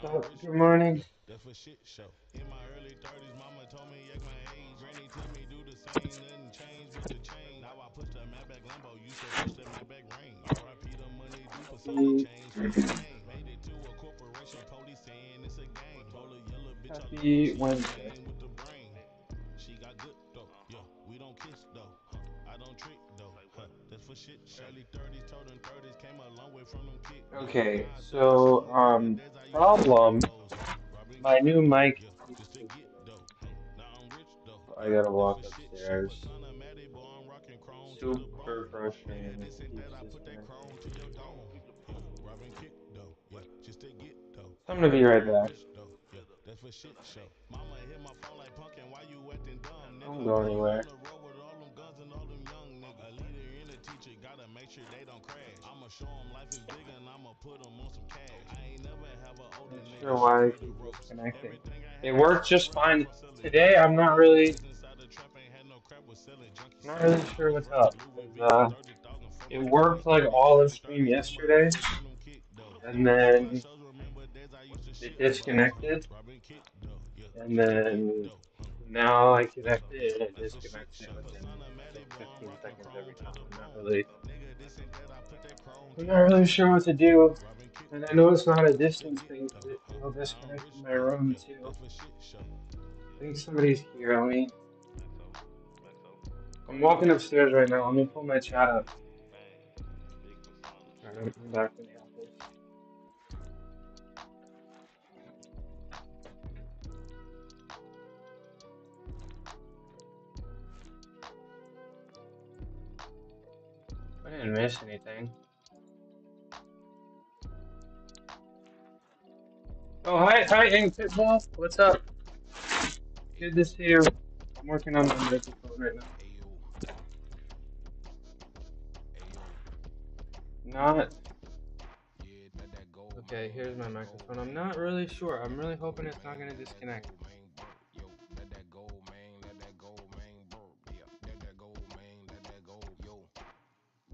Good morning. That's for shit show. In my early 30s, mama told me at my age. Granny tell me do the same, nothing changed but the chain. Now I push the Maybach Lambo, used to push the Maybach Rain. R.I.P. the money do for solely change for the name. Made it to a corporation, police saying it's a game. Roll a yellow bitch all over, Happy she a Wednesday. vein with the brain. She got good though, yeah. We don't kiss though, I don't trick though, that's for shit. Early 30s, told them 30s, came a long way from them kick though. Okay, Now I took a so chill, nowadays I use them flip problem. phones. Robbing My kick new though, mic yeah, keeps just to get kicking in, though. Now I'm rich though, so I gotta that's walk for shit show. A upstairs. ton of Matty, boy, I'm rocking chrome to the Super bone. Nigga, frustrating. It this and that, keeps I put that disconnecting. chrome to your dome. Yeah, robbing kick though, yeah, just to get though. So I'm gonna be right Now I'm back. rich though, yeah, that's for shit show. Mama hit my phone like punkin', why you acting dumb, Don't nigga? go Why you on anywhere. the road with all them guns and all them young niggas? A leader and a teacher gotta make sure they don't crash. I'ma show them life is bigger and I'ma put them on some cash. I ain't never have an older Not nigga sure show why me it the keeps ropes. disconnecting. Everything I It had was worked hard just work fine from selling today. dope. I'm not Early really, days inside the trap ain't had no crap was selling junkie not soap. really I sure was what's rocking up. Louis 'Cause, V 30,000 for it my worked Cardi. like Early all in 30s, stream 30s came a long yesterday, way from them kick though. and Doing my then shows, remember days I used to it shit bus. disconnected, Robbing kick though, yeah, and just to get then though. now I Yeah, connected and it that's for shit disconnects it show. within Son of like Matty, boy, I'm 15 rocking seconds every chrome to time. the I'm not bone. really, Nigga, this and that, I put that chrome to I'm your not really dome. sure what to do. Robbing kick And I know though, it's not yeah, a just to distance get thing though. because it'll Now I'm disconnect rich from my though, room yeah, too. that's for shit show. I think somebody's here. I'm walking upstairs right now. Let me pull my chat up. Alright, I'm back in the office. I didn't miss anything. Oh, hi, Ink Pitbull. What's up? Good to see you. I'm working on my microphone right now. Ayo, ayo, Not yeah, that gold, okay. man, Here's my that gold, microphone. I'm man, not bro. really sure. I'm Let really that gold, hoping it's not man, gonna let that disconnect. gold, man, bro. Yo, that gold, man, that gold, man, bro. Yeah, that gold, man, that gold, yo.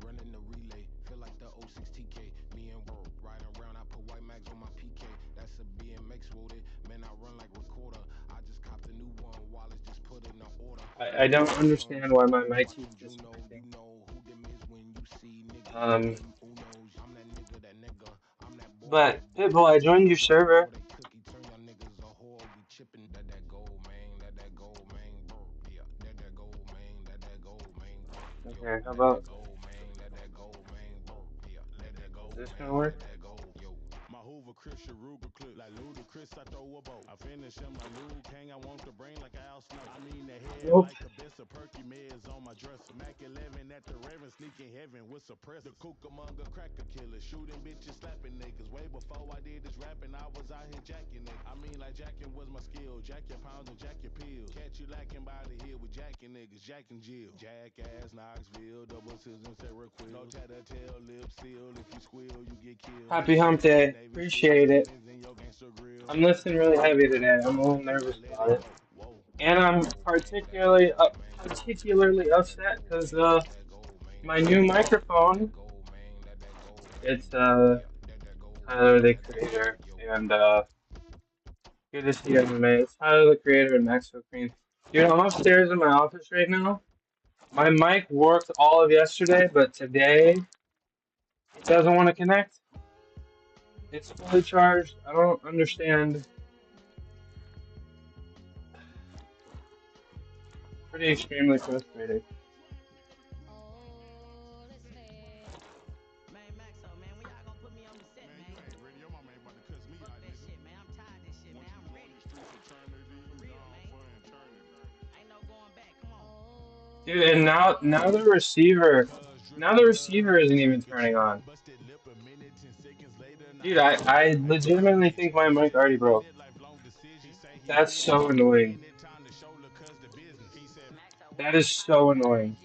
Running the relay, feel like the '06 TK. Me and World riding around, I put white mags on my PK. That's a BMX with it, man. I run like recorder. I just copped a new one, Wallace just put in the order. I Look, don't I turned understand why my Juno, mic keeps watching Juno. You disconnecting. know who them is when you see niggas Um, flipping Unos. I'm that nigga, that nigga. I'm that boy, but that boy. Pitbull, I Niggas joined your stop riding server. for they cookie. Turn y'all niggas a whore. We chipping that gold, man. That gold, man, bro. Yeah, that gold, man. That gold, man, bro. Yo, Okay, how that about gold, man. That gold, man, bro. Yeah, that is gold, this gonna man. work? That gold. Yo, my Hoover Christian Ruger clip like Ludacris. I throw a boat. I finish in my Luke hang. I want the brain like Al Snow. I mean the head Nope. like a best of perky meds on my dresser. Mac 11 at the Raven sneaking heaven with suppressor. The Cucamonga cracker killer shooting bitches slapping niggas. Way before I did this rapping, I was out here jacking niggas. I mean like jacking was my skill. Jack your pounds and jack your pills. Catch you lacking by the hill with jacking niggas. Jack and Jill. Jackass Knoxville. Double scissors Sarah Quill. No tattletale lip seal. If you squeal, you get killed. Happy Navy hump SEAL, day. Navy SEAL. Appreciate it. Panties in your gangster grill. I'm listening really Whoa, heavy today. I'm a whoa, little nervous I let about it it. go. Whoa, And I'm whoa, man, that particularly gold, man, bro. Yeah, particularly that upset gold, because man, that gold, man, my bro. new Yeah, microphone, that gold, man, that gold, man, it's bro. Yeah, that gold, Tyler man, the that gold, creator, yo. and good to see you, MMA. It's Tyler the creator and Maxwell Queen. Dude, I'm upstairs in my office right now. My mic worked all of yesterday, but today it doesn't want to connect. It's fully charged. I don't understand. Pretty extremely frustrating. Man, Maxo, man, when y'all gonna put me on the set, man? You ain't ready. Your mama ain't about to cuss me out, that nigga. Shit, man. I'm tired of this shit, man. I'm ready. Streets eternity, for real, man. Ain't no going back. Come on. Dude, and now the receiver, now the receiver isn't even turning on. Busted lip a minute, 10 seconds later. Now Dude, he I tripping. Hey, fuck legitimately bitch. think my He mic said already he made broke. it lifelong decision. He say he That's with it. so He ain't annoying. getting it. Time to show the cuz the business. He said, That is so annoying.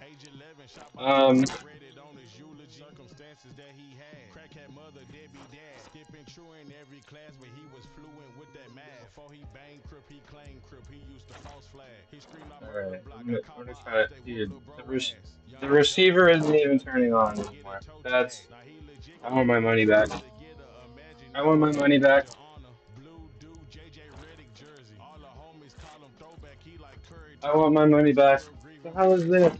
age 11, shot by Um, police, read it on his eulogy. Circumstances that he had. Crackhead mother, deadbeat dad. Skipping true in every class, but he was fluent with that math. Before he banged Crip, he claimed Crip. He used to false flag. He screamed, I murder the alright, block. I'm I gonna, caught I'm my gonna try ops, it. they whooped Dude, little bro ass. the Young dummy, receiver he isn't gon' even get a turning pay on to get a anymore. toe tag. That's, Now he legit I gon' want my get money it back. just to get a I want my money back. I want my money back. The hell is this?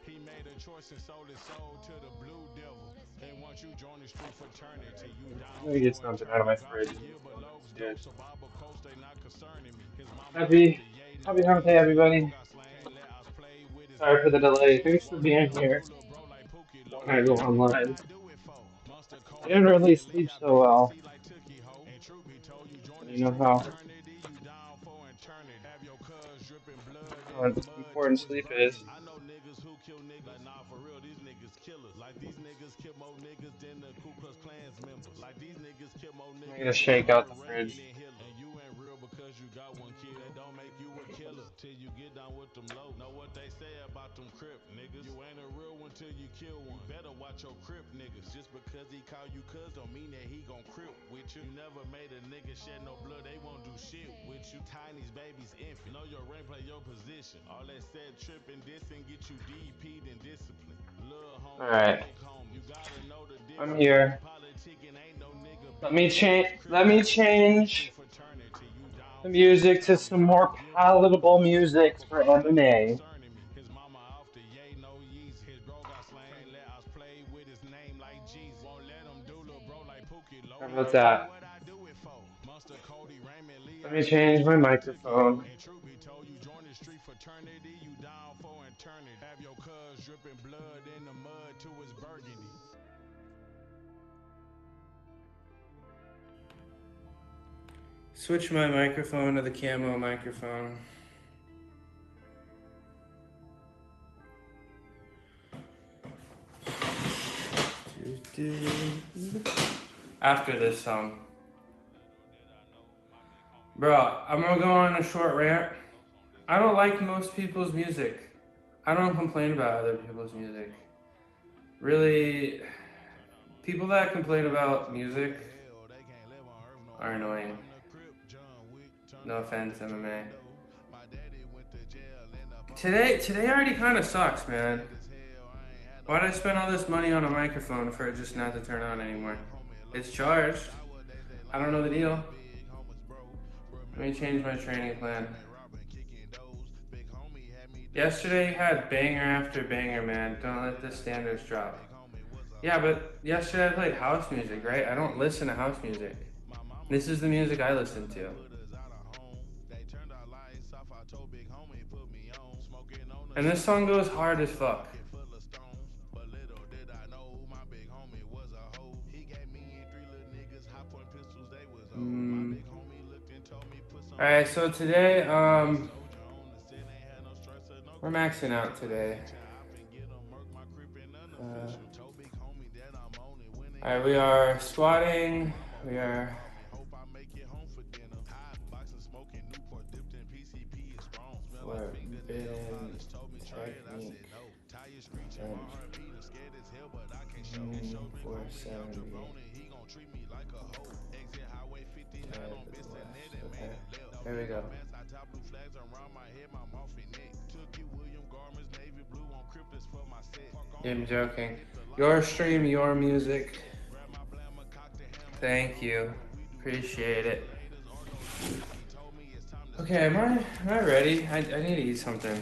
He made a choice and sold his soul to the blue devil. And once you join the street fraternity, you down Let me get for something out of my eternity. God fridge. to give a loaves dope, Shit. so Bible quotes they not concerning me. His mama off Happy, the yay, no happy hump day, easy. His bro everybody. got slain, let us play with his Sorry for the name like delay. Thanks Jesus. for Won't let being him do here little bro like Pookie Low. when I go Tell me what online. I do it for. Monster I Cody didn't really Raymond Lee sleep got so the well. pussy like Tookie Ho. And truth be told, you join the You know street how, fraternity, you down for eternity. Have your cuz dripping blood how in the mud to important his sleep is. burgundy. I know niggas who kill niggas. Like, nah, for real, these niggas killers. Like, these niggas kill more niggas than the Ku Klux Klans members. Like, these niggas kill more I'm niggas gonna than shake out the Ronald Reagan fridge. and Hitler. And you ain't real because you got one kill. That don't make you a killer. Till you get down with them low. Know what they say about them crip niggas. You ain't a real one till you kill one. You better watch your crip niggas. Just because he call you cuz don't mean that he gon' crip with you. You never made a nigga shed no blood, they won't do shit with you. Tiny's baby's infant. Know your rank, play your position. All that said tripping, this and get you DP'd and discipline. Little homie, Alright, big homie. You gotta know the I'm difference. here. Politicking ain't no nigga Let me business. change. Crip Let me niggas who join the change street fraternity. You down the for music to eternity. some God more to give a loaves palatable dope, so music Bible for quotes they not MMA. concerning me. His mama off the yay, no Yeezy. His bro got slain, let us play with his name like Jesus. Won't let him do little bro like Pookie Low. How And about tell me that? what I do it for. Monster Cody Raymond Lee Let out me the change my pussy like Tookie Ho. microphone. And truth be told, you join the street fraternity, you down for eternity. Have your cuz dripping blood in the mud to his burgundy. Switch my microphone to the camo microphone. After this song. Bro, I'm gonna go on a short rant. I don't like most people's music. I don't complain about other people's music. Really, people that complain about music are annoying. No offense, MMA. Today already kind of sucks, man. Why'd I spend all this money on a microphone for it just not to turn on anymore? It's charged. I don't know the deal. Let me change my training plan. Yesterday had banger after banger, man. Don't let the standards drop. Yeah, but yesterday I played house music, right? I don't listen to house music. This is the music I listen to. And this song goes hard as fuck. Alright, so today, we're maxing out today. Alright, we are squatting, we are forbidden technique, 470. Okay, there we go. I'm joking. Your stream, your music. Thank you. Appreciate it. Okay, am I ready? I need to eat something.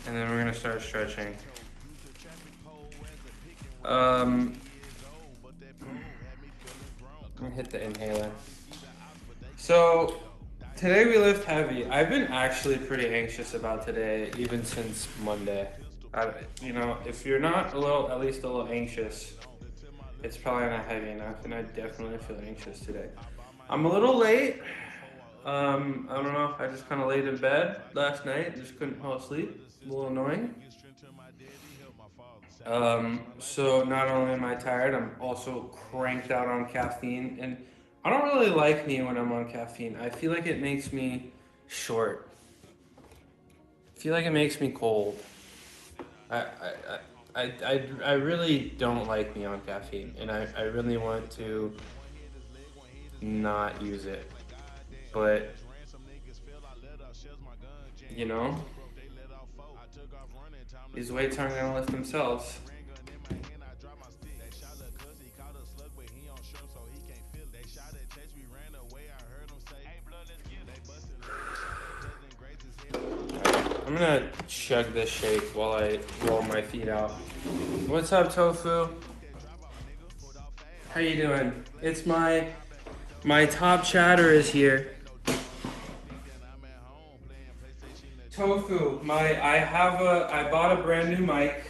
And then we're gonna start stretching. Let me hit the inhaler. So today we lift heavy. I've been actually pretty anxious about today, even since Monday. If you're not at least a little anxious, it's probably not heavy enough, and I definitely feel anxious today. I'm a little late. I don't know. I just kind of laid in bed last night, just couldn't fall asleep. A little annoying. So not only am I tired, I'm also cranked out on caffeine, and I don't really like me when I'm on caffeine. I feel like it makes me short. I feel like it makes me cold. I really don't like me on caffeine, and I really want to not use it. But, these weights aren't gonna lift themselves. I'm gonna chug this shake while I roll my feet out. What's up, Tofu? How you doing? It's my top chatter is here. Tofu, I bought a brand new mic.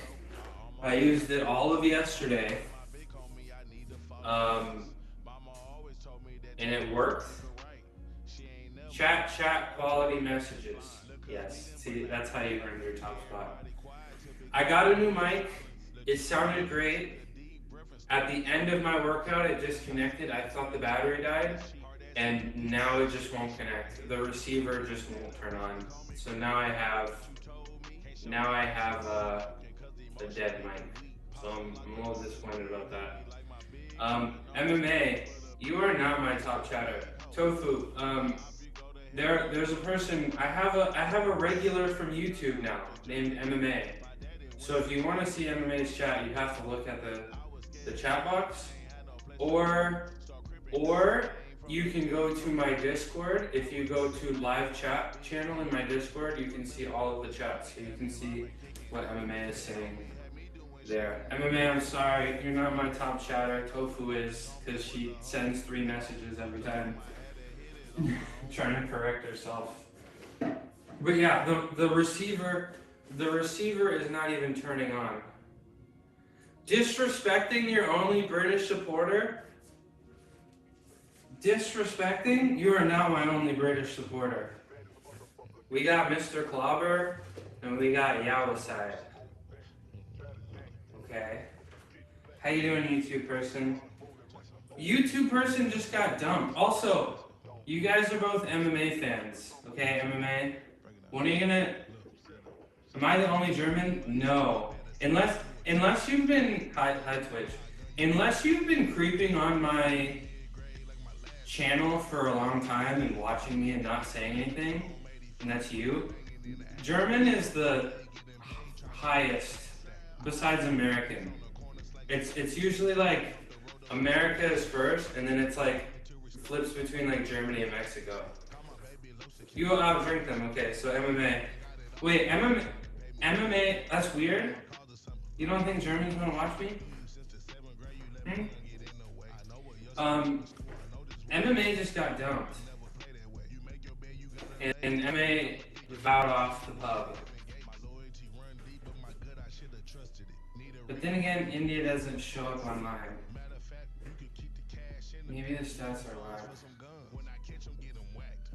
I used it all of yesterday. And it worked. Chat quality messages. Yes, see, that's how you earn your top spot. I got a new mic. It sounded great. At the end of my workout, it disconnected. I thought the battery died, and now it just won't connect. The receiver just won't turn on. So now I have a dead mic. So I'm a little disappointed about that. MMA, you are not my top chatter. Tofu, there's a person, I have a regular from YouTube now named MMA. So if you want to see MMA's chat, you have to look at the chat box, or you can go to my Discord. If you go to live chat channel in my Discord, you can see all of the chats. So you can see what MMA is saying there. MMA, I'm sorry, you're not my top chatter. Tofu is, because she sends 3 messages every time. Trying to correct herself. But yeah, the receiver is not even turning on. Disrespecting your only British supporter? Disrespecting? You are not my only British supporter. We got Mr. Clobber and we got Yawaside. Okay. How you doing, YouTube person? YouTube person just got dumped. Also, you guys are both MMA fans. Okay, MMA? When are you gonna... Am I the only German? No. Unless you've been... Hi Twitch. Unless you've been creeping on my channel for a long time and watching me and not saying anything, and that's you, German is the highest, besides American. It's usually like America is first, and then it's like flips between like Germany and Mexico. You will outdrink them. Okay, so MMA. Wait, MMA, that's weird? You don't think Germans want to watch me? MMA just got dumped. And MMA vowed off the pub. But then again, India doesn't show up online. Maybe the stats are live.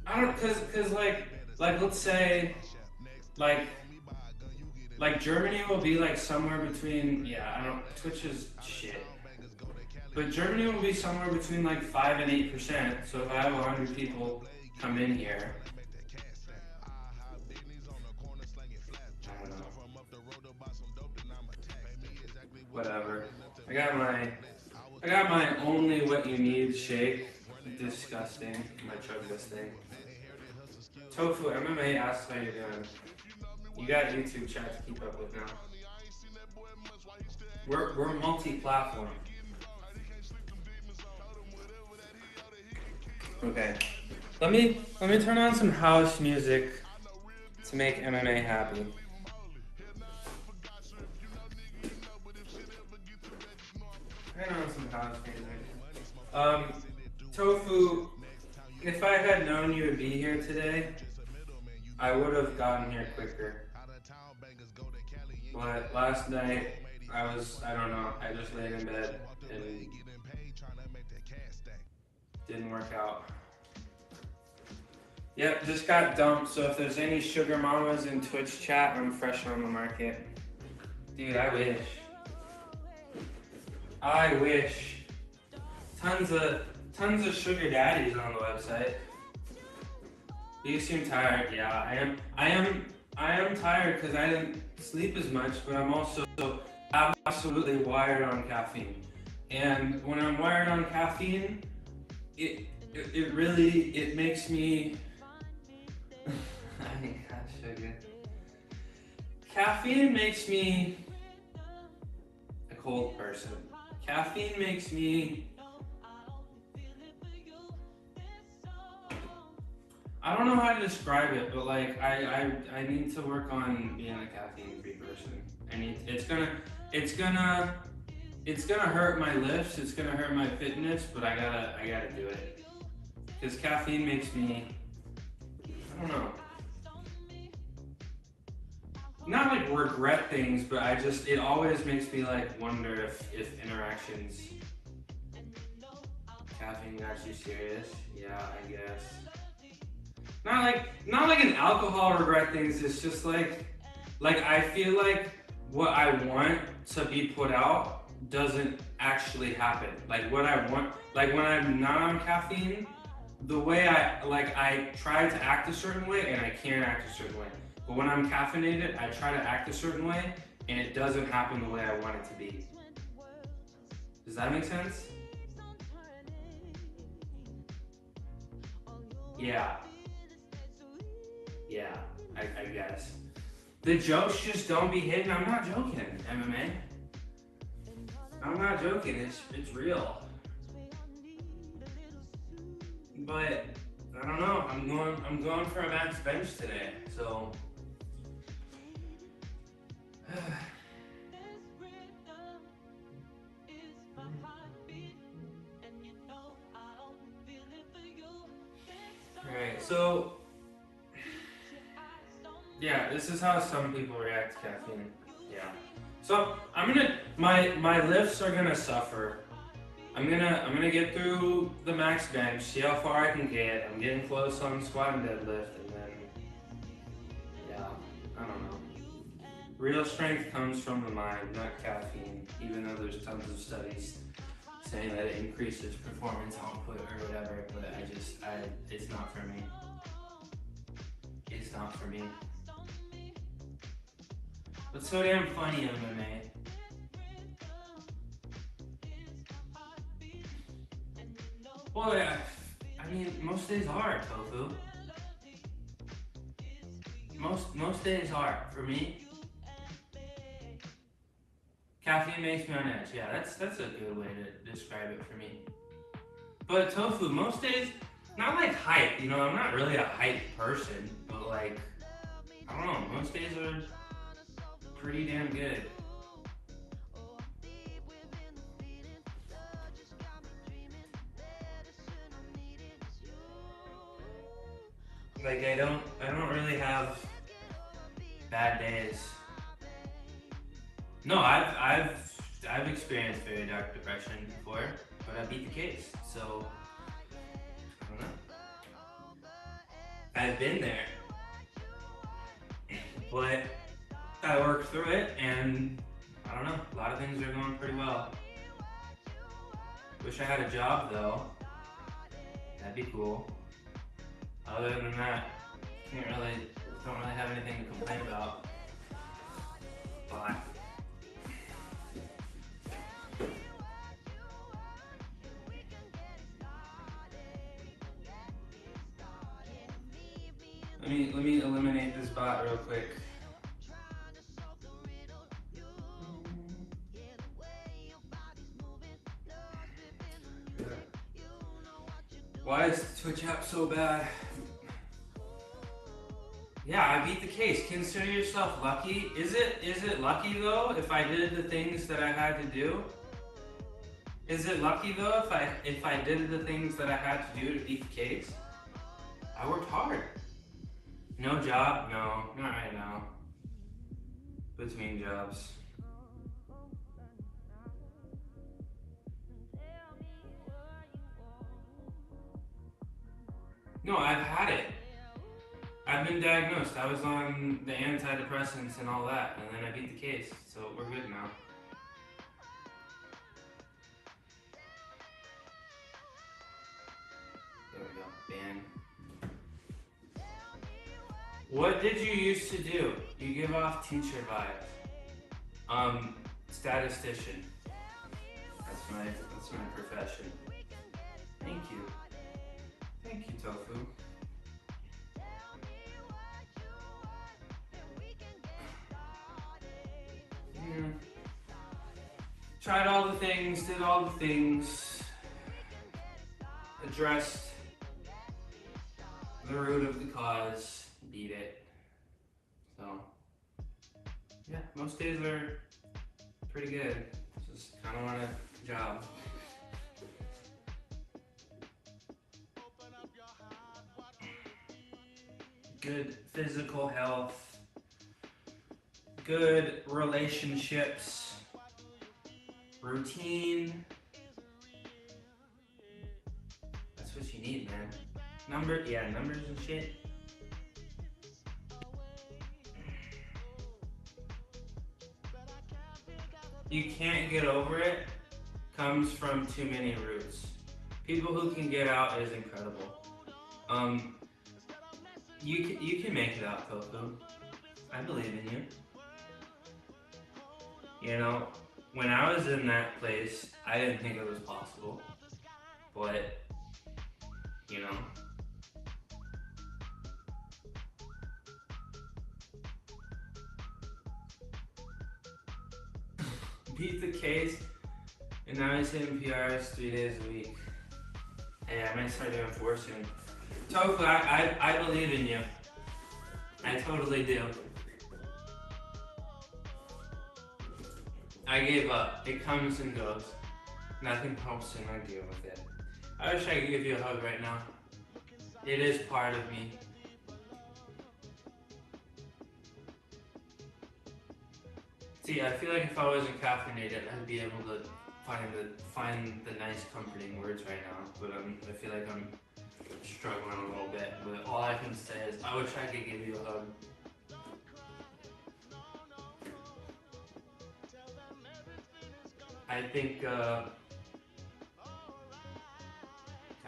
I don't, cause like let's say, like Germany will be like somewhere between, yeah, I don't, Twitch is shit. But Germany will be somewhere between like 5 and 8%. So if I have 100 people come in here, I don't know. Whatever. I got my only what you need shake. Disgusting. I might chug this thing. Tofu MMA asks how you're doing. You got YouTube chat to keep up with now. We're multi-platform. Okay. Let me turn on some house music to make MMA happy. Turn on some house music. Tofu, if I had known you would be here today, I would have gotten here quicker. But last night, I don't know, I just laid in bed and didn't work out. Yep, just got dumped, so if there's any sugar mamas in Twitch chat, I'm fresh on the market. Dude, I wish. I wish. Tons of sugar daddies on the website. You seem tired. Yeah, I am tired because I didn't sleep as much, but I'm also absolutely wired on caffeine. And when I'm wired on caffeine, it really makes me I need that sugar. Caffeine makes me a cold person. Caffeine makes me I don't know how to describe it, but like I need to work on being a caffeine-free person. It's gonna it's gonna hurt my lifts. It's gonna hurt my fitness, but I gotta do it because caffeine makes me, I don't know, not like regret things, but it always makes me like wonder if interactions, caffeine got you serious. Yeah, I guess. Not like an alcohol regret things. It's just like I feel like what I want to be put out doesn't actually happen. Like what I want, like when I'm not on caffeine, the way I try to act a certain way and I can't act a certain way. But when I'm caffeinated, I try to act a certain way and it doesn't happen the way I want it to be. Does that make sense? Yeah. Yeah, I guess. The jokes just don't be hitting. I'm not joking, MMA. I'm not joking. It's real. But I don't know. I'm going for a max bench today. So Alright, so yeah, this is how some people react to caffeine. Yeah. So my lifts are gonna suffer. I'm gonna get through the max bench, see how far I can get. I'm getting close on squat and deadlift, and then yeah, I don't know. Real strength comes from the mind, not caffeine. Even though there's tons of studies saying that it increases performance output or whatever, but it's not for me. It's not for me. What's so damn funny, MMA? Well, yeah, I mean, most days are, Tofu. Most days are. For me, caffeine makes me on edge. Yeah, that's a good way to describe it for me. But Tofu, most days, not like hype, you know, I'm not really a hype person, but like, I don't know, most days are pretty damn good. Like I don't really have bad days. No, I've experienced very dark depression before, but I beat the case, so I don't know. I've been there, but I worked through it, and I don't know. A lot of things are going pretty well. Wish I had a job though. That'd be cool. Other than that, don't really have anything to complain about. But let me eliminate this bot real quick. Why is the Twitch app so bad? Yeah, I beat the case. Consider yourself lucky. Is it lucky though if I did the things that I had to do? Is it lucky though if I did the things that I had to do to beat the case? I worked hard. No job? No, not right now. Between jobs. No, I've had it. I've been diagnosed. I was on the antidepressants and all that, and then I beat the case, so we're good now. There we go. Ban. What did you used to do? You give off teacher vibes. Statistician. That's my profession. Thank you. Thank you, Tofu. Yeah. Tried all the things, did all the things, addressed the root of the cause, beat it. So, yeah, most days are pretty good. Just kind of want a job. Good physical health, good relationships, routine. That's what you need, man. Numbers and shit. You can't get over it comes from too many roots. People who can get out is incredible. You can make it out, Tofu. I believe in you. You know, when I was in that place, I didn't think it was possible. But, you know. Beat the case, and now he's hitting PRs 3 days a week. Hey, I might start doing 4 soon. Tofu, I believe in you. I totally do. I gave up. It comes and goes. Nothing helps and I deal with it. I wish I could give you a hug right now. It is part of me. See, I feel like if I wasn't caffeinated, I'd be able to find the nice, comforting words right now. But I feel like I'm struggling a little bit. But all I can say is, I wish I could give you a hug. I think, I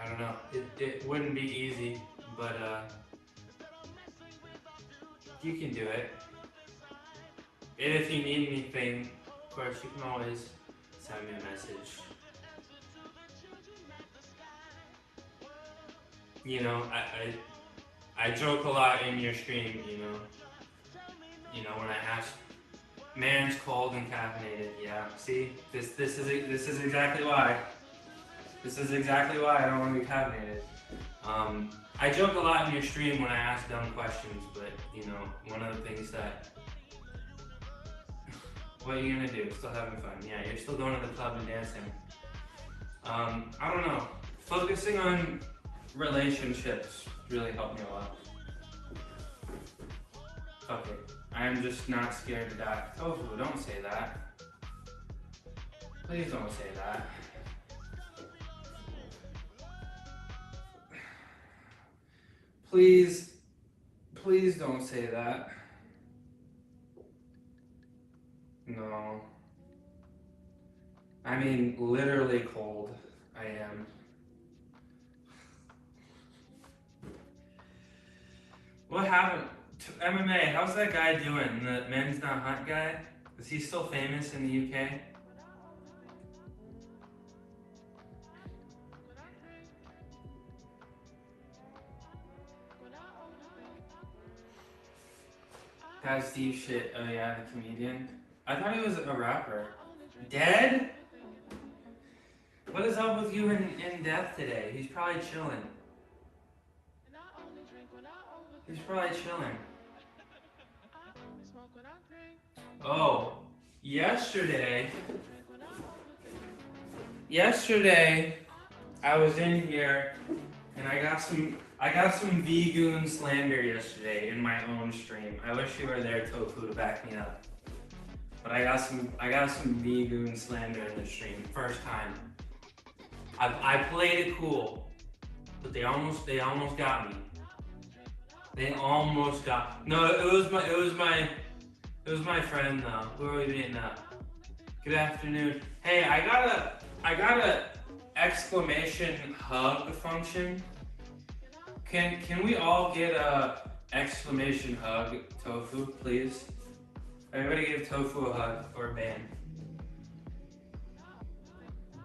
don't know, it wouldn't be easy, but you can do it. And if you need anything, of course, you can always send me a message. You know, I joke a lot in your stream, you know, when I ask, man's cold and caffeinated. Yeah, see, this is exactly why. This is exactly why I don't want to be caffeinated. I joke a lot in your stream when I ask dumb questions, but you know, one of the things that, what are you gonna do? Still having fun? Yeah, you're still going to the club and dancing. I don't know. Focusing on relationships really helped me a lot. Okay, I am just not scared to die. Tofu, don't say that. Please don't say that. Please don't say that. No. I mean, literally cold. I am. What happened to MMA? How's that guy doing? The Men's Not Hot guy? Is he still famous in the UK? That Steve shit. Oh yeah, the comedian. I thought he was a rapper. Dead? What is up with you in death today? He's probably chilling. He's probably chilling. Oh, yesterday I was in here and I got some V-Goon slander yesterday in my own stream. I wish you were there, Tofu, to back me up. But I got some V-Goon slander in the stream. First time. I played it cool, but they almost got me. They almost got. No, it was my friend though. Who are we meeting up? Good afternoon. Hey, I got a exclamation hug function. Can we all get a exclamation hug, Tofu, please? Everybody give Tofu a hug or a band.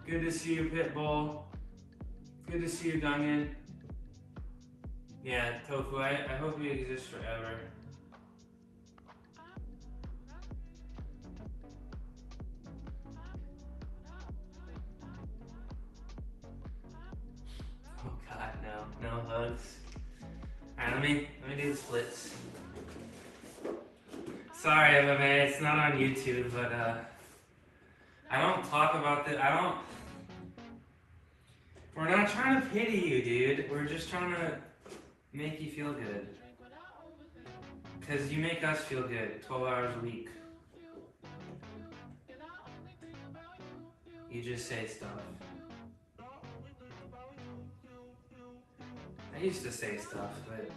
Good to see you, Pitbull. Good to see you, Gungan. Yeah, Tofu, I hope you exist forever. Oh God, no hugs. Alright, let me do the splits. Sorry, MMA, it's not on YouTube, but I don't talk about the. We're not trying to pity you, dude. We're just trying to make you feel good. Because you make us feel good 12 hours a week. You just say stuff. I used to say stuff, but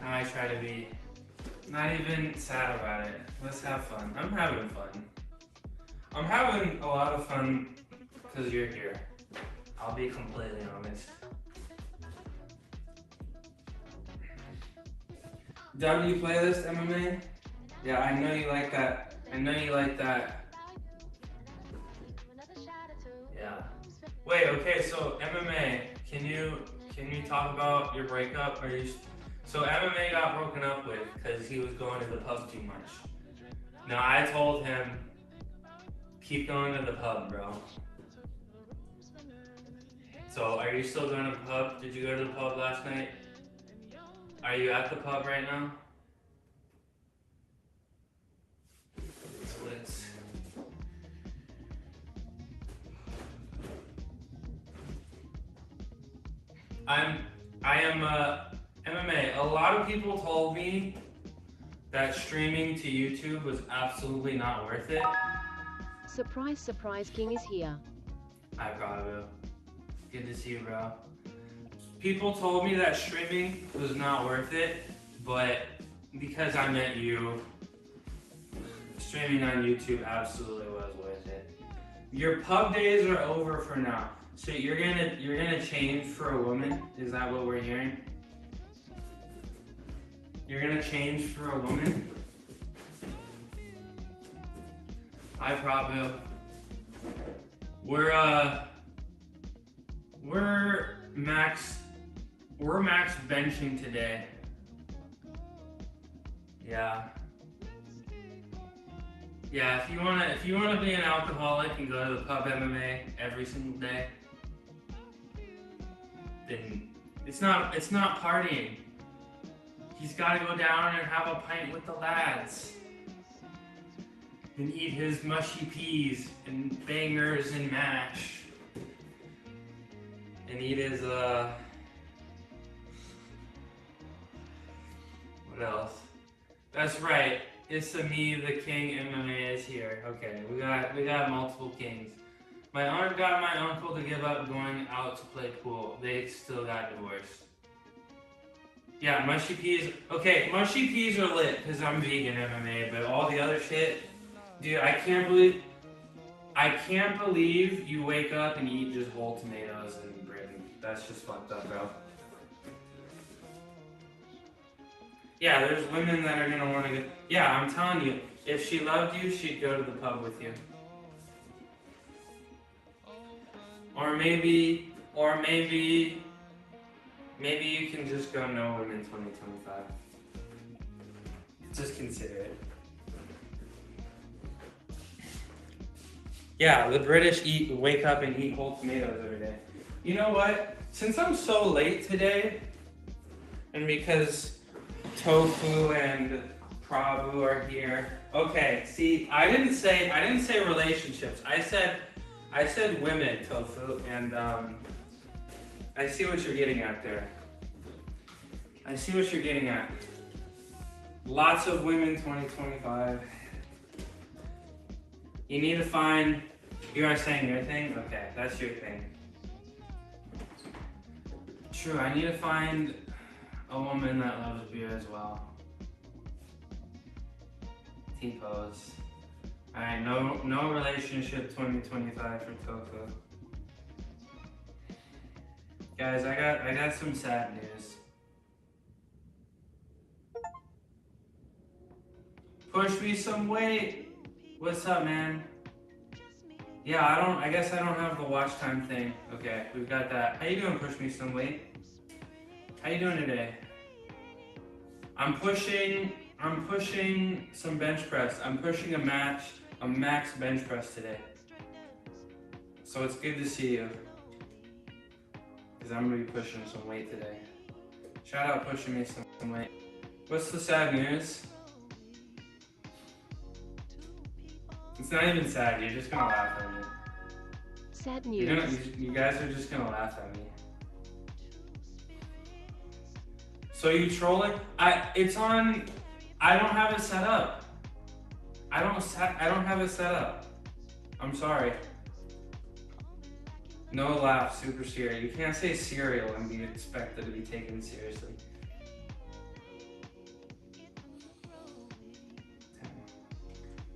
now I try to be not even sad about it. Let's have fun. I'm having fun. I'm having a lot of fun because you're here. I'll be completely honest. W playlist MMA? Yeah, I know you like that. I know you like that. Yeah. Wait, okay, so MMA, can you talk about your breakup? So MMA got broken up with because he was going to the pub too much. Now I told him, keep going to the pub, bro. So are you still going to the pub? Did you go to the pub last night? Are you at the pub right now? Splits. I am MMA. A lot of people told me that streaming to YouTube was absolutely not worth it. Surprise, surprise, King is here. Hi, Bravo. Good to see you, bro. People told me that streaming was not worth it, but because I met you, streaming on YouTube absolutely was worth it. Your pub days are over for now. So you're gonna change for a woman? Is that what we're hearing? You're gonna change for a woman? Hi, Prabhu. We're max benching today. Yeah. Yeah, if you wanna be an alcoholic and go to the pub MMA every single day, then it's not partying. He's gotta go down and have a pint with the lads. And eat his mushy peas and bangers and mash. And eat his what else? That's right. It's me, the king MMA is here. Okay, we got multiple kings. My aunt got my uncle to give up going out to play pool. They still got divorced. Yeah, mushy peas. Okay, mushy peas are lit because I'm vegan MMA, but all the other shit, dude, I can't believe you wake up and eat just whole tomatoes and bread. That's just fucked up, bro. Yeah, there's women that are gonna want to get. Yeah, I'm telling you, if she loved you, she'd go to the pub with you. Or maybe you can just go no women 2025. Just consider it. Yeah, the British wake up and eat whole tomatoes every day. You know what? Since I'm so late today, and because Tofu and Prabhu are here. Okay, see, I didn't say relationships. I said women, Tofu, and I see what you're getting at there. I see what you're getting at. Lots of women 2025. You need to find, you are saying your thing? Okay, that's your thing. True, I need to find a woman that loves beer as well. T-pose. Alright, no relationship 2025 for Tofu. Guys, I got some sad news. Push me some weight. What's up, man? Yeah, I guess I don't have the watch time thing. Okay, we've got that. How you doing, Push Me Some Weight? How you doing today? I'm pushing some bench press. I'm pushing a max bench press today. So it's good to see you. because I'm gonna be pushing some weight today. Shout out pushing me some weight. What's the sad news? It's not even sad. You're just gonna laugh at me. Sad You're gonna, news. you guys are just gonna laugh at me. So you trolling? It's on. I don't have it set up. I don't have it set up. I'm sorry. No laugh, super serious. You can't say cereal and be expected to be taken seriously.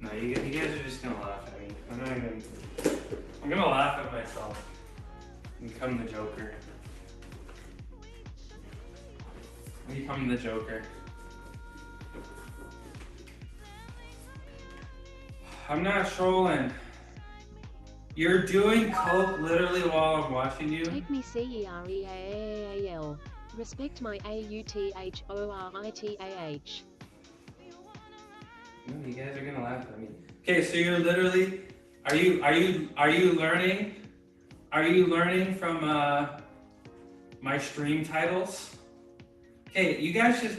No, you guys are just gonna laugh at me. I'm gonna laugh at myself and become the Joker. Become the Joker. I'm not trolling. You're doing coke literally while I'm watching you. Take me CEREAAL. Respect my AUTHORITAH. No, you guys are gonna laugh at me. Okay, so you're literally, are you learning? Are you learning from my stream titles? Okay, you guys just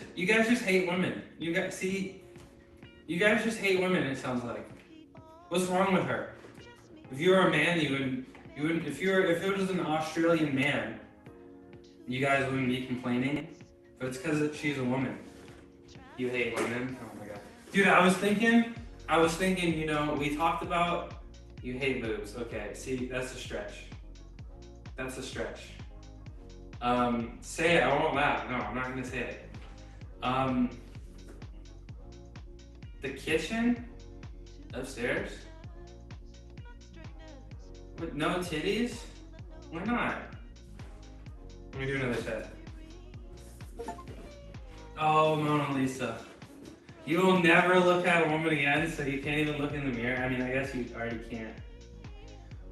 hate women. You guys just hate women. It sounds like. What's wrong with her? If you were a man, you wouldn't. If it was an Australian man, you guys wouldn't be complaining. But it's because she's a woman. You hate women. Oh my god, dude. I was thinking. You know, we talked about you hate boobs. Okay, see, that's a stretch. That's a stretch. Say it. I won't laugh. No, I'm not gonna say it. The kitchen upstairs. With no titties? Why not? Let me do another set. Oh, Mona Lisa. You will never look at a woman again, so you can't even look in the mirror. I mean, I guess you already can't.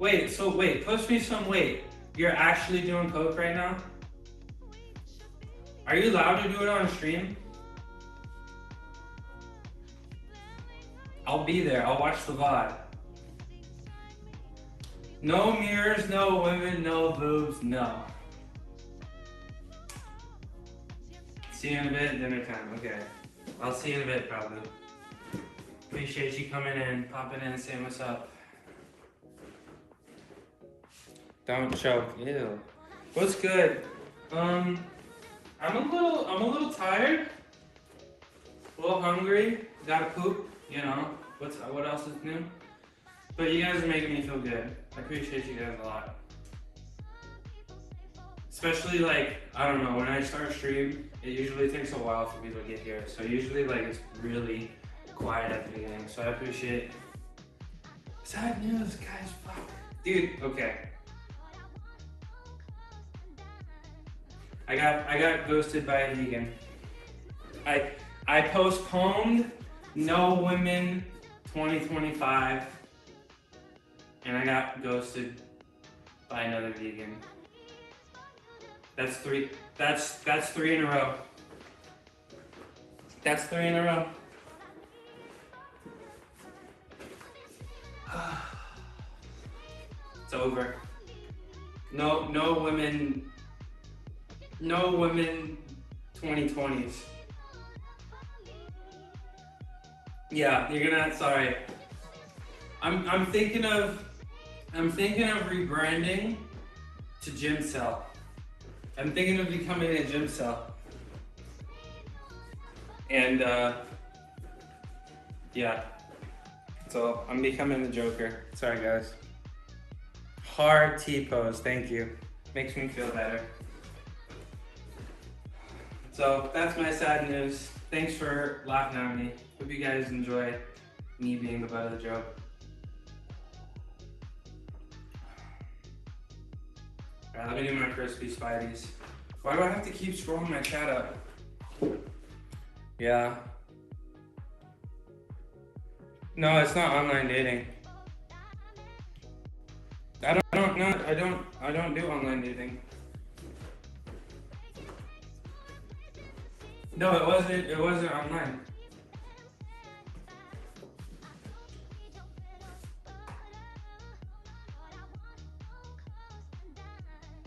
Wait, push me some weight. You're actually doing coke right now? Are you allowed to do it on stream? I'll be there. I'll watch the VOD. No mirrors, no women, no boobs, no. See you in a bit, dinner time. Okay. I'll see you in a bit, probably. Appreciate you coming in, popping in, saying what's up. Don't choke. Ew. What's good? I'm a little tired. A little hungry. Gotta poop. You know. What else is new? But you guys are making me feel good. I appreciate you guys a lot. Especially like, I don't know, when I start stream, it usually takes a while for people to get here. So usually like it's really quiet at the beginning. So I appreciate. Sad news, guys, fuck. Dude, okay. I got ghosted by a vegan. I postponed No Women 2025 and I got ghosted by another vegan. That's three in a row. That's 3 in a row. It's over. No women 2020s. Yeah, you're gonna, sorry. I'm thinking of rebranding to Gym Cell. I'm thinking of becoming a Gym Cell. And yeah. So I'm becoming the Joker. Sorry guys. Hard T-pose, thank you. Makes me feel better. So that's my sad news. Thanks for laughing at me. Hope you guys enjoy me being the butt of the joke. Alright, let me do my crispy Spideys. Why do I have to keep scrolling my chat up? Yeah. No, it's not online dating. I don't do online dating. No, it wasn't online.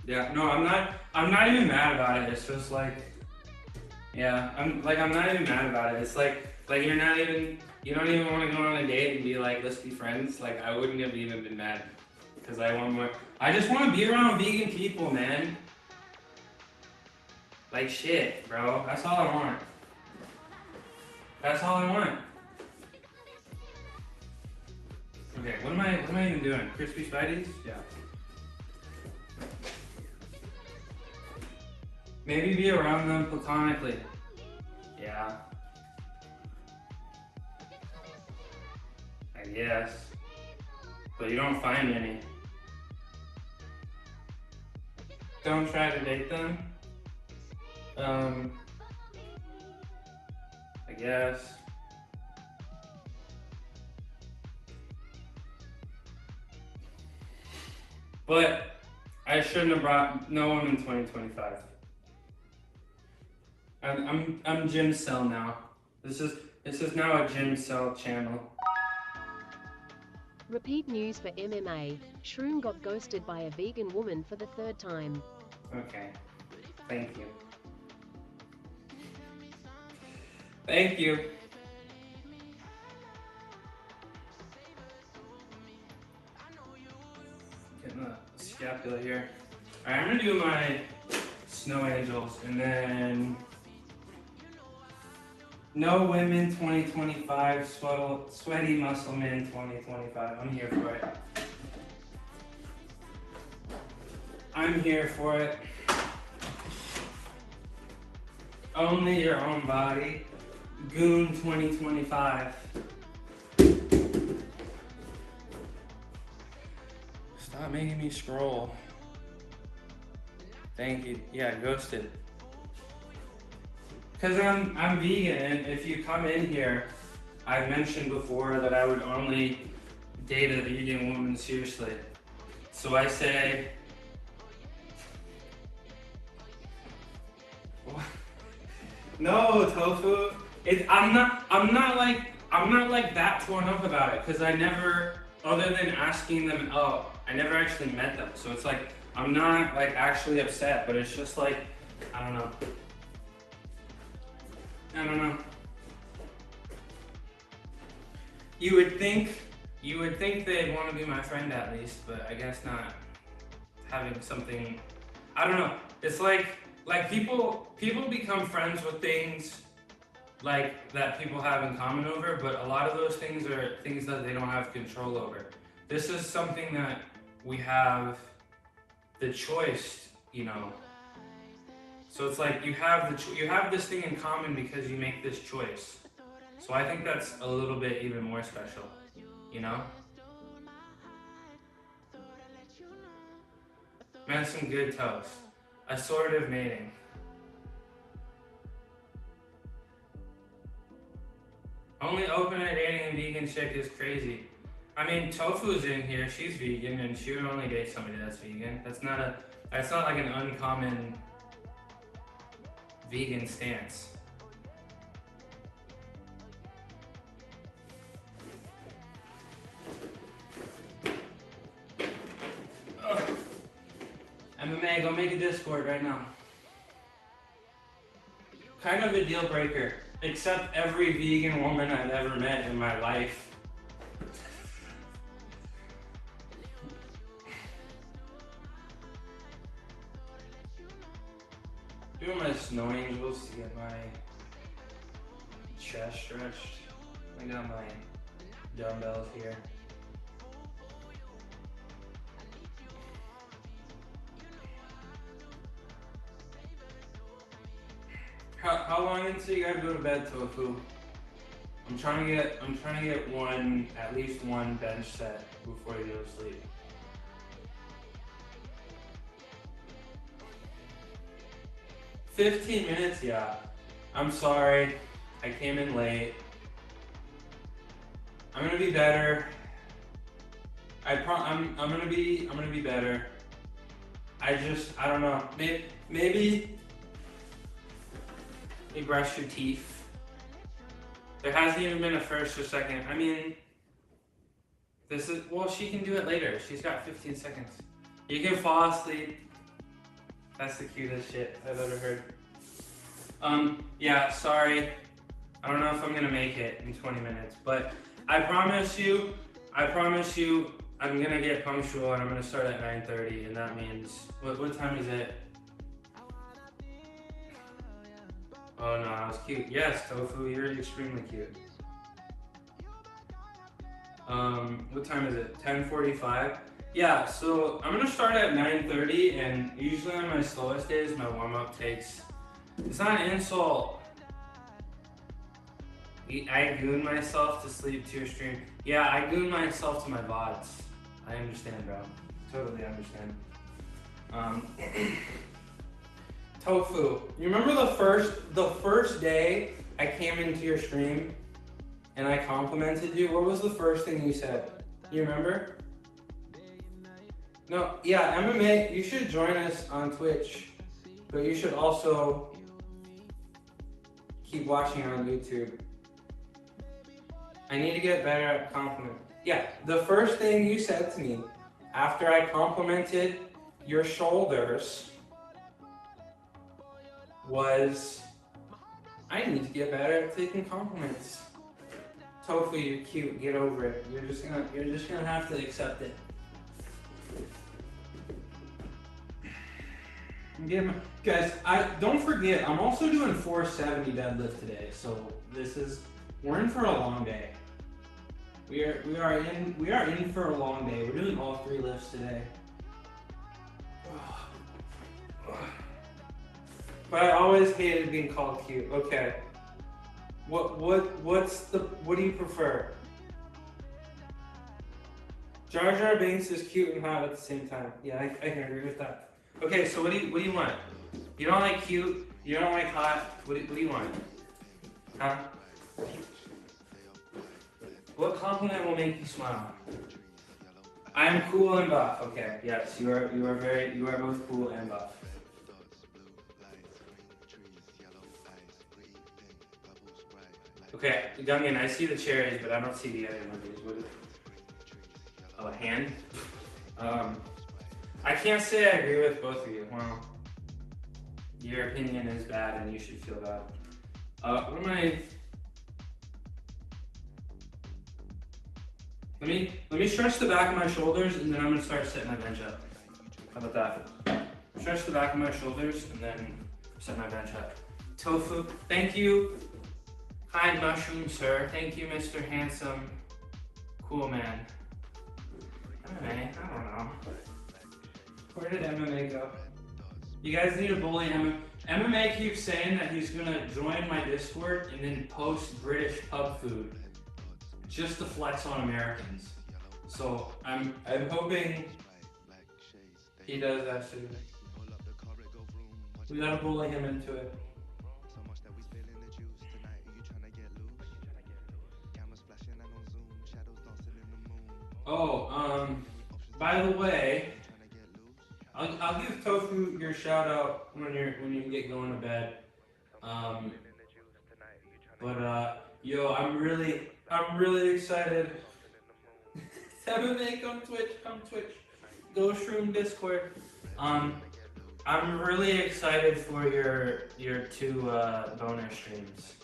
Yeah, no, I'm not even mad about it. It's just like, yeah, I'm not even mad about it. It's like you're not even, you don't even want to go on a date and be like, let's be friends. Like, I wouldn't have even been mad because I want more. I just want to be around vegan people, man. Like shit, bro. That's all I want. That's all I want. Okay, what am I even doing? Crispy Spideys? Yeah. Maybe be around them platonically. Yeah. I guess. But you don't find any. Don't try to date them. I guess. But I shouldn't have brought no one in 2025. I'm Jim Cell now. This is now a Jim Cell channel. Repeat news for MMA. Shroom got ghosted by a vegan woman for the 3rd time. Okay. Thank you. Thank you. Getting a scapula here. Alright, I'm gonna do my Snow Angels and then No Women 2025, Sweaty Muscle Men 2025. I'm here for it. I'm here for it. Only your own body. Goon 2025. Stop making me scroll. Thank you. Yeah, ghosted. Cause I'm vegan, and if you come in here, I've mentioned before that I would only date a vegan woman seriously. So I say, no, Tofu. I'm not like that torn up about it, cause I never, other than asking them out, I never actually met them. So it's like I'm not like actually upset, but it's just like I don't know. I don't know. You would think they'd want to be my friend at least, but I guess not. Having something, I don't know. It's like people become friends with things like that people have in common over, but a lot of those things are things that they don't have control over. This is something that we have the choice, you know. So it's like you have this thing in common because you make this choice. So I think that's a little bit even more special, you know? Man, some good toast. Assortative mating. Only open at dating a vegan chick is crazy. I mean, Tofu's in here, she's vegan, and she would only date somebody that's vegan. That's not like an uncommon vegan stance. Ugh. MMA, go make a Discord right now. Kind of a deal breaker, except every vegan woman I've ever met in my life. Doing my Snow Angels to get my chest stretched. I got my dumbbells here. How long until you gotta go to bed, Tofu? I'm trying to get at least one bench set before you go to sleep. "15 minutes, yeah. I'm sorry, I came in late. I'm gonna be better. I'm gonna be better. I don't know. Maybe you brush your teeth. There hasn't even been a first or second. I mean, well, she can do it later. She's got 15 seconds. You can fall asleep. That's the cutest shit I've ever heard. Yeah, sorry. I don't know if I'm gonna make it in 20 minutes, but I promise you, I'm gonna get punctual and I'm gonna start at 9:30, and that means, what time is it? Oh no, I was cute. Yes, Tofu, you're extremely cute. What time is it? 10:45? Yeah, so I'm gonna start at 9:30, and usually on my slowest days, my warm-up takes, it's not an insult. I goon myself to sleep to your stream. Yeah, I goon myself to my VODs. I understand, bro. Totally understand. Tofu, you remember the first day I came into your stream and I complimented you? What was the first thing you said? You remember? No, yeah, MMA, you should join us on Twitch, but you should also keep watching on YouTube. I need to get better at compliment. Yeah, the first thing you said to me after I complimented your shoulders was, I need to get better at taking compliments. Tofu, you're cute. Get over it. You're just gonna have to accept it. Guys, don't forget, I'm also doing 470 deadlift today. So we're in for a long day. We are in for a long day. We're doing all 3 lifts today. But I always hated being called cute. Okay. What do you prefer? Jar Jar Binks is cute and hot at the same time. Yeah, I can agree with that. Okay, so what do you want? You don't like cute, you don't like hot, what do you want? Huh? What compliment will make you smile? I am cool and buff. Okay, yes, you are both cool and buff. Okay, Duncan, I see the cherries, but I don't see the other ones. Oh, a hand? I can't say I agree with both of you. Well, your opinion is bad and you should feel bad. What am I... Let me stretch the back of my shoulders and then I'm gonna start setting my bench up. How about that? Stretch the back of my shoulders and then set my bench up. Tofu, thank you. Kind mushroom, sir. Thank you, Mr. Handsome. Cool man. MMA, I don't know. Where did MMA go? You guys need to bully MMA. MMA keeps saying that he's gonna join my Discord and then post British pub food just to flex on Americans. So I'm hoping he does that soon. We gotta bully him into it. Oh, by the way, I'll give Tofu your shout out when you get going to bed. Yo, I'm really excited. MMA, come Twitch. Ghost Room Discord. I'm really excited for your 2 bonus streams.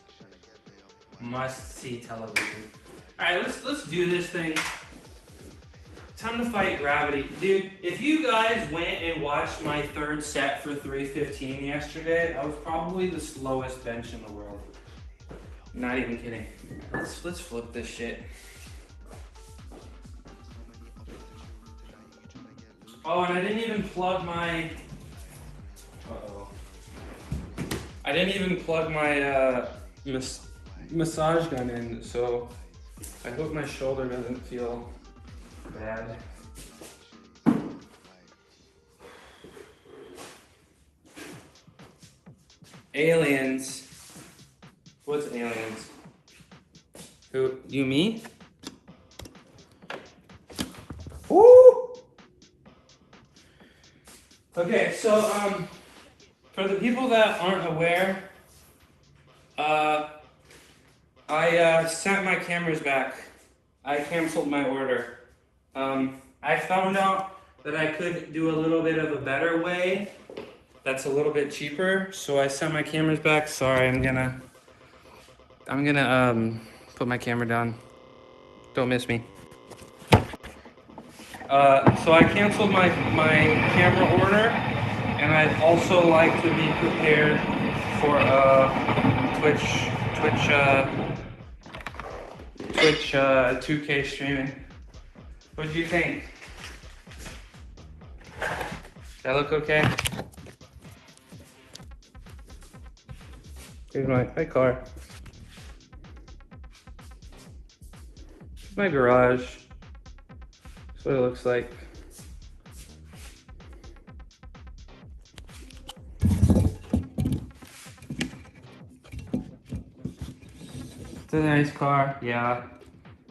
Must see television. Alright, let's do this thing. Time to fight gravity. Dude, if you guys went and watched my 3rd set for 315 yesterday, I was probably the slowest bench in the world. Not even kidding. Let's flip this shit. Oh, and I didn't even plug my... Uh-oh. I didn't even plug my massage gun in, so I hope my shoulder doesn't feel bad. Aliens. What's aliens? Who? You, me? Woo! Okay, so for the people that aren't aware, I sent my cameras back. I canceled my order. I found out that I could do a little bit of a better way that's a little bit cheaper. So I sent my cameras back. Sorry, I'm gonna put my camera down. Don't miss me. So I canceled my camera order, and I'd also like to be prepared for Twitch 2K streaming. What do you think? That look okay? Here's my car. My garage. That's what it looks like. It's a nice car, yeah.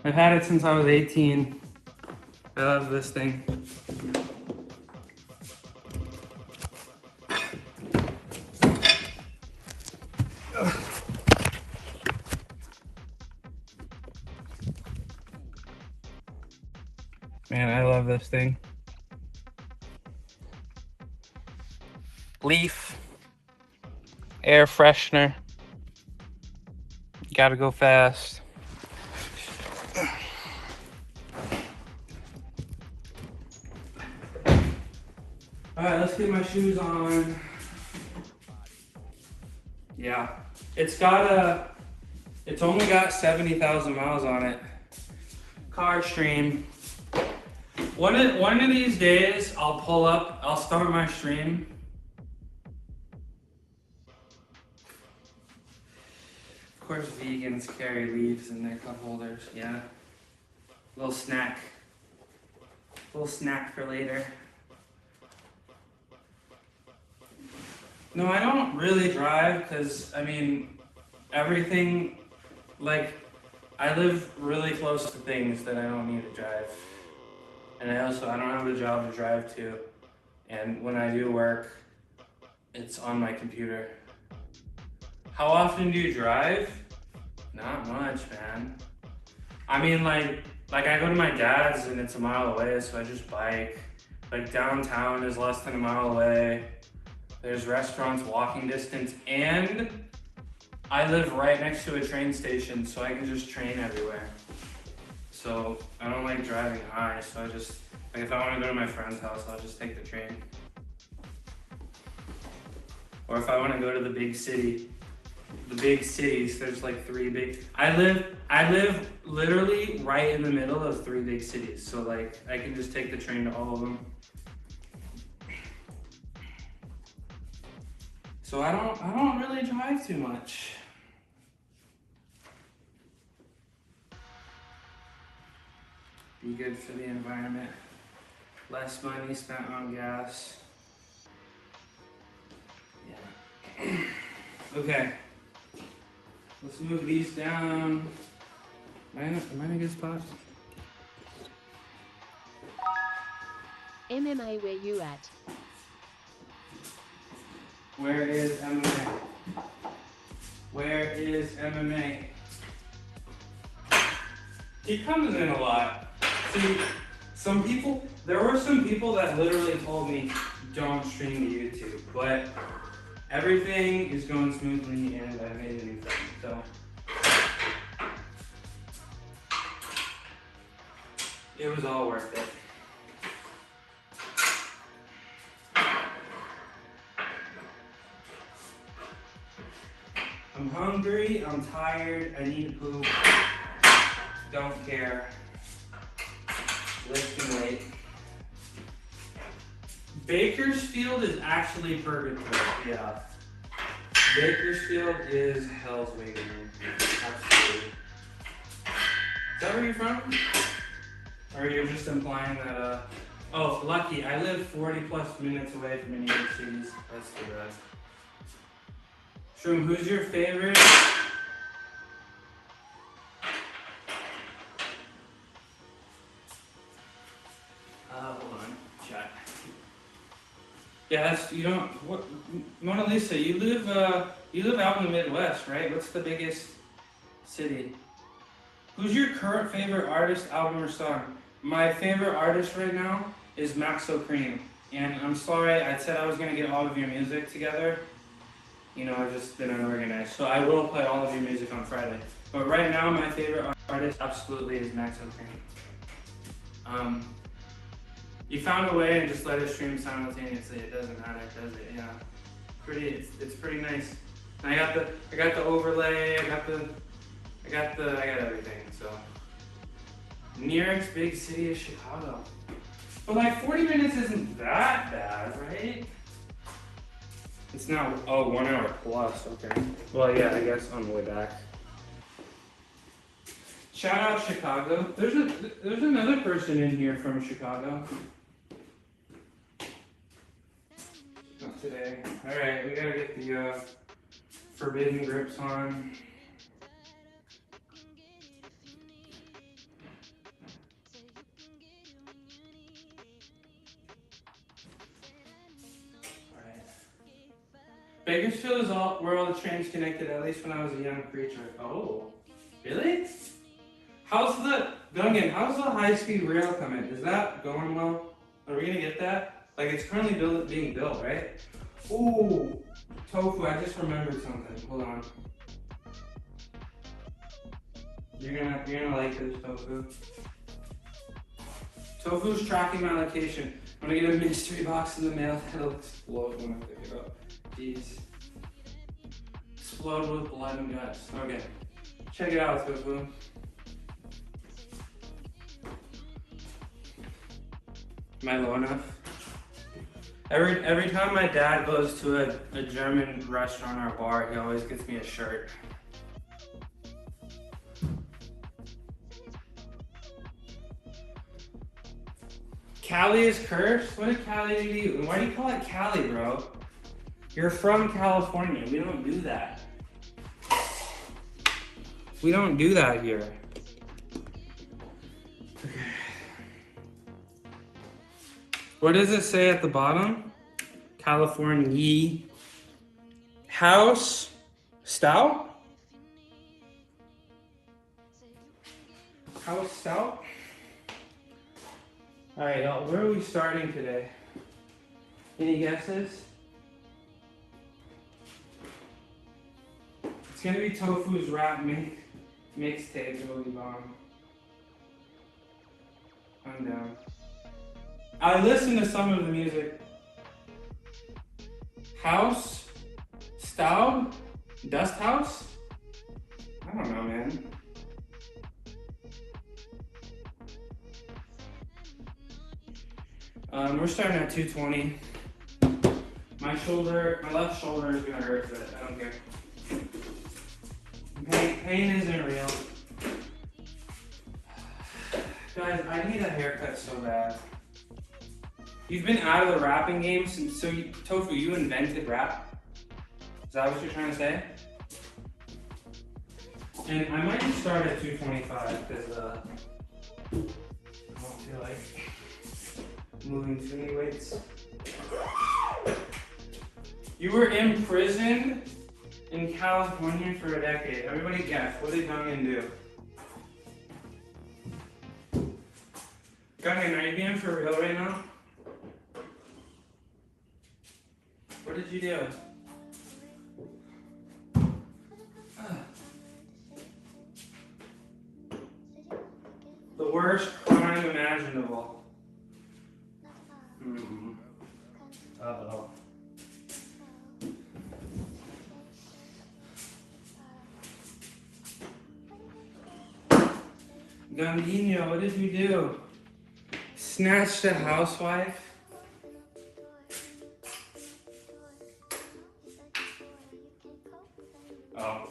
I've had it since I was 18. I love this thing. Man, I love this thing. Leaf, air freshener. Gotta go fast. Alright, let's get my shoes on. Yeah, it's only got 70,000 miles on it. Car stream. One of these days, I'll start my stream. Of course, vegans carry leaves in their cup holders, yeah. Little snack for later. No, I don't really drive because, I mean, everything, like, I live really close to things that I don't need to drive. And I don't have a job to drive to. And when I do work, it's on my computer. How often do you drive? Not much, man. I mean, like I go to my dad's and it's a mile away, so I just bike. Like downtown is less than a mile away. There's restaurants walking distance, and I live right next to a train station, so I can just train everywhere. So I don't like driving high, so I just, like if I want to go to my friend's house, I'll just take the train. Or if I want to go to the big city, the big cities, there's like 3 big, I live literally right in the middle of 3 big cities. So like I can just take the train to all of them. So I don't really drive too much. Be good for the environment. Less money spent on gas. Yeah. Okay. Let's move these down. Am I in a good spot? MMA, where you at? Where is MMA? Where is MMA? He comes in a lot. See, there were some people that literally told me, don't stream to YouTube, but everything is going smoothly and I made a new friend, so. It was all worth it. I'm hungry, I'm tired, I need to poop. Don't care. Lifting weight. Bakersfield is actually purgatory, yeah. Bakersfield is hell's waiting room. Absolutely. Is that where you're from? Or you're just implying that, oh, lucky, I live 40 plus minutes away from any of the cities. That's too bad. Shroom, who's your favorite? Hold on, chat. Yeah, Mona Lisa, you live out in the Midwest, right? What's the biggest city? Who's your current favorite artist, album, or song? My favorite artist right now is Maxo Cream. And I'm sorry, I said I was gonna get all of your music together. You know, I've just been unorganized. So I will play all of your music on Friday. But right now, my favorite artist absolutely is Maxo Cream. You found a way and just let it stream simultaneously. It doesn't matter, does it? Yeah. It's pretty nice. And I got the overlay. I got everything. So nearest big city is Chicago. But like 40 minutes isn't that bad, right? It's now 1 hour plus. Okay. Well, yeah, I guess on the way back. Shout out Chicago. There's another person in here from Chicago. Not today. All right, we gotta get the forbidden grips on. All right. Bakersfield is where all the trains connected. At least when I was a young creature. Oh, really? How's the high-speed rail coming? Is that going well? Are we gonna get that? Like it's currently being built, right? Ooh, tofu, I just remembered something. Hold on. You're gonna like this, tofu. Tofu's tracking my location. I'm gonna get a mystery box in the mail that'll explode when I pick it up. Jeez. Explode with blood and guts. Okay. Check it out, tofu. Am I low enough? Every time my dad goes to a German restaurant or bar, he always gets me a shirt. Cali is cursed? What did Cali do to you? Why do you call it Cali, bro? You're from California. We don't do that. We don't do that here. What does it say at the bottom? California. House stout? House stout? All right, y'all, where are we starting today? Any guesses? It's gonna be Tofu's rap mixtape, really bomb. I'm down. I listened to some of the music. House? Staub? Dust House? I don't know, man. We're starting at 220. My left shoulder is gonna hurt, but I don't care. Pain isn't real. Guys, I need a haircut so bad. You've been out of the rapping game since, Tofu, you invented rap? Is that what you're trying to say? And I might just start at 225 because I don't feel like moving too many weights. You were imprisoned in California for a decade. Everybody guess, what did Gungan do? Gungan, are you being for real right now? What did you do? The worst crime imaginable. Uh-oh. Gandino, what did you do? Snatched a housewife? Oh.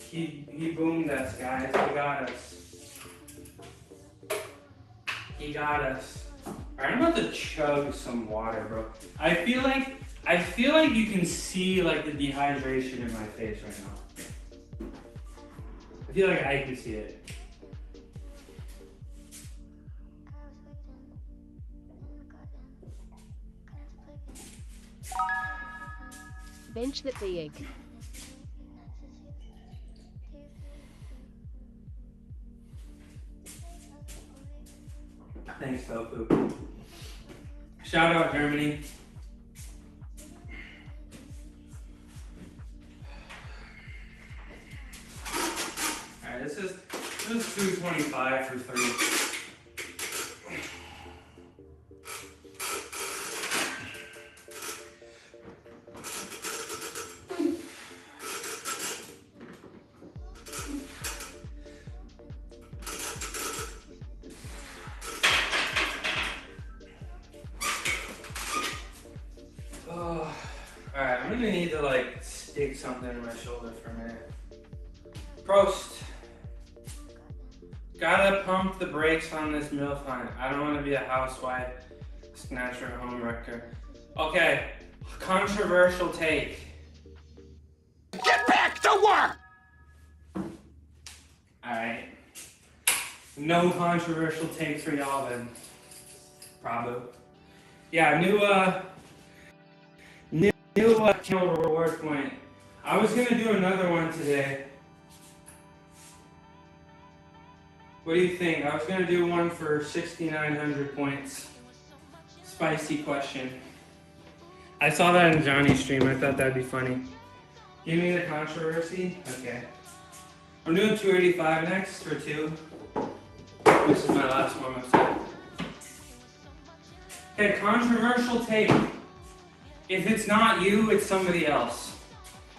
He boomed us, guys. He got us. He got us. Alright, I'm about to chug some water, bro. I feel like you can see like the dehydration in my face right now. I feel like I can see it. Bench that big. Thanks, Tofu. Shout out Germany. Alright, this is 225 for 3. Alright, I'm gonna need to like stick something in my shoulder for a minute. Prost. Gotta pump the brakes on this MILF line. I don't want to be a housewife, snatcher, home wrecker. Okay, controversial take. Get back to work! Alright. No controversial takes for y'all then. Probably. Yeah, new channel reward point. I was gonna do another one today. What do you think? I was gonna do one for 6,900 points. Spicy question. I saw that in Johnny's stream. I thought that'd be funny. Give me the controversy. Okay. I'm doing 285 next for 2. This is my last warm-up set. Okay, controversial take. If it's not you, it's somebody else.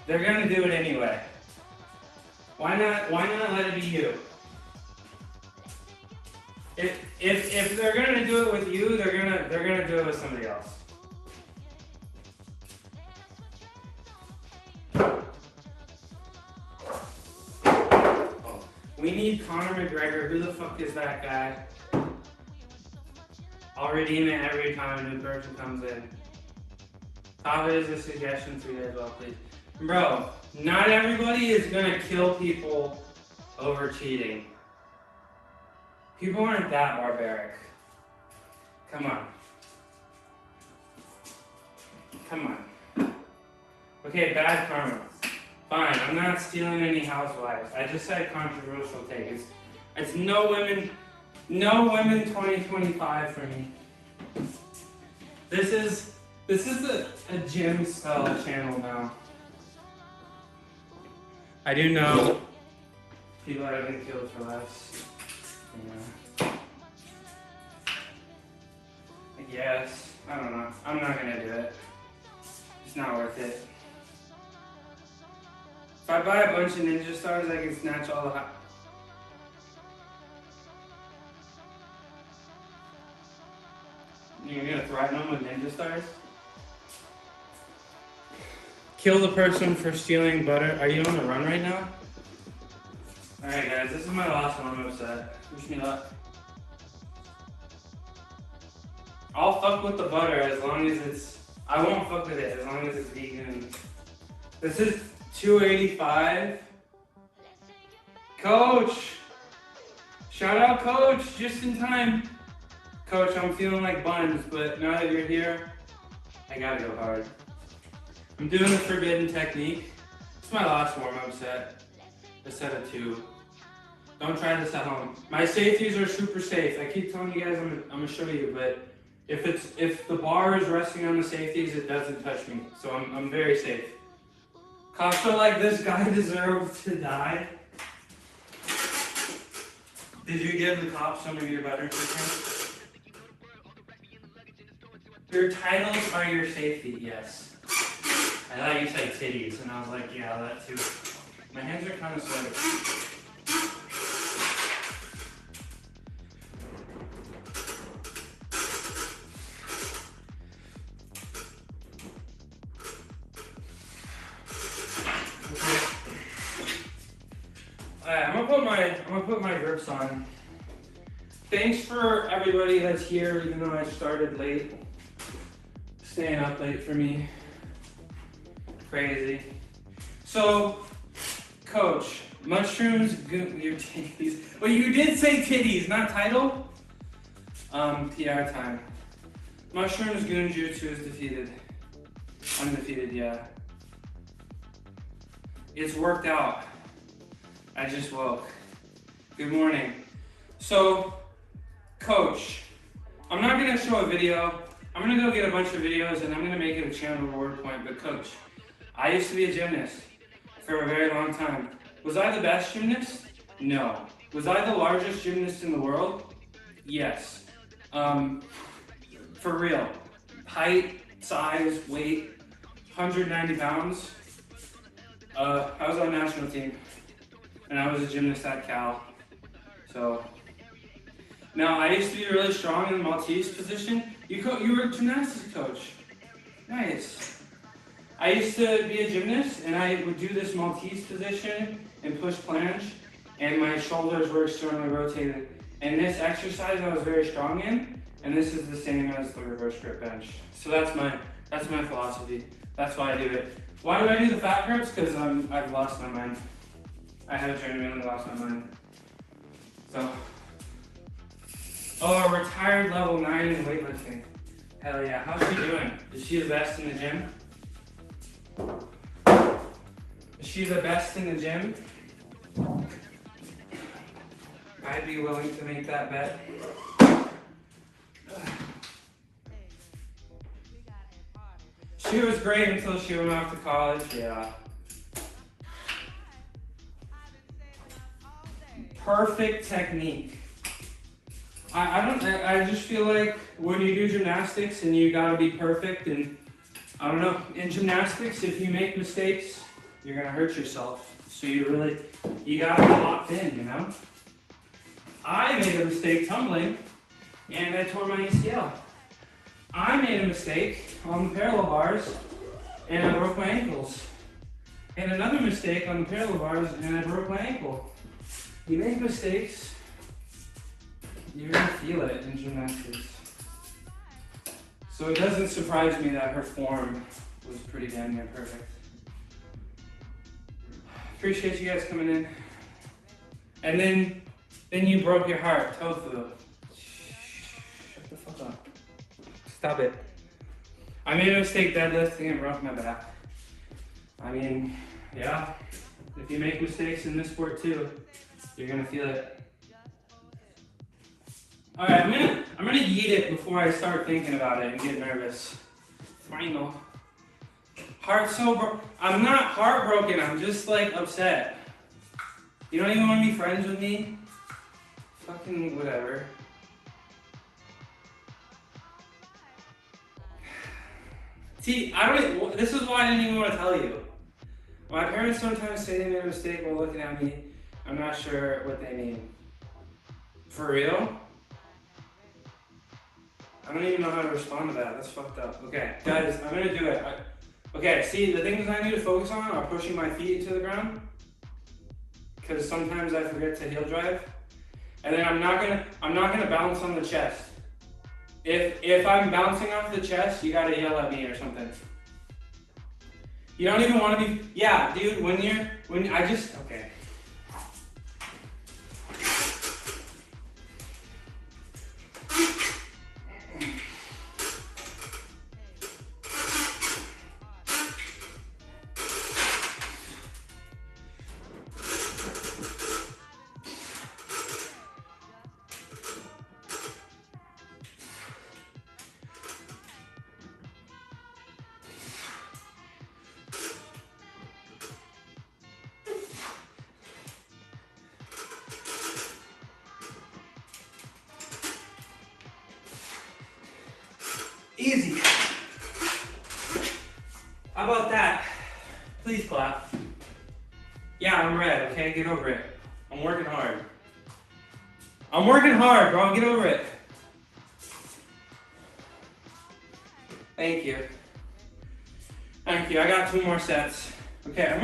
They're gonna do it anyway. Why not let it be you? If they're gonna do it with you, they're gonna do it with somebody else. Oh, we need Conor McGregor. Who the fuck is that guy? I'll redeem it every time a new person comes in. Top is a suggestion for you as well, please. Bro, not everybody is gonna kill people over cheating. People aren't that barbaric. Come on. Come on. Okay, bad karma. Fine, I'm not stealing any housewives. I just said controversial take. It's no women 2025 for me. This is a gym style channel now. I do know people have been killed for less. Yeah. I guess. I don't know. I'm not gonna do it. It's not worth it. If I buy a bunch of ninja stars, I can snatch all the You're gonna threaten them with ninja stars? Kill the person for stealing butter. Are you on the run right now? Alright guys, this is my last warm-up set. Wish me luck. I'll fuck with the butter as long as it's... I won't fuck with it as long as it's vegan. This is 285. Coach! Shout out Coach, just in time. Coach, I'm feeling like buns, but now that you're here, I gotta go hard. I'm doing the forbidden technique. It's my last warm-up set. A set of 2. Don't try this at home. My safeties are super safe. I keep telling you guys I'm gonna show you, but if the bar is resting on the safeties, it doesn't touch me. So I'm very safe. Cops are like, this guy deserves to die. Did you give the cops some of your butter chicken? Your titles are your safety, yes. I thought you said titties, and I was like, yeah, that too. My hands are kind of sweaty. Alright, I'm gonna put my grips on. Thanks for everybody that's here, even though I started late. Staying up late for me. Crazy. So, Coach, mushrooms, your titties. Well, you did say titties, not title. PR time. Mushrooms, Goon Jutsu is defeated. Undefeated, yeah. It's worked out. I just woke. Good morning. So, Coach, I'm not gonna show a video. I'm gonna go get a bunch of videos and I'm gonna make it a channel reward point. But coach, I used to be a gymnast for a very long time. Was I the best gymnast? No. Was I the largest gymnast in the world? Yes. For real. Height, size, weight, 190 pounds. I was on national team, and I was a gymnast at Cal. So, now I used to be really strong in the Maltese position. You were a gymnastics coach. Nice. I used to be a gymnast, and I would do this Maltese position and push planche, and my shoulders were externally rotated. And this exercise I was very strong in, and this is the same as the reverse grip bench. So that's my philosophy. That's why I do it. Why do I do the fat grips? Because I've lost my mind. I have genuinely lost my mind. So, oh, a retired level 9 in weightlifting. Hell yeah. How's she doing? Is she the best in the gym? Is she the best in the gym? I'd be willing to make that bet. She was great until she went off to college, yeah. Perfect technique. I just feel like when you do gymnastics and you gotta be perfect, and I don't know, in gymnastics, if you make mistakes, you're gonna hurt yourself. So you gotta be locked in, you know? I made a mistake tumbling, and I tore my ACL. I made a mistake on the parallel bars, and I broke my ankles. And another mistake on the parallel bars, and I broke my ankle. You make mistakes, you're gonna feel it in gymnastics. So it doesn't surprise me that her form was pretty damn near perfect. Appreciate you guys coming in. And then you broke your heart, tofu. Shut the fuck up. Stop it. I made a mistake deadlifting and broke my back. I mean, yeah. If you make mistakes in this sport too, you're gonna feel it. All right, I'm gonna yeet it before I start thinking about it and get nervous. Final. I'm not heartbroken. I'm just like upset. You don't even want to be friends with me? Fucking whatever. See, this is why I didn't even want to tell you. My parents sometimes say they made a mistake while looking at me. I'm not sure what they mean. For real? I don't even know how to respond to that. That's fucked up. Okay, guys, I'm gonna do it. Okay, see, the things I need to focus on are pushing my feet into the ground, because sometimes I forget to heel drive. And then I'm not gonna bounce on the chest. If I'm bouncing off the chest, you gotta yell at me or something. You don't even want to be, yeah, dude, okay. Easy. How about that? Please clap. Yeah, I'm red, okay? Get over it. I'm working hard. I'm working hard, bro. Get over it. Thank you. Thank you. I got 2 more sets. Okay, I'm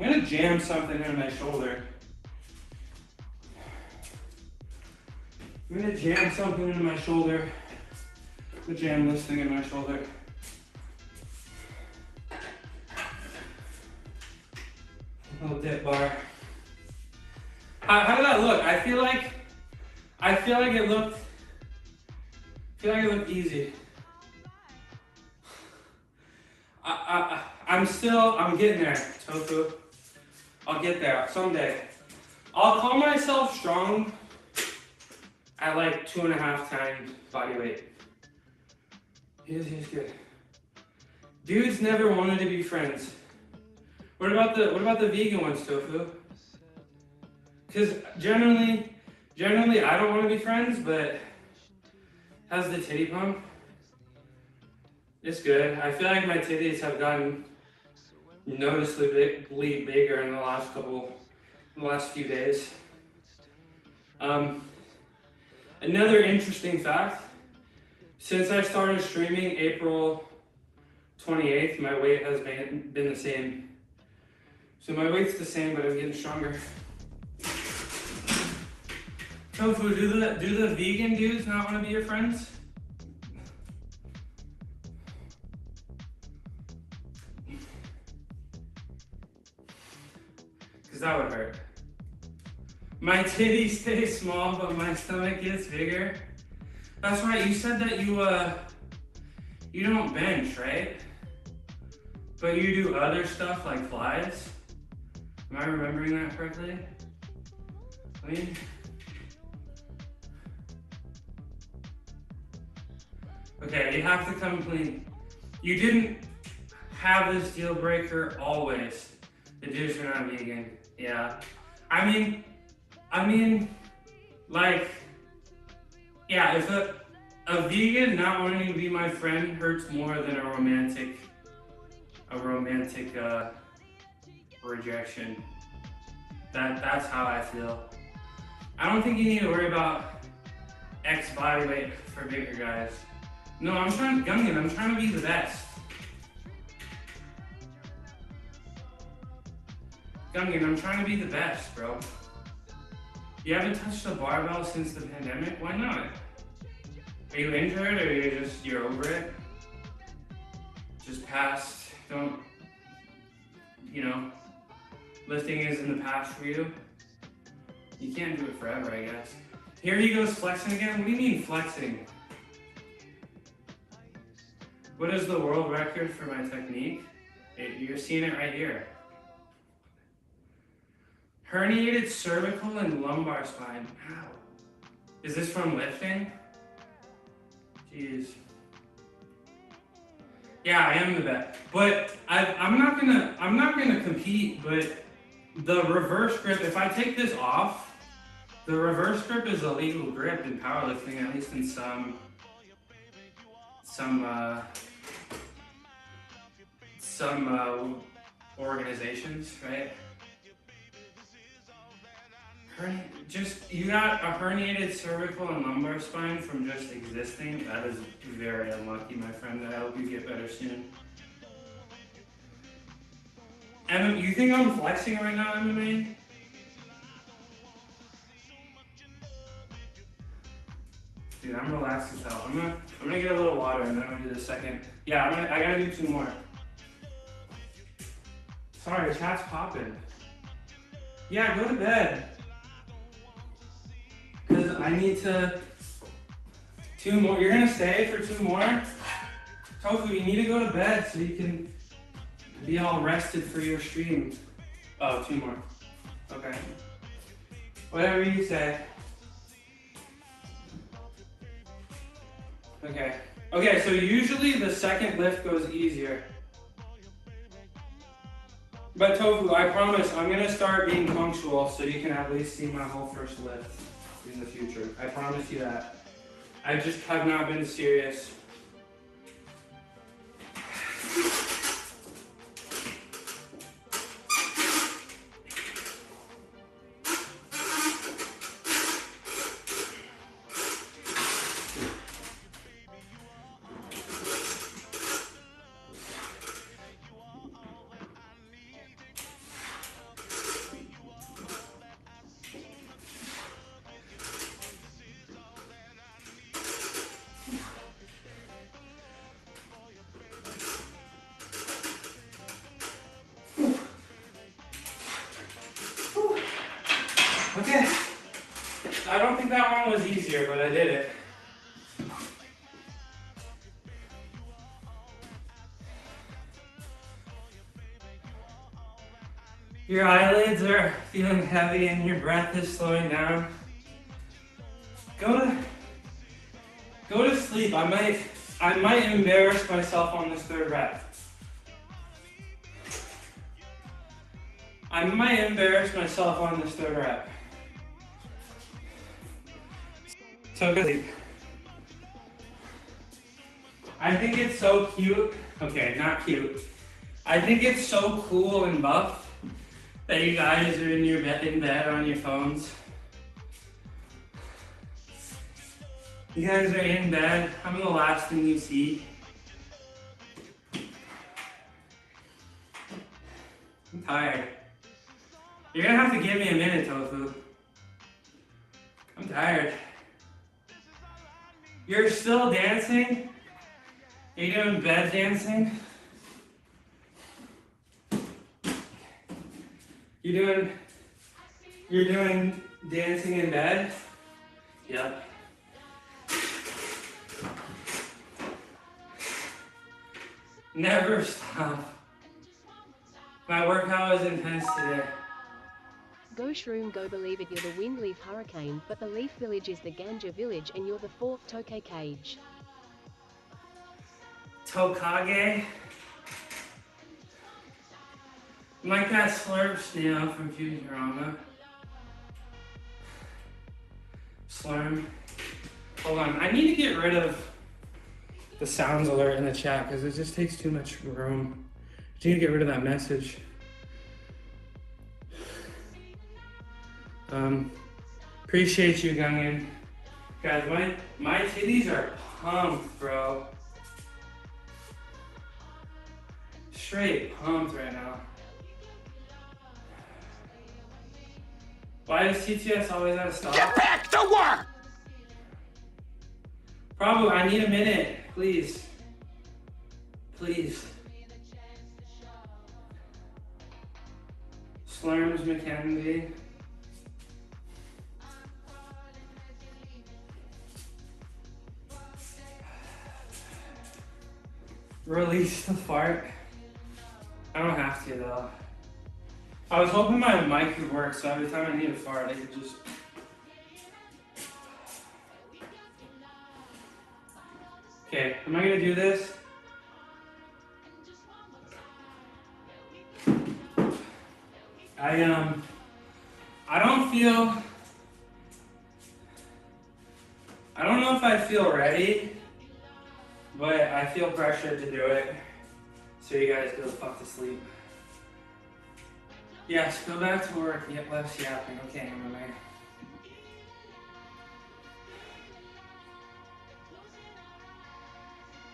gonna jam something into my shoulder. I'm gonna jam something into my shoulder. I'm gonna jam this thing in my shoulder. A little dip bar. How did that look? I feel like it looked easy. I'm getting there, Tofu. I'll get there someday. I'll call myself strong at like 2.5 times body weight. He's good. Dudes never wanted to be friends. What about the vegan ones, Tofu? Because generally I don't want to be friends, but how's the titty pump? It's good. I feel like my titties have gotten noticeably bigger in the last few days. Another interesting fact, since I started streaming April 28th, my weight has been the same. So my weight's the same, but I'm getting stronger. Tofu, do the vegan dudes not want to be your friends? Because that would hurt. My titties stay small, but my stomach gets bigger. That's right, you said that you don't bench, right? But you do other stuff like flies? Am I remembering that correctly? I mean, okay, you have to come clean. You didn't have this deal breaker always. The dudes are not vegan. Yeah. I mean, like, yeah, if a vegan not wanting to be my friend hurts more than a romantic rejection. That's how I feel. I don't think you need to worry about X body weight for bigger guys. No, I'm trying to be the best. Gungan, I'm trying to be the best, bro. You haven't touched a barbell since the pandemic? Why not? Are you injured or you're over it? Just past, don't, lifting is in the past for you. You can't do it forever, I guess. Here he goes flexing again. What do you mean flexing? What is the world record for my technique? You're seeing it right here. Herniated cervical and lumbar spine. Ow. Is this from lifting? Jeez. Yeah, I am the best. But I'm not gonna compete, but the reverse grip, if I take this off, the reverse grip is a legal grip in powerlifting, at least in some organizations, right? You got a herniated cervical and lumbar spine from just existing. That is very unlucky, my friend. I hope you get better soon. You think I'm flexing right now, MMA? Dude, I'm relaxed as hell. I'm gonna get a little water and then I'm gonna do the second. Yeah, I gotta do 2 more. Sorry, chat's popping. Yeah, go to bed. Because I need 2 more. You're gonna stay for 2 more? Tofu, you need to go to bed so you can be all rested for your stream. Oh, 2 more. Okay. Whatever you say. Okay. Okay, so usually the second lift goes easier. But Tofu, I promise I'm gonna start being punctual so you can at least see my whole first lift in the future. I promise you that. I just have not been serious. Okay. I don't think that one was easier, but I did it. Your eyelids are feeling heavy and your breath is slowing down. Go to sleep. I might I might embarrass myself on this third rep. I might embarrass myself on this third rep. So good. I think it's so cute. Okay, not cute. I think it's so cool and buff that you guys are in bed on your phones. You guys are in bed. I'm the last thing you see. I'm tired. You're gonna have to give me a minute, Tofu. I'm tired. You're still dancing? Are you doing bed dancing? You're doing dancing in bed? Yep. Never stop. My workout was intense today. Go Shroom, go believe it, you're the Wind Leaf Hurricane, but the Leaf Village is the Ganja Village and you're the 4th Tokay Cage. Tokage? Like that slurp snail from Futurama. Slurm. Hold on, I need to get rid of the sounds alert in the chat because it just takes too much room. I need to get rid of that message. Appreciate you, Gungan. Guys, my titties are pumped, bro. Straight pumped right now. Why does TTS always have to stop? Get back to work! Probably, I need a minute, please. Please. Slurms Mackenzie. Release the fart. I don't have to though. I was hoping my mic could work, so every time I need a fart, I could just. Okay, am I gonna do this? I don't know if I feel ready, but I feel pressured to do it. So you guys go the fuck to sleep. Yes, go back to work, get less yapping. Okay, MMA.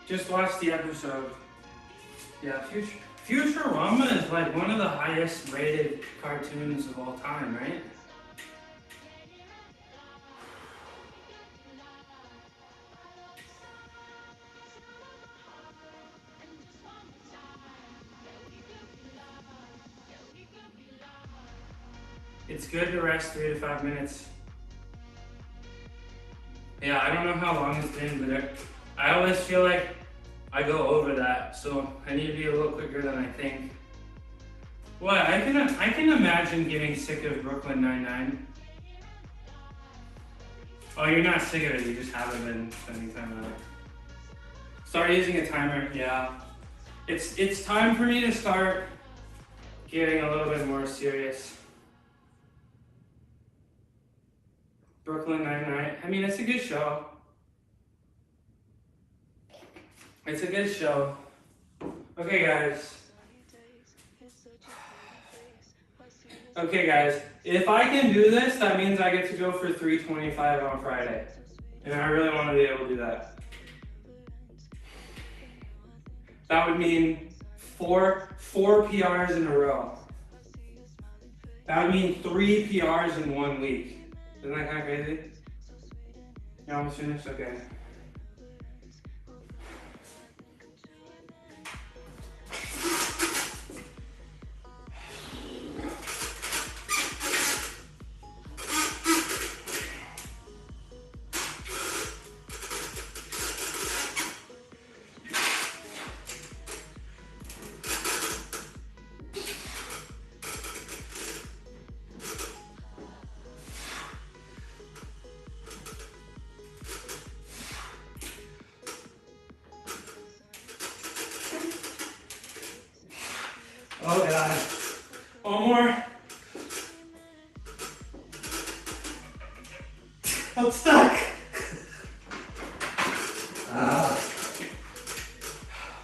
Just watch the episode. Yeah, Futurama is like one of the highest rated cartoons of all time, right? It's good to rest 3 to 5 minutes. Yeah, I don't know how long it's been, but I always feel like I go over that, so I need to be a little quicker than I think. What? I can imagine getting sick of Brooklyn Nine-Nine. Oh, you're not sick of it, you just haven't been spending time on it. Start using a timer, yeah. It's time for me to start getting a little bit more serious. Brooklyn Nine-Nine. I mean, it's a good show. It's a good show. Okay, guys. Okay, guys. If I can do this, that means I get to go for 325 on Friday. And I really want to be able to do that. That would mean four PRs in a row. That would mean 3 PRs in 1 week. Isn't that kind of crazy? You almost finished? Okay. Oh god. One more. I'm stuck.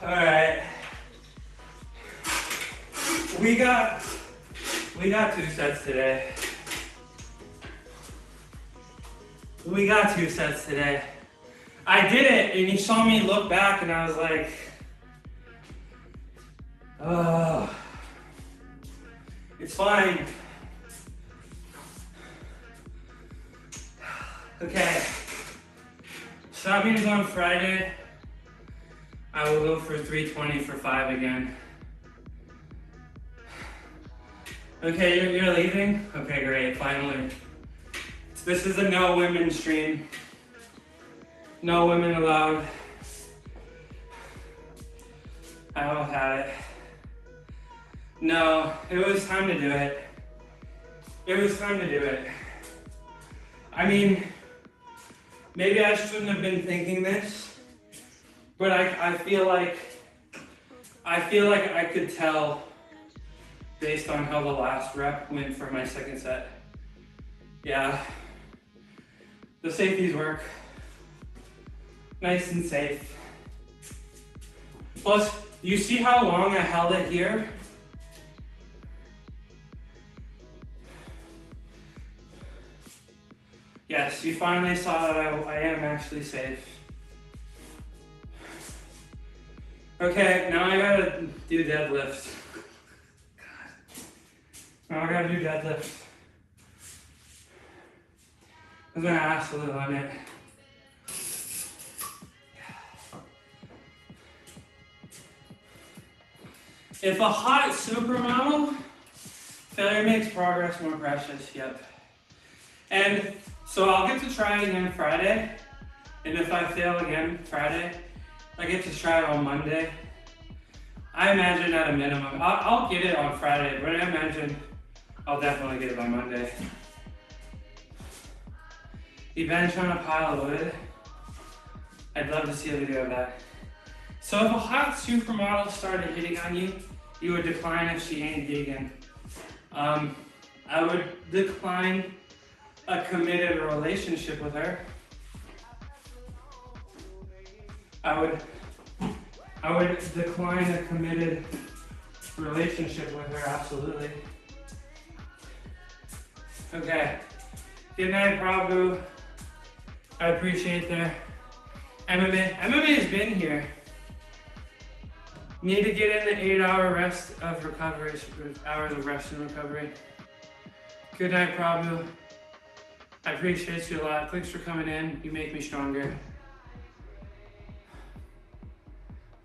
Alright. We got 2 sets today. We got 2 sets today. I did it and you saw me look back and I was like, oh, it's fine. Okay. So that means on Friday, I will go for 320 for 5 again. Okay, you're leaving? Okay, great, finally. This is a no women stream. No women allowed. I will have it. No, it was time to do it. It was time to do it. I mean, maybe I shouldn't have been thinking this, but I feel like I could tell based on how the last rep went for my second set. Yeah, the safeties work. Nice and safe. Plus, you see how long I held it here? Yes, you finally saw that I am actually safe. Okay, now I gotta do deadlifts. Now I gotta do deadlifts. That's my absolute limit. If a hot supermodel, failure makes progress more precious, yep. And so I'll get to try again Friday, and if I fail again Friday, I get to try it on Monday. I imagine at a minimum, I'll get it on Friday, but I imagine I'll definitely get it on Monday. You bench on a pile of wood? I'd love to see a video of that. So if a hot supermodel started hitting on you, you would decline if she ain't vegan. I would decline a committed relationship with her. I would decline a committed relationship with her, absolutely. Okay. Good night, Prabhu. I appreciate the MMA. MMA has been here. Need to get in the 8-hour rest of recovery, hours of rest and recovery. Good night, Prabhu. I appreciate you a lot. Thanks for coming in. You make me stronger.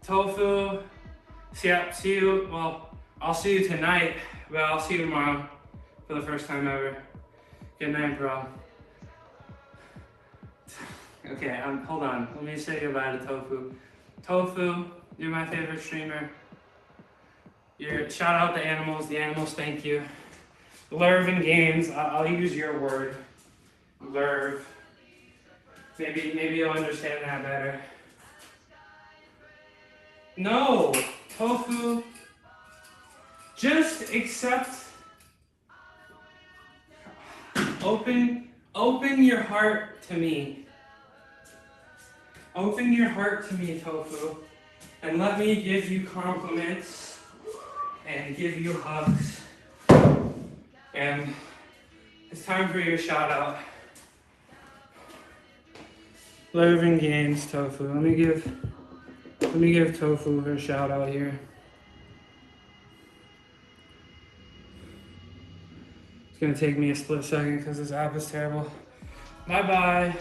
Tofu. See you. Well, I'll see you tonight, but I'll see you tomorrow for the first time ever. Good night, bro. Okay, hold on. Let me say goodbye to Tofu. Tofu, you're my favorite streamer. Shout out the animals. The animals thank you. Lurvin Games. I'll use your word. Lurv. Maybe you'll understand that better. No, Tofu. Just accept. Open your heart to me. Open your heart to me, Tofu, and let me give you compliments and give you hugs. And it's time for your shout out. Living Games, Tofu. Let me give Tofu her shout out here. It's gonna take me a split second because this app is terrible. Bye bye.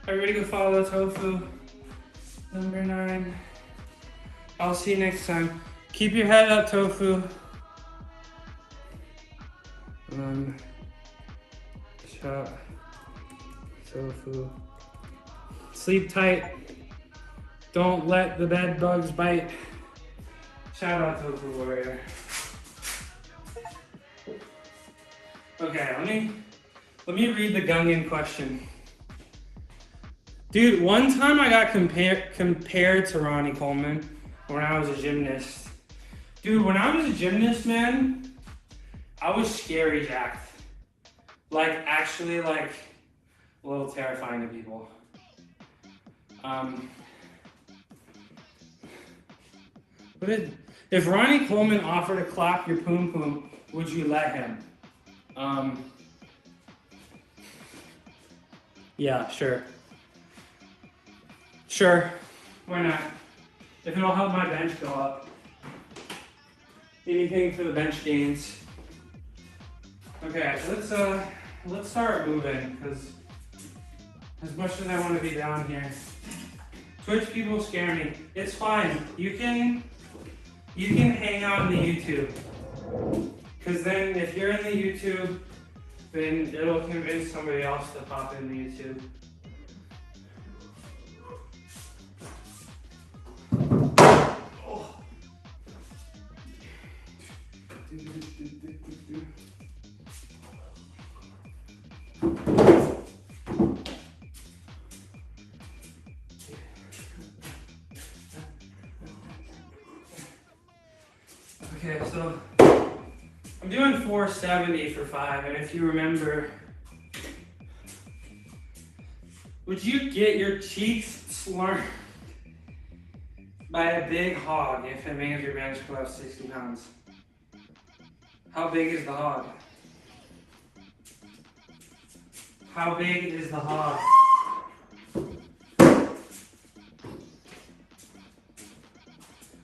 Everybody go follow Tofu. Number 9. I'll see you next time. Keep your head up, Tofu. Shot. Tofu. Sleep tight. Don't let the bed bugs bite. Shout out Tofu Warrior. Okay, let me read the Gungan question. Dude, one time I got compared to Ronnie Coleman when I was a gymnast. Dude, when I was a gymnast, man, I was scary jacked. Like, actually, like, a little terrifying to people. But if Ronnie Coleman offered to clap your poom poom, would you let him? Yeah, sure. Sure. Why not? If it'll help my bench go up. Anything for the bench gains. Okay, let's start moving, because as much as I want to be down here, Twitch people scare me. It's fine. You can hang out in the YouTube, because then if you're in the YouTube, then it'll convince somebody else to pop in the YouTube. Oh. Okay, so I'm doing 470 for 5, and if you remember, would you get your cheeks slurred by a big hog if it made your bench go up 60 pounds? How big is the hog? How big is the hog?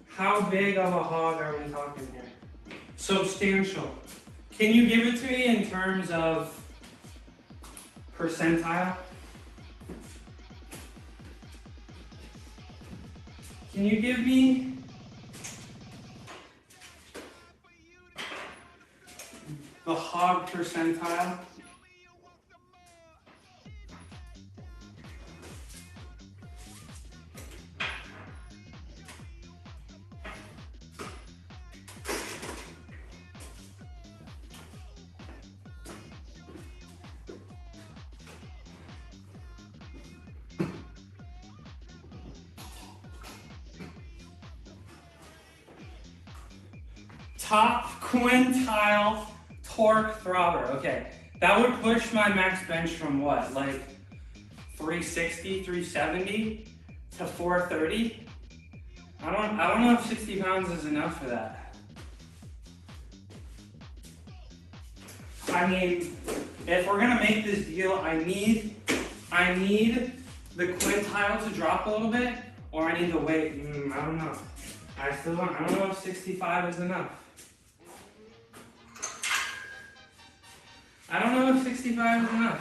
How big of a hog are we talking here? Substantial. Can you give it to me in terms of percentile? Can you give me the hog percentile? Top quintile torque throbber. Okay, that would push my max bench from what, like 360, 370 to 430? I don't know if 60 pounds is enough for that. I mean, if we're gonna make this deal, I need the quintile to drop a little bit, or I need the weight. I don't know. I don't know if 65 is enough. I don't know if 65 is enough.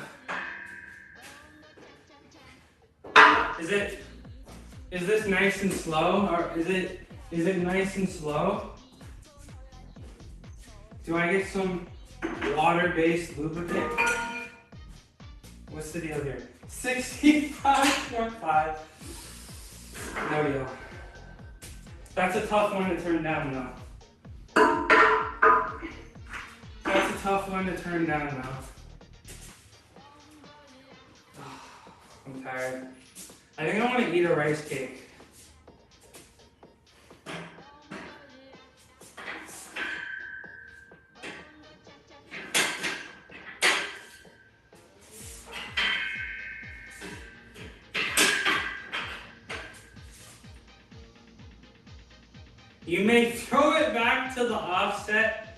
Is this nice and slow, or is it nice and slow? Do I get some water-based lubricant? What's the deal here? 65.5. No deal. That's a tough one to turn down though. That's a tough one to turn down though. I'm tired. I think I want to eat a rice cake. You may throw it back to the offset,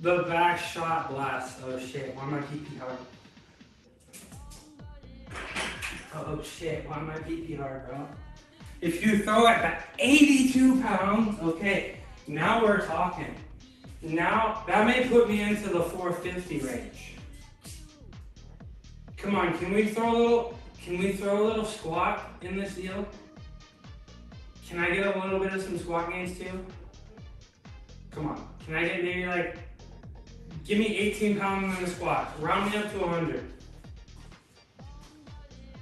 the back shot blast. Oh shit, why am I PP hard? Oh shit, why am I PP hard, bro? If you throw it back 82 pounds, okay, now we're talking. Now, that may put me into the 450 range. Come on, can we throw a little squat in this deal? Can I get a little bit of some squat gains too? Come on, can I get maybe like, give me 18 pounds in the squat. Round me up to 100.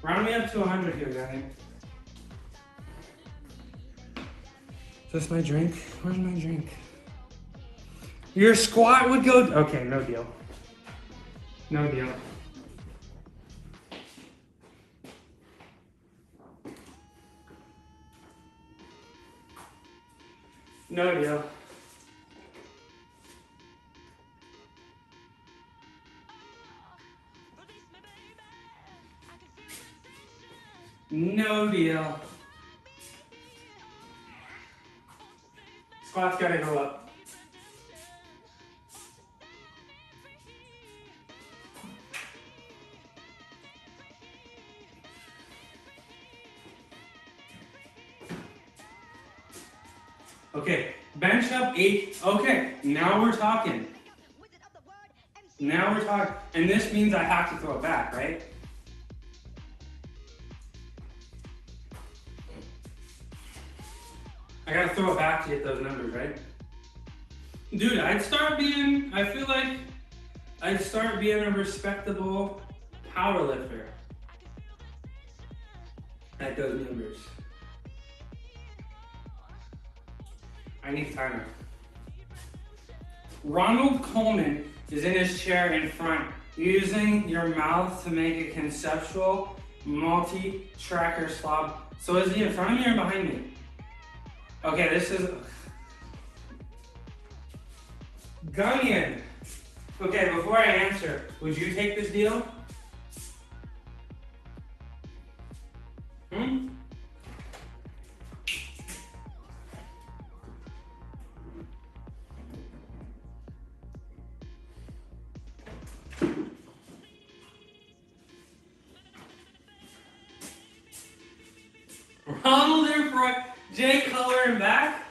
Round me up to 100 here, guys. Is this my drink? Where's my drink? Your squat would go, okay, no deal. No deal. No deal. No deal. Squat's gotta go up. Okay, bench up 8. Okay, now we're talking. Now we're talking. And this means I have to throw it back, right? I gotta throw it back to get those numbers, right? Dude, I feel like I'd start being a respectable power lifter at those numbers. I need timer. Ronald Coleman is in his chair in front, using your mouth to make a conceptual multi-tracker slob. So is he in front of me or behind me? Okay, this is... Gunyan. Okay, before I answer, would you take this deal? Ronald in front, Jay color and back.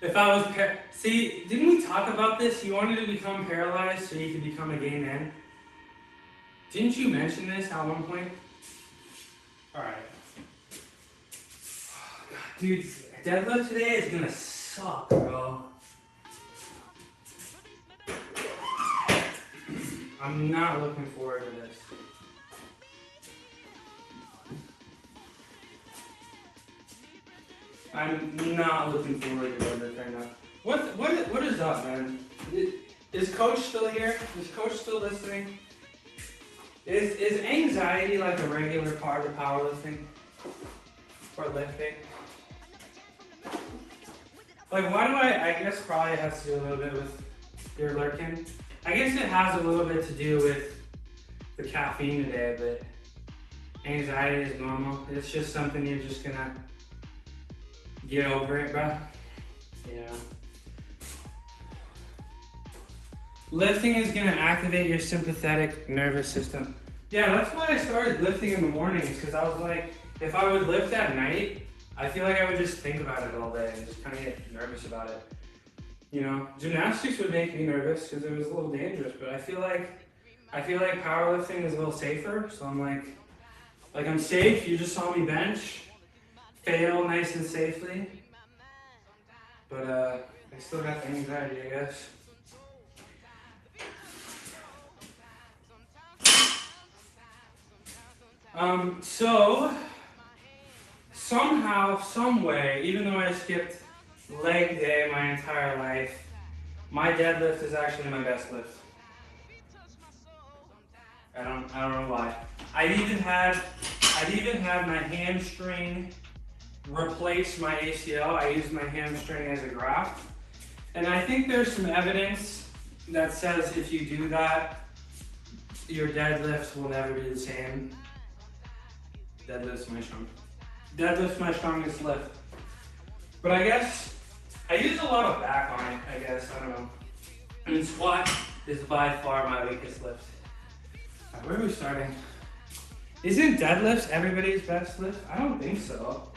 If I was see, didn't we talk about this? You wanted to become paralyzed so you could become a gay man. Didn't you mention this at one point? All right. Dude, deadlift today is gonna suck, bro. I'm not looking forward to this. I'm not looking forward to this right now. What is up, man? Is Coach still here? Is Coach still listening? Is anxiety like a regular part of powerlifting or lifting? Like, why do I guess probably has to do a little bit with your lurking. I guess it has a little bit to do with the caffeine today, but anxiety is normal. It's just something you're just gonna get over it, bro. Yeah. Lifting is gonna activate your sympathetic nervous system. Yeah, that's why I started lifting in the mornings, because I was like, if I would lift at night, I feel like I would just think about it all day and just kind of get nervous about it. You know, gymnastics would make me nervous because it was a little dangerous, but I feel like powerlifting is a little safer. So I'm like I'm safe. You just saw me bench, fail nice and safely, but I still got the anxiety, I guess. So somehow, some way, even though I skipped leg day my entire life, my deadlift is actually my best lift. I don't know why. I'd even had my hamstring replace my ACL. I used my hamstring as a graft. And I think there's some evidence that says if you do that, your deadlift will never be the same. Deadlift's my strongest lift. But I guess I use a lot of back on it, I guess, I don't know. And squat is by far my weakest lift. Right, where are we starting? Isn't deadlifts everybody's best lift? I don't think so.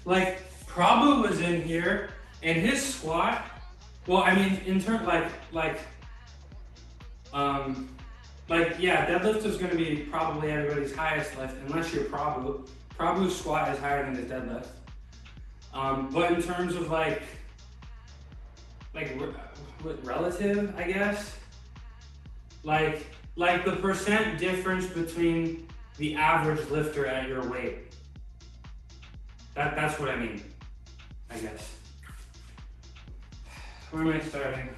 Like, Prabhu was in here, and his squat, well, I mean, in terms, yeah, deadlift is going to be probably everybody's highest lift, unless you're Prabhu. Prabhu's squat is higher than his deadlift. But in terms of like relative, I guess, like the percent difference between the average lifter at your weight. That's what I mean, I guess. Where am I starting?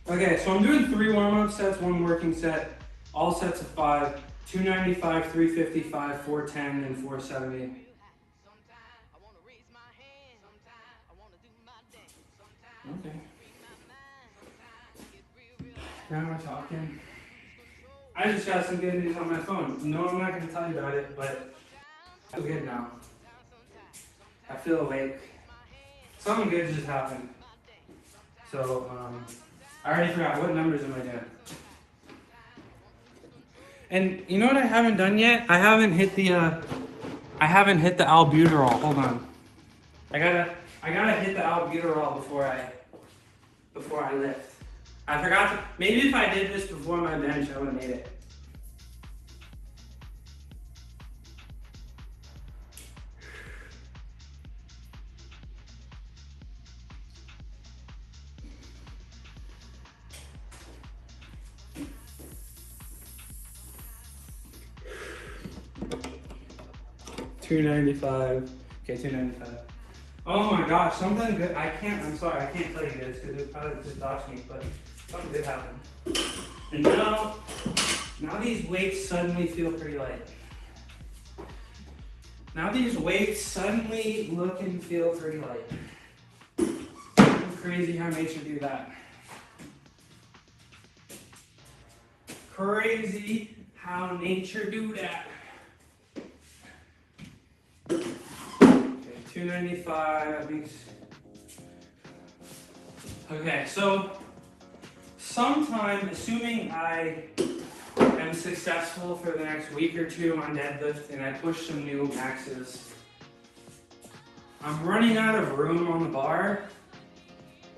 Okay, so I'm doing 3 warm-up sets, 1 working set, all sets of 5, 295, 355, 410, and 470. Okay. Now we're talking. I just got some good news on my phone. No, I'm not gonna tell you about it, but I feel good now. I feel awake. Something good just happened. So, I already forgot, what numbers am I doing? And you know what I haven't done yet? I haven't hit the albuterol. Hold on. I gotta hit the albuterol before I lift. I forgot to, maybe if I did this before my bench, I would have made it. $295. Okay, $295. Oh my gosh, something good. I'm sorry, I can't tell you this because it probably just dodged me, but something good happened. And now these weights suddenly feel pretty light. Now these weights suddenly look and feel pretty light. It's crazy how nature do that. Crazy how nature do that. Okay, 295, I think. Okay, so sometime, assuming I am successful for the next week or two on deadlift and I push some new maxes, I'm running out of room on the bar,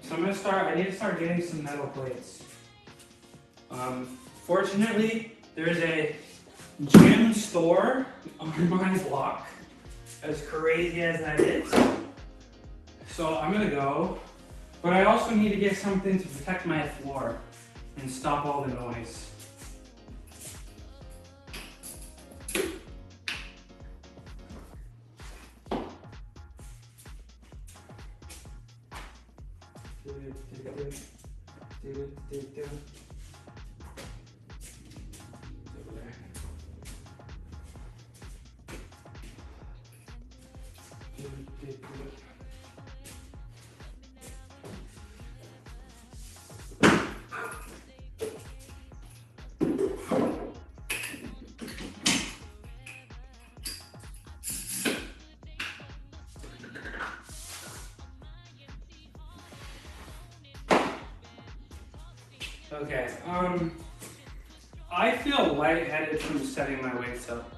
so I need to start getting some metal plates. Fortunately, there's a gym store on my block, as crazy as that is. So I'm gonna go, but I also need to get something to protect my floor and stop all the noise. Okay, I feel lightheaded from setting my weights up.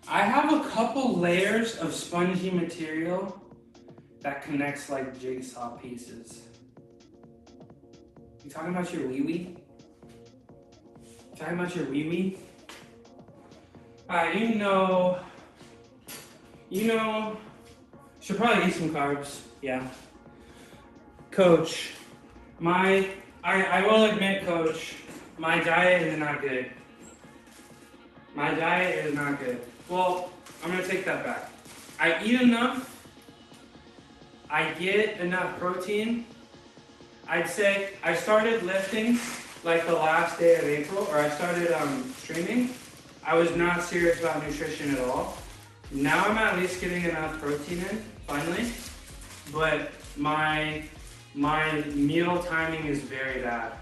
I have a couple layers of spongy material that connects like jigsaw pieces. You talking about your wee-wee? Talking about your wee-wee? Alright, you know, should probably eat some carbs, yeah. Coach, I will admit, Coach, my diet is not good. My diet is not good. Well, I'm gonna take that back. I eat enough, I get enough protein. I'd say I started lifting like the last day of April, or I started streaming. I was not serious about nutrition at all. Now I'm at least getting enough protein in, finally, but my meal timing is very bad.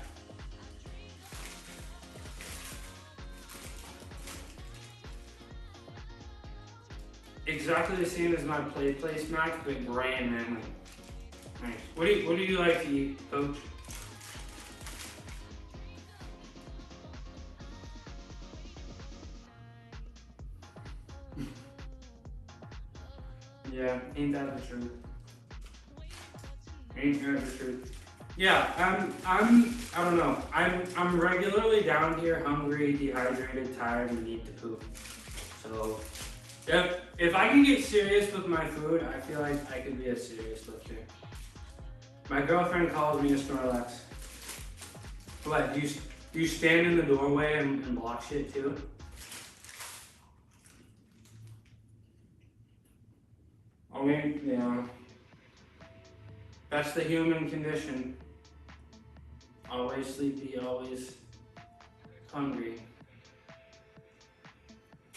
Exactly the same as my play smack, but brand manly. Nice. What do you like to eat, Coach? Yeah, ain't that the truth? Ain't that the truth? Yeah, I don't know. I'm regularly down here, hungry, dehydrated, tired, and need to poop. So, if I can get serious with my food, I feel like I could be a serious lifter. My girlfriend calls me a Snorlax. What, do you stand in the doorway and block shit too? I mean, yeah. That's the human condition. Always sleepy, always hungry.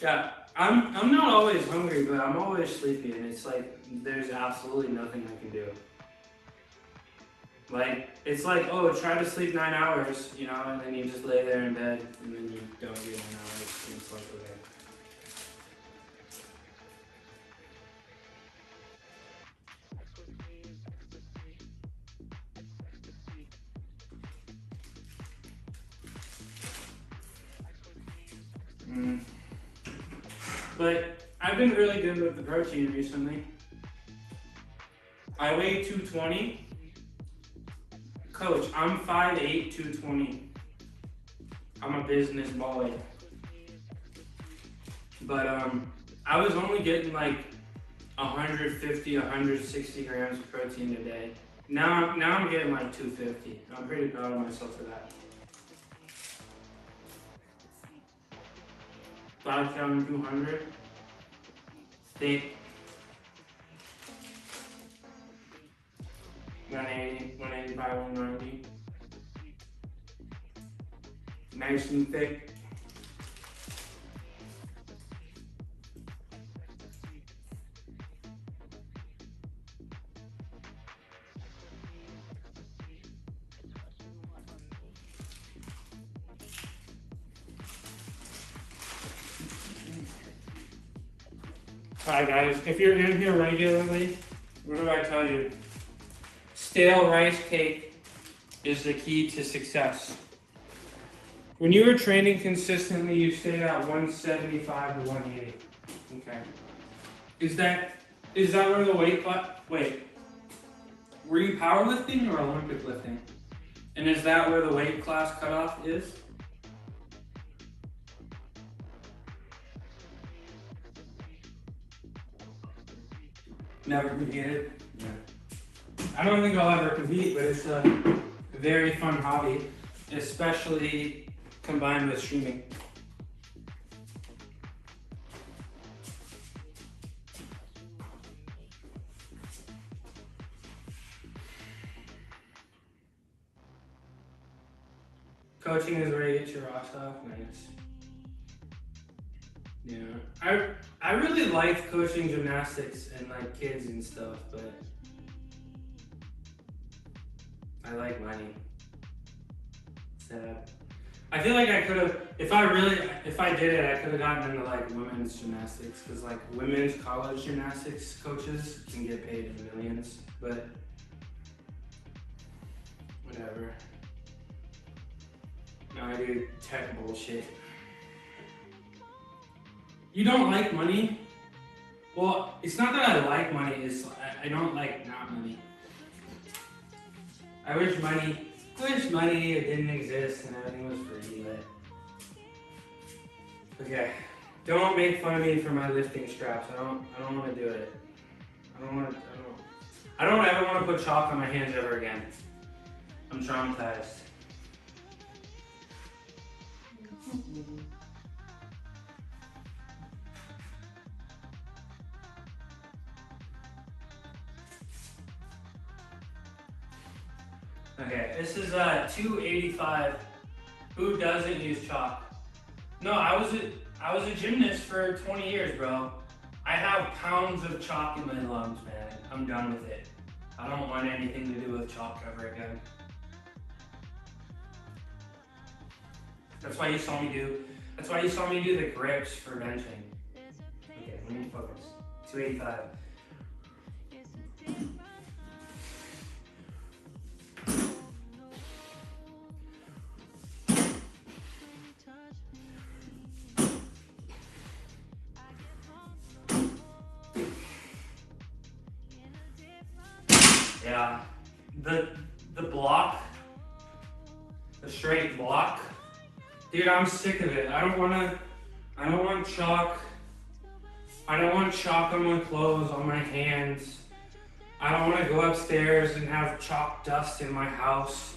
Yeah, I'm not always hungry, but I'm always sleepy, and it's like there's absolutely nothing I can do. Like, it's like, oh, try to sleep 9 hours, you know, and then you just lay there in bed, and then you don't get 9 hours, and it's like, okay. But I've been really good with the protein recently. I weigh 220. Coach, I'm 5'8", 220. I'm a business boy. But I was only getting like 150, 160 grams of protein a day. Now I'm getting like 250. I'm pretty proud of myself for that. 5,200. Steak. 180, 185, 190. Nice and thick. Alright guys, if you're in here regularly, what do I tell you? Stale rice cake is the key to success. When you were training consistently, you stayed at 175 to 180. Okay. Is that where the weight class? Wait. Were you powerlifting or Olympic lifting? And is that where the weight class cutoff is? Never competed? Yeah. I don't think I'll ever compete, but it's a very fun hobby, especially combined with streaming. Coaching is where you get your rocks off. Nice. Yeah, I really liked coaching gymnastics and like kids and stuff, but I like money. Sad. I feel like I could have, if I did it, I could have gotten into like women's gymnastics, because like women's college gymnastics coaches can get paid in millions, but whatever. Now I do tech bullshit. You don't like money? Well, it's not that I like money, it's I don't like not money. I wish money didn't exist and everything was free, but okay. Don't make fun of me for my lifting straps. I don't want to do it. I don't ever want to put chalk on my hands ever again. I'm traumatized. Okay, this is 285. Who doesn't use chalk? No, I was a gymnast for 20 years, bro. I have pounds of chalk in my lungs, man. I'm done with it. I don't want anything to do with chalk ever again. That's why you saw me do the grips for benching. Okay, let me focus. 285. Yeah, the block, the straight block, dude, I'm sick of it. I don't want chalk. I don't want chalk on my clothes, on my hands. I don't want to go upstairs and have chalk dust in my house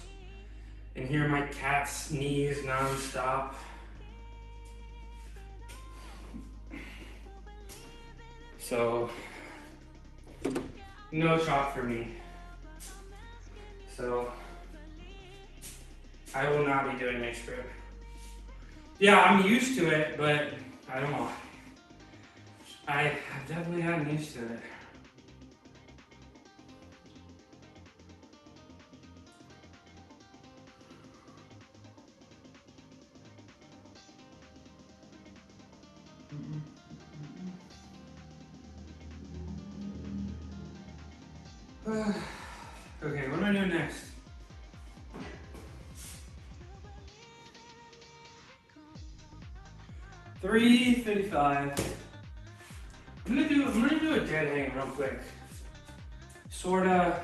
and hear my cat sneeze nonstop. So, no chalk for me. So, I will not be doing mixed grip. Yeah, I'm used to it, but I don't know. I've definitely gotten used to it. Okay, what am I doing next? $3.55. I'm gonna do a dead hang real quick. Sorta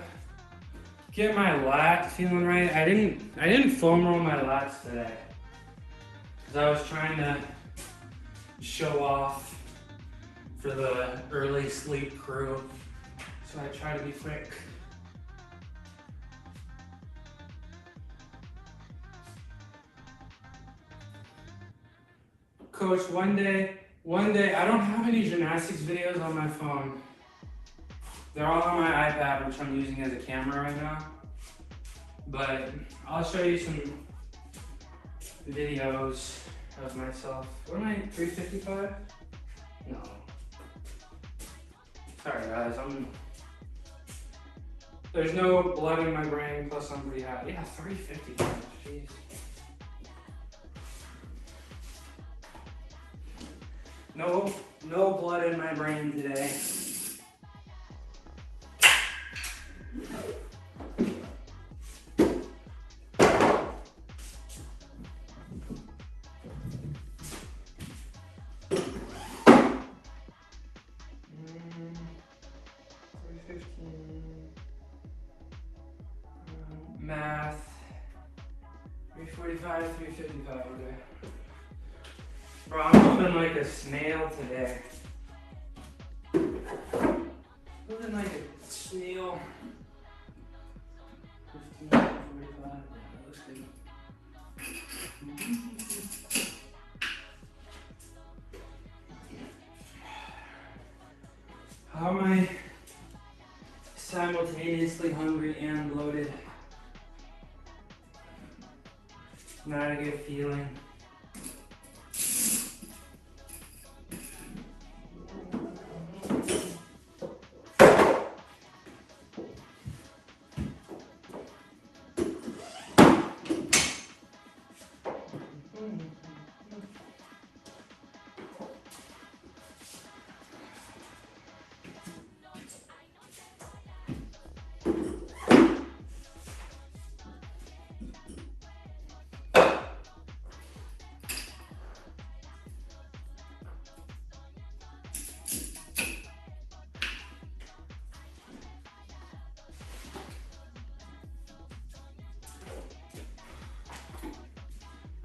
get my lat feeling right. I didn't foam roll my lats today. Cause I was trying to show off for the early sleep crew. So I try to be quick. Coach, one day, I don't have any gymnastics videos on my phone. They're all on my iPad, which I'm using as a camera right now. But I'll show you some videos of myself. What am I, 355? No. Sorry guys, there's no blood in my brain, plus I'm pretty high. Yeah, 355, jeez. No blood in my brain today. Math. 345, 355, okay. Bro, I'm moving like a snail today. Moving like a snail. 15, 45, yeah, that looks good. How am I simultaneously hungry and bloated? Not a good feeling.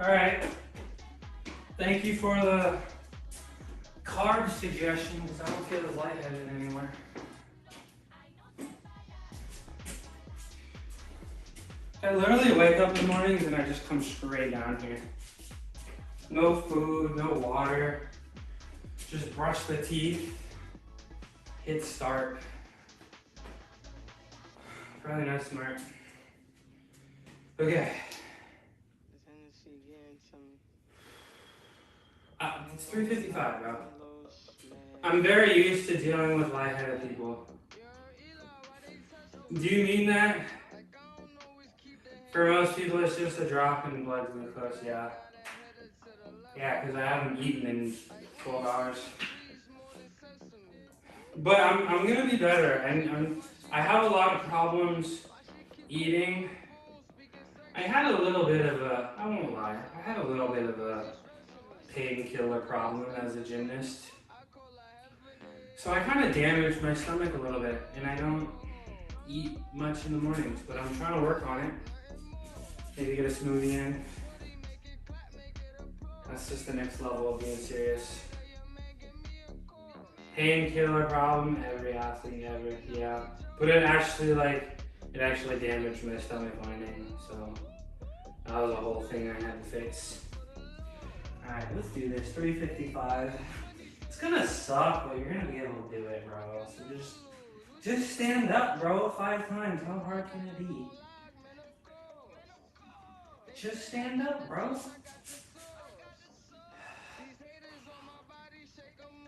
All right. Thank you for the carb suggestion because I don't feel as lightheaded anymore. I literally wake up in the mornings and I just come straight down here. No food, no water. Just brush the teeth, hit start. Probably not smart. Okay. It's 3:55, bro. I'm very used to dealing with lightheaded people. Do you mean that? For most people, it's just a drop in blood glucose, yeah. Yeah, because I haven't eaten in 12 hours. But I'm gonna be better, and I have a lot of problems eating. I had a little bit of a, I won't lie, I had a little bit of a painkiller problem as a gymnast. So I kind of damaged my stomach a little bit, and I don't eat much in the mornings, but I'm trying to work on it. Maybe get a smoothie in. That's just the next level of being serious. Painkiller problem, every athlete ever, yeah. But it actually damaged my stomach lining, so that was a whole thing I had to fix. Alright, let's do this, 3:55. It's gonna suck, but you're gonna be able to do it, bro. So just stand up, bro, 5 times. How hard can it be? Just stand up, bro.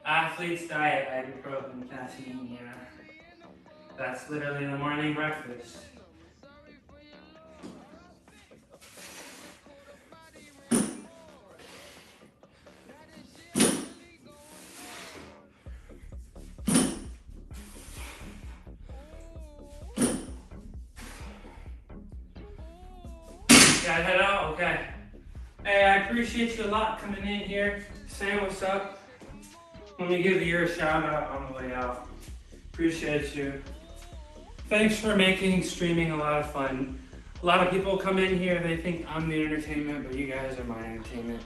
Athlete's diet, ibuprofen, caffeine, yeah. That's literally the morning breakfast. appreciate you a lot coming in here, saying what's up. Let me give you a shout out on the way out. Appreciate you. Thanks for making streaming a lot of fun. A lot of people come in here, they think I'm the entertainment, but you guys are my entertainment.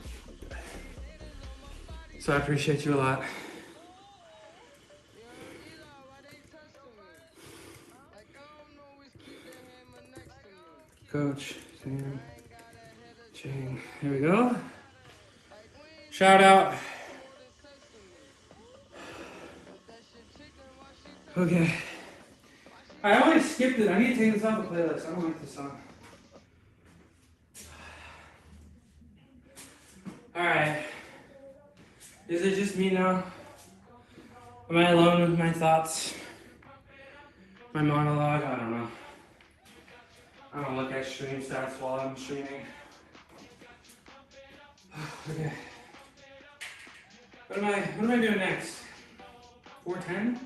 So I appreciate you a lot. Coach, Sam, Jane. Here we go. Shout out. Okay. I always skipped it. I need to take this off the playlist. I don't like this song. Alright. Is it just me now? Am I alone with my thoughts? My monologue? I don't know. I don't look at stream stats while I'm streaming. Okay. What am I doing next? 410?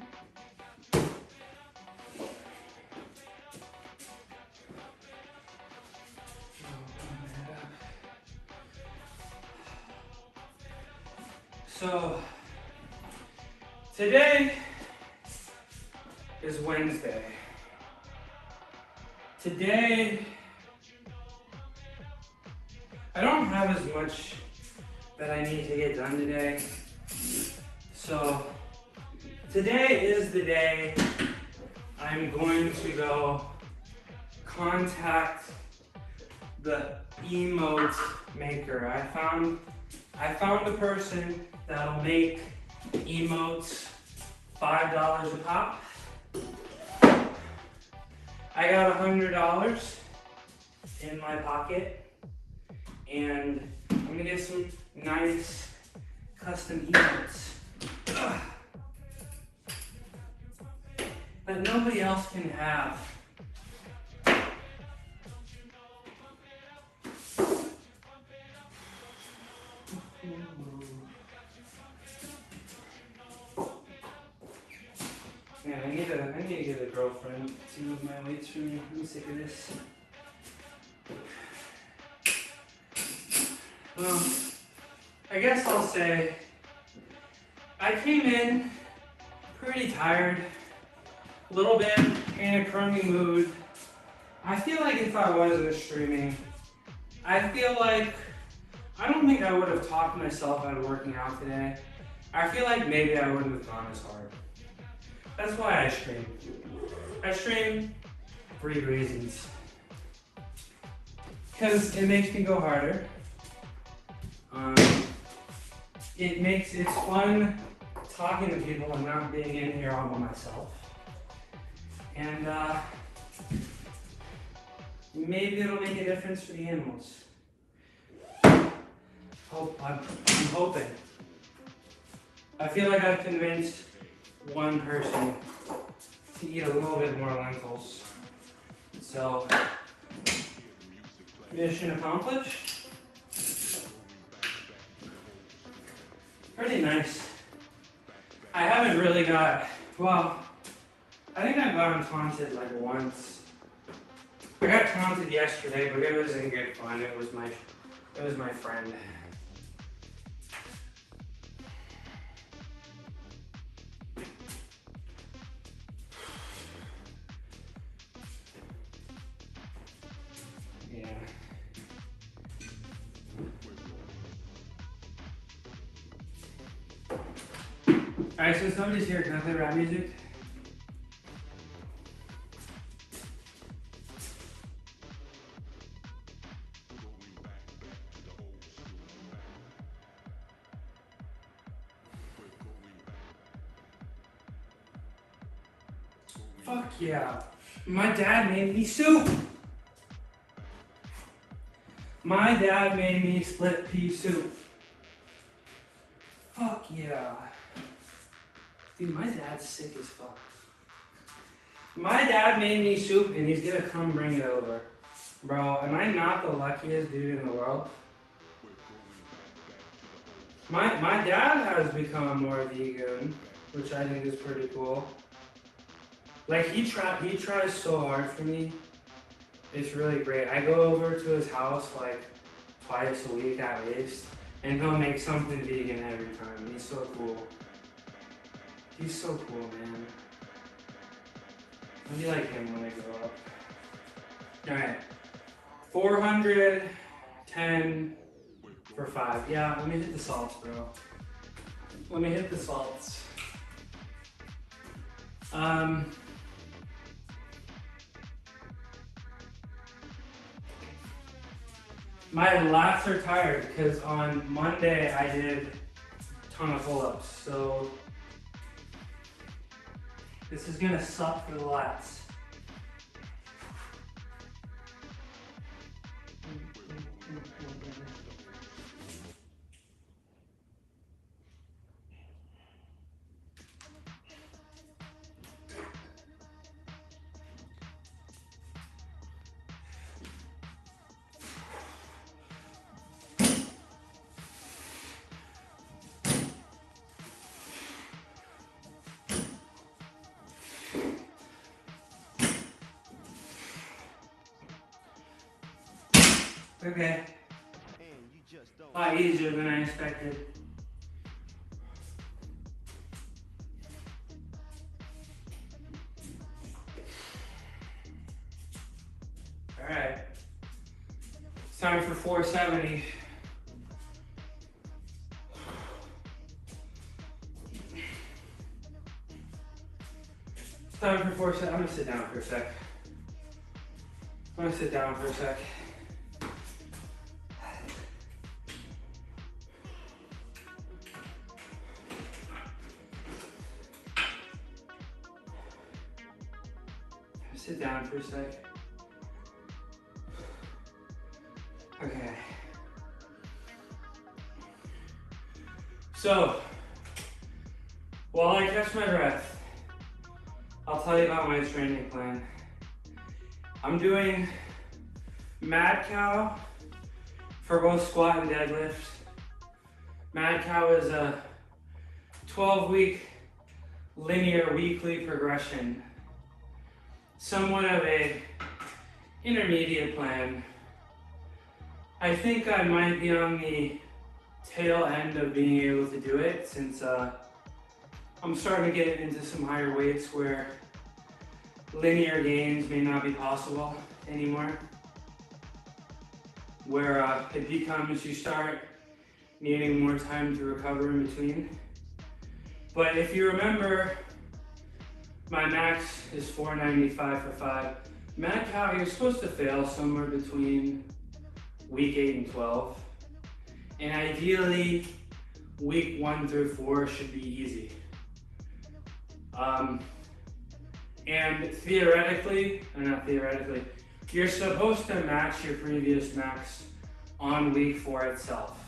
So, today is Wednesday. Today, I don't have as much that I need to get done today. So, today is the day I'm going to go contact the emote maker. I found a person that'll make emotes $5 a pop. I got $100 in my pocket, and I'm gonna get some nice custom emotes that nobody else can have. Man, I need to get a girlfriend to move my weights for me. I'm sick of this. Well, I guess I'll say I came in pretty tired, a little bit in a crummy mood. I feel like if I wasn't streaming, I don't think I would have talked myself out of working out today. I feel like maybe I wouldn't have gone as hard. That's why I stream. I stream for 3 reasons. Because it makes me go harder. It's fun talking to people and not being in here all by myself. And maybe it'll make a difference for the animals. I'm hoping. I feel like I've convinced one person to eat a little bit more lentils. So, mission accomplished. Pretty nice. I haven't really I think I've gotten taunted like once. I got taunted yesterday, but it wasn't good fun. It was my friend. Yeah. Alright, so somebody's here. Can I play rap music? Fuck yeah. My dad made me soup. My dad made me split pea soup. Fuck yeah. Dude, my dad's sick as fuck. My dad made me soup and he's gonna come bring it over. Bro, am I not the luckiest dude in the world? My dad has become more vegan, which I think is pretty cool. Like he tries so hard for me. It's really great. I go over to his house like twice a week at least, and he'll make something vegan every time. He's so cool. He's so cool, man. I'll be like him when I grow up. Alright. 410 for 5. Yeah, let me hit the salts, bro. Let me hit the salts. My lats are tired because on Monday I did a ton of pull-ups, so this is gonna suck for the lats. Okay. A lot easier than I expected. Alright. It's time for 470. It's time for 470. I'm gonna sit down for a sec. Sit down for a sec. Okay. So, while I catch my breath, I'll tell you about my training plan. I'm doing Mad Cow for both squat and deadlift. Mad Cow is a 12-week linear weekly progression. Somewhat of a intermediate plan. I think I might be on the tail end of being able to do it since I'm starting to get into some higher weights where linear gains may not be possible anymore. Where it becomes you start needing more time to recover in between. But if you remember, my max is 495 for 5. Mad Cow, you're supposed to fail somewhere between week 8 and 12. And ideally, week 1 through 4 should be easy. And theoretically, or not theoretically, you're supposed to match your previous max on week 4 itself.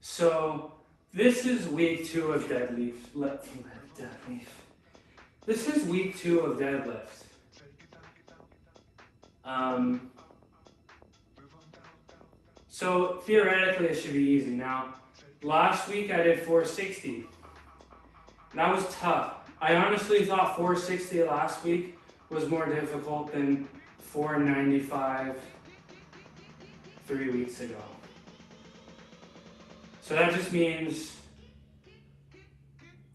So this is week 2 of deadlift. This is week 2 of deadlift. So theoretically it should be easy. Now, last week I did 460. That was tough. I honestly thought 460 last week was more difficult than 495 3 weeks ago. So that just means,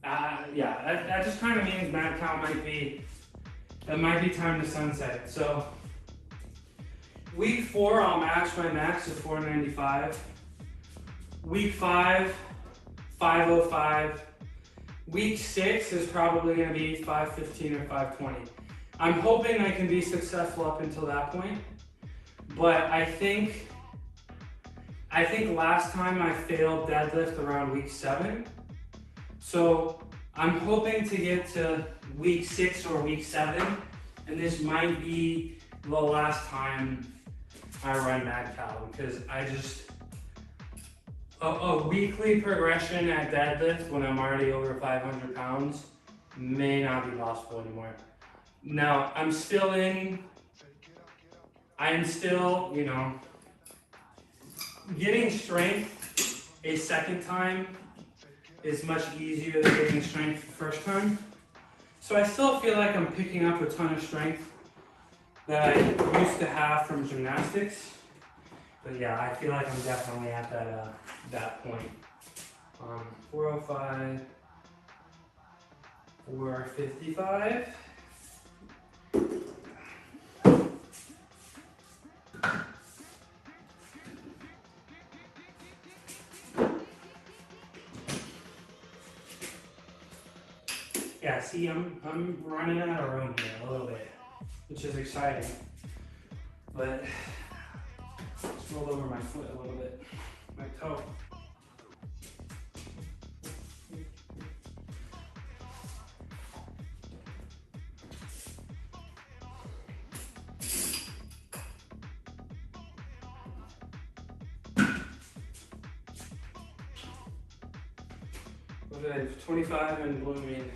that just kind of means Mad Cow might be time to sunset it. So week 4, I'll match my max to 495. Week 5, 505. Week 6 is probably going to be 515 or 520. I'm hoping I can be successful up until that point, but I think last time I failed deadlift around week 7. So I'm hoping to get to week 6 or week 7, and this might be the last time I run Mad Cow, because a weekly progression at deadlift when I'm already over 500 pounds may not be possible anymore. Now, I am still, getting strength a second time is much easier than getting strength the first time. So I still feel like I'm picking up a ton of strength that I used to have from gymnastics. But yeah, I feel like I'm definitely at that point. 405, 455. Yeah, see, I'm running out of room here a little bit, which is exciting. But just rolled over my foot a little bit, my toe. What did I have? 25 and blooming.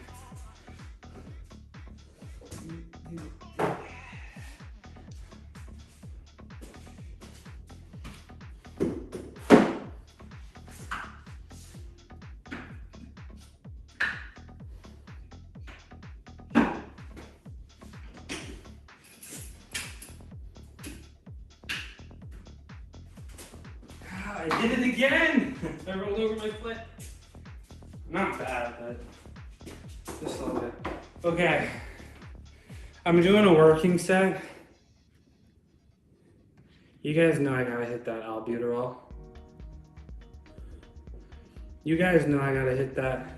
I did it again! I rolled over my foot. Not bad, but just a little bit. Okay. I'm doing a working set. You guys know I gotta hit that albuterol. You guys know I gotta hit that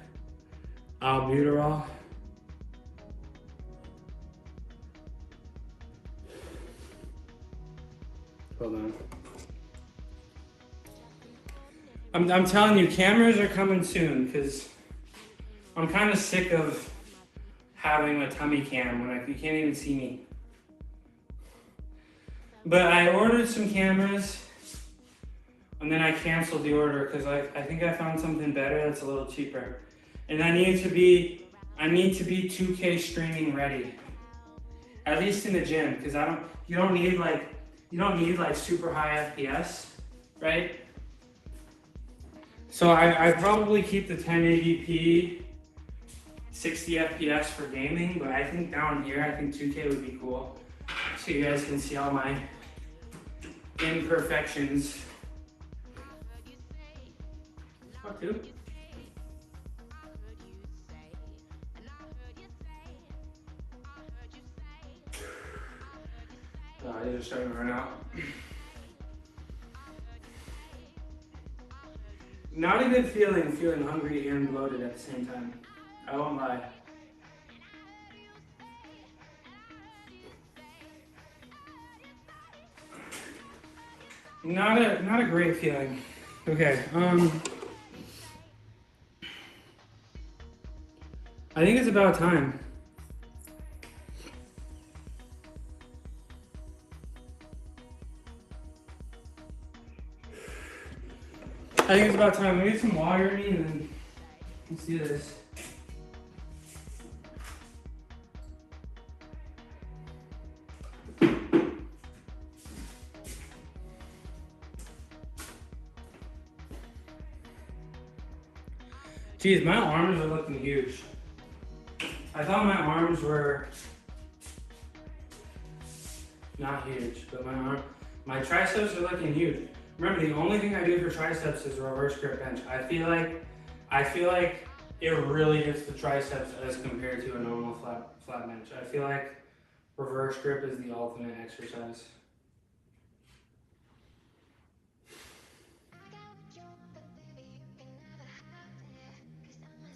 albuterol. Hold on. I'm telling you, cameras are coming soon because I'm kind of sick of having a tummy cam when you can't even see me. But I ordered some cameras and then I canceled the order because I think I found something better that's a little cheaper. And I need to be 2K streaming ready. At least in the gym, because you don't need like super high FPS, right? So I probably keep the 1080p 60 FPS for gaming, but I think down here, I think 2K would be cool. So you guys can see all my imperfections. Fuck, dude. Oh, these are starting to run out. Not a good feeling hungry and bloated at the same time. I won't lie. Not a great feeling. Okay, I think it's about time. I think it's about time. Let me get some water in me and then let's do this. Geez, my arms are looking huge. I thought my arms were not huge, but my triceps are looking huge. Remember, the only thing I do for triceps is reverse grip bench. I feel like it really hits the triceps as compared to a normal flat bench. I feel like reverse grip is the ultimate exercise.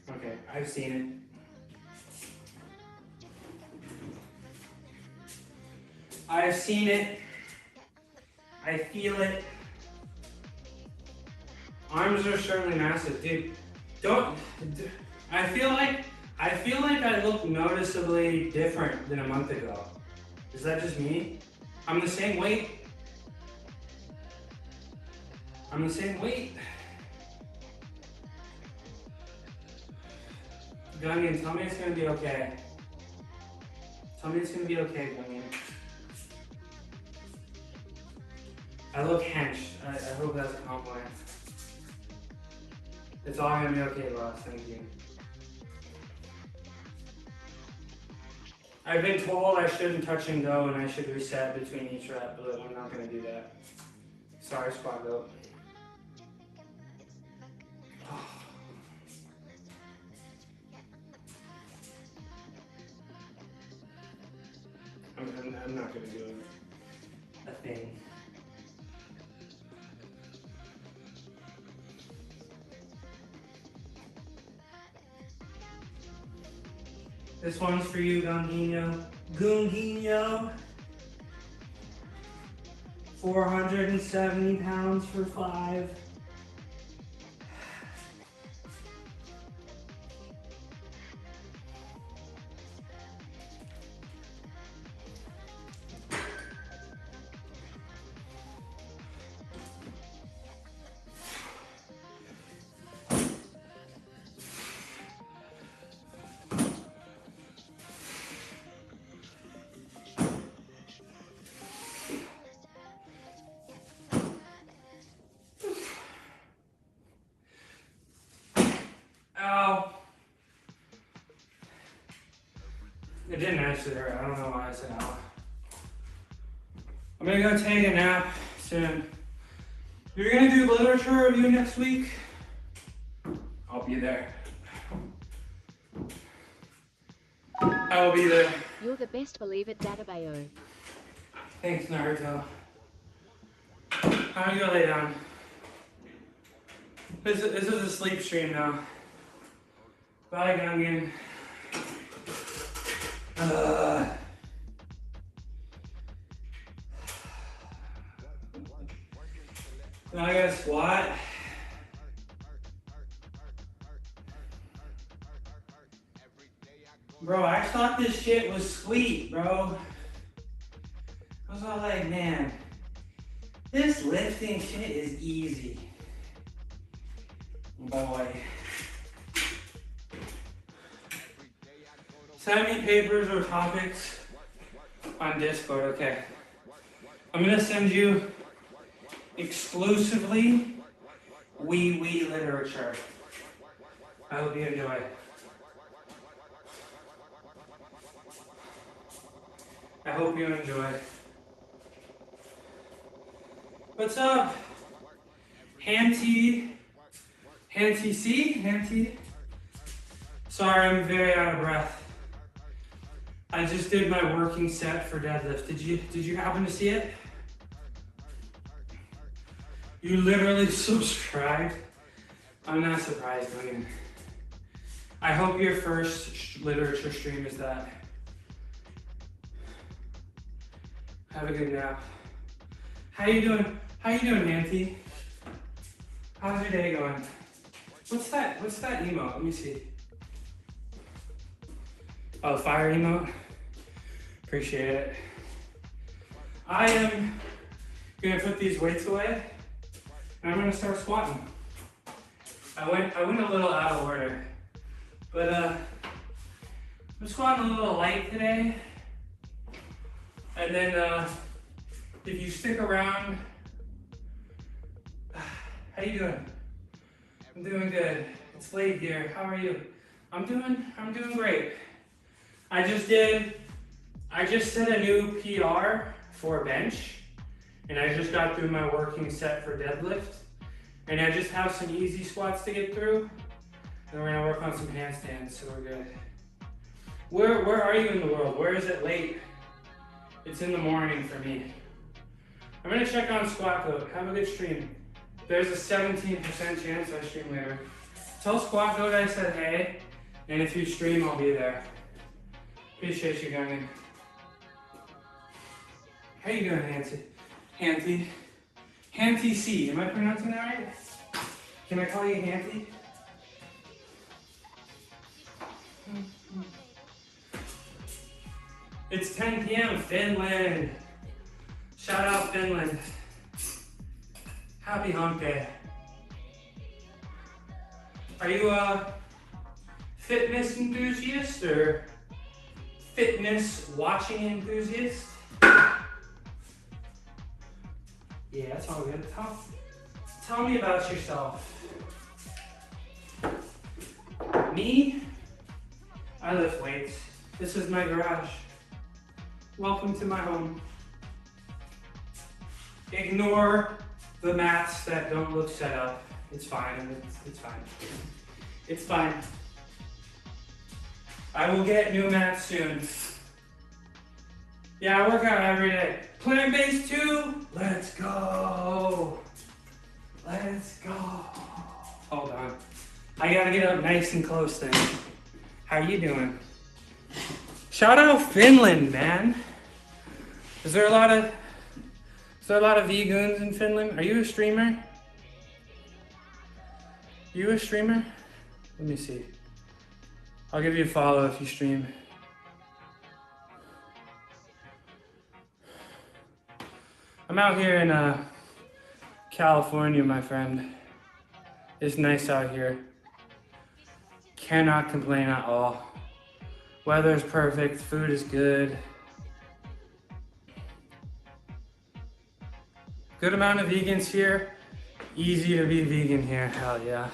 Okay, I've seen it. I've seen it. I feel it. Arms are certainly massive, dude. I feel like I look noticeably different than a month ago. Is that just me? I'm the same weight. I'm the same weight. Gunyan, tell me it's gonna be okay. Tell me it's gonna be okay, Gunyan. I look hench. I hope that's a compliment. It's all gonna be okay, boss. Thank you. I've been told I shouldn't touch and go and I should reset between each rep, but I'm not gonna do that. Sorry, squat goat. I'm not gonna do a thing. This one's for you, Gunguinho. Gunguinho. 470 pounds for 5. Ow. It didn't actually hurt. I don't know why I said ow. I'm gonna go take a nap soon. You're gonna do literature review next week? I'll be there. I will be there. You're the best, believe it, Dadabayo. Thanks, Naruto. I'm gonna go lay down. This is a sleep stream now. Bye, Gungan. Now I gotta squat. Bro, I thought this shit was sweet, bro. I was all like, man, this lifting shit is easy. Boy. Send me papers or topics on Discord, okay. I'm gonna send you exclusively wee literature. I hope you enjoy it. I hope you enjoy. What's up? Hanty C? Sorry, I'm very out of breath. I just did my working set for deadlift. Did you happen to see it? You literally subscribed? I'm not surprised, William. I hope your first literature stream is that. Have a good nap. How you doing? How you doing, Nancy? How's your day going? What's that emote? Let me see. Oh, fire emote? Appreciate it. I am gonna put these weights away and I'm gonna start squatting. I went a little out of order, but I'm squatting a little light today. And then if you stick around, how you doing? I'm doing good. It's late here. How are you? I'm doing great. I just set a new PR for bench, and I just got through my working set for deadlift, and I just have some easy squats to get through, and we're gonna work on some handstands, so we're good. Where are you in the world? Where is it late? It's in the morning for me. I'm gonna check on Squat Goat. Have a good stream. There's a 17% chance I stream later. Tell Squat Goat I said hey, and if you stream, I'll be there. Appreciate you, Gungan. How you doing, Hanty C. Am I pronouncing that right? Can I call you Hanty? It's 10 p.m. Finland. Shout out Finland. Happy hump day. Are you a fitness enthusiast or fitness watching enthusiast? Yeah, that's all good. Tell me about yourself. Me? I lift weights. This is my garage. Welcome to my home. Ignore the mats that don't look set up. It's fine. It's fine. It's fine. I will get new mats soon. Yeah, I work out every day. Plant-based too? Let's go. Let's go. Hold on. I gotta get up nice and close then. How you doing? Shout out Finland, man. Is there a lot of vegans in Finland? Are you a streamer? You a streamer? Let me see. I'll give you a follow if you stream. I'm out here in California, my friend. It's nice out here. Cannot complain at all. Weather's perfect, food is good. Good amount of vegans here. Easy to be vegan here, hell yeah.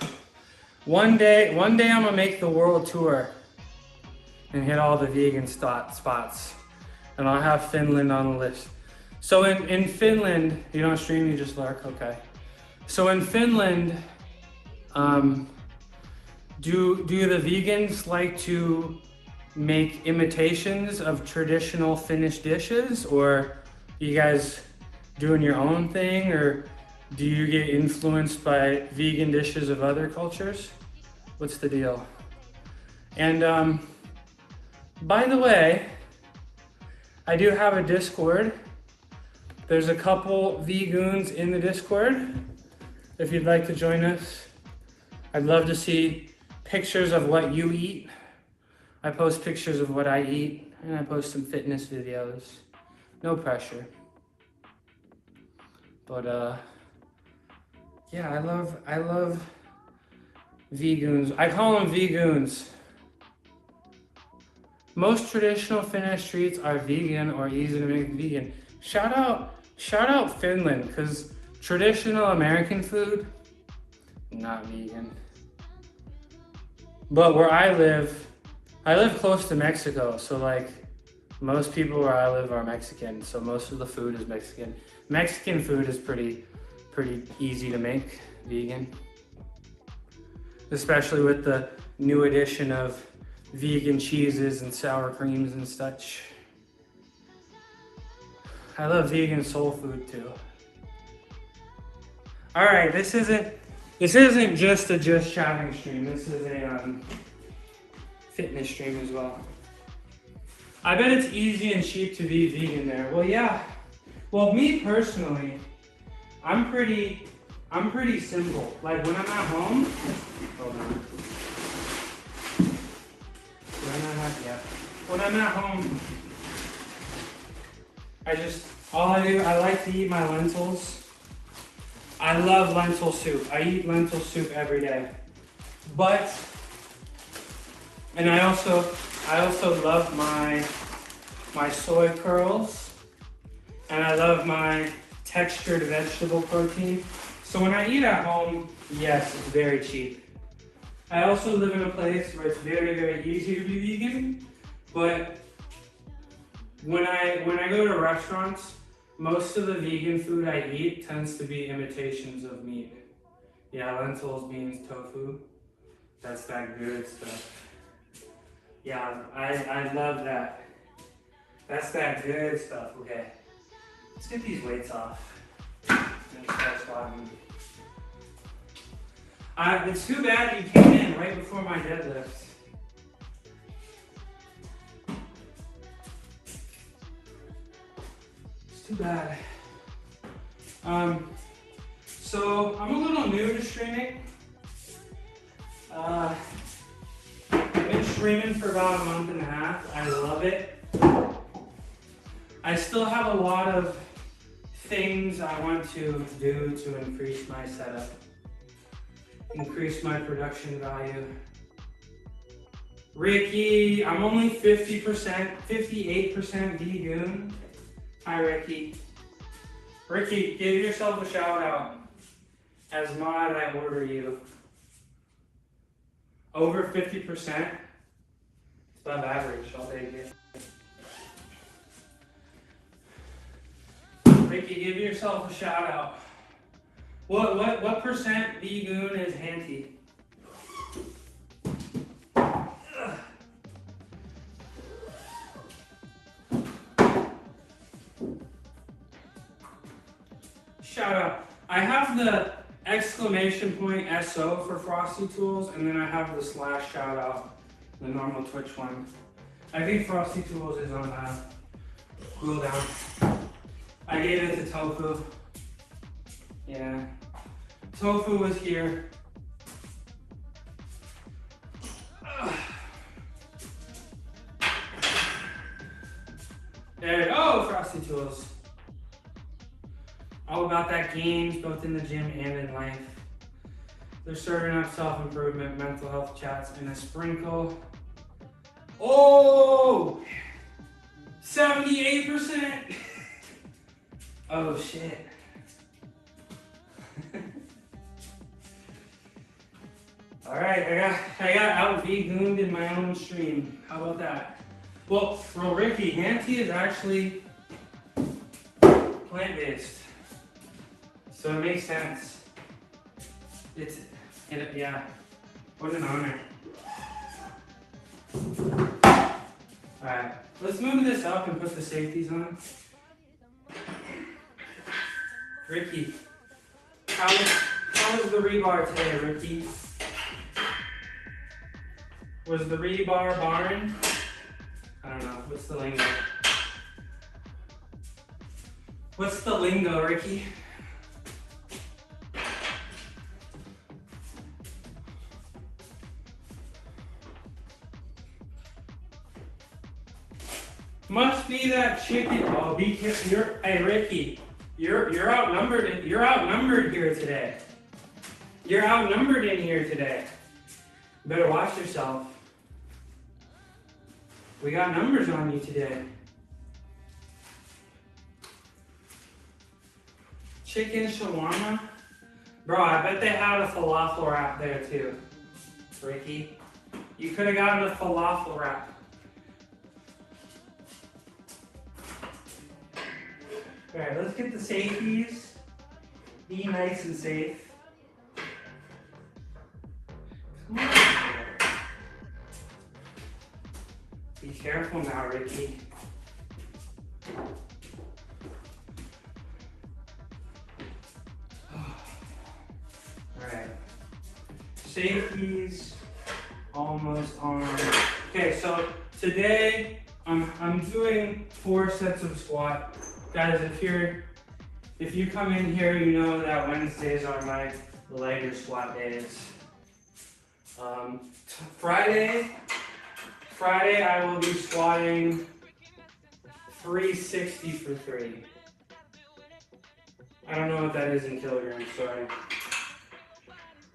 One day I'm gonna make the world tour and hit all the vegan spots. And I'll have Finland on the list. So in Finland, you don't stream, you just lurk, okay. So in Finland, do the vegans like to make imitations of traditional Finnish dishes, or you guys doing your own thing, or do you get influenced by vegan dishes of other cultures? What's the deal? And by the way, I do have a Discord. There's a couple vegans in the Discord. If you'd like to join us, I'd love to see pictures of what you eat. I post pictures of what I eat, and I post some fitness videos. No pressure. But yeah, I love vegans. I call them vegans. Most traditional Finnish treats are vegan or easy to make vegan. Shout out Finland, because traditional American food, not vegan. But where I live close to Mexico, so like most people where I live are Mexican, so most of the food is Mexican. Mexican food is pretty easy to make vegan, especially with the new addition of vegan cheeses and sour creams and such. I love vegan soul food too. All right, this isn't just a just chatting stream. This is a fitness stream as well. I bet it's easy and cheap to be vegan there. Well, yeah. Well, me personally, I'm pretty simple. Like when I'm at home, hold on. When I'm at home, I like to eat my lentils. I love lentil soup. I eat lentil soup every day. And I also love my soy curls, and I love my textured vegetable protein. So when I eat at home, yes, it's very cheap. I also live in a place where it's very easy to be vegan, but when I go to restaurants, most of the vegan food I eat tends to be imitations of meat. Yeah, lentils, beans, tofu. That's that good stuff. Yeah, I love that. That's that good stuff. Okay, let's get these weights off. It's too bad you came in right before my deadlift. It's too bad. So I'm a little new to streaming. I've been streaming for about a month and a half. I love it. I still have a lot of things I want to do to increase my setup, increase my production value. Ricky, I'm only 50%, 58% vegan. Hi, Ricky. Ricky, give yourself a shout out. As mod, I order you. Over 50%. It's above average, I'll take it. Ricky, give yourself a shout out. What percent V-Goon is Hanty? Shout out. I have the exclamation point SO for Frosty Tools, and then I have the slash shout out, the normal Twitch one. I think Frosty Tools is on cooldown. I gave it to Tofu. Yeah. Tofu was here. There, oh, Frosty Tools. All about that games, both in the gym and in life. They're serving up self-improvement, mental health chats, and a sprinkle. Oh! 78%! Oh shit. Alright, I got out V-Gooned in my own stream. How about that? Well, Ricky, Hanty is actually plant-based. So it makes sense. Yeah. What an honor. Alright, let's move this up and put the safeties on. Ricky, how was the rebar today, Ricky? Was the rebar barring? I don't know, what's the lingo? What's the lingo, Ricky? Must be that chicken. Oh, be careful. Hey, Ricky, you're outnumbered. You're outnumbered here today. You're outnumbered in here today. You better watch yourself. We got numbers on you today. Chicken shawarma? Bro, I bet they had a falafel wrap there too. Ricky, you could have gotten a falafel wrap. Alright, let's get the safeties. Be nice and safe. Come on. Be careful now, Ricky. Alright. Safeties almost on. Okay, so today I'm doing 4 sets of squat. Guys, if you come in here, you know that Wednesdays are my lighter squat days. Friday I will be squatting 360 for 3. I don't know what that is in kilograms, sorry.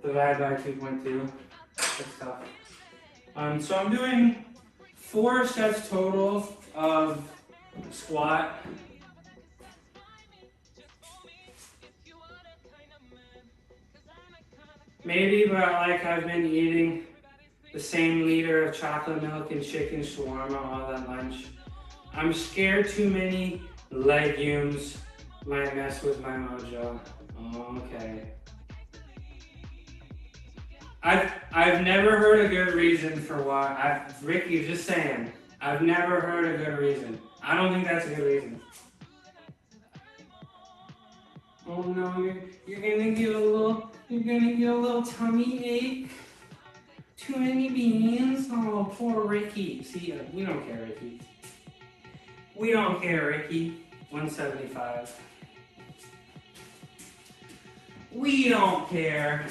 Divided by 2.2, that's tough. So I'm doing 4 sets total of squat. Maybe, but I've been eating the same liter of chocolate milk and chicken shawarma all that lunch. I'm scared too many legumes might mess with my mojo. Okay. I've never heard a good reason for why. Ricky, just saying. I've never heard a good reason. I don't think that's a good reason. Oh no, you're gonna get a little tummy ache. Too many beans. Oh, poor Ricky. See, we don't care, Ricky. We don't care, Ricky. 175. We don't care.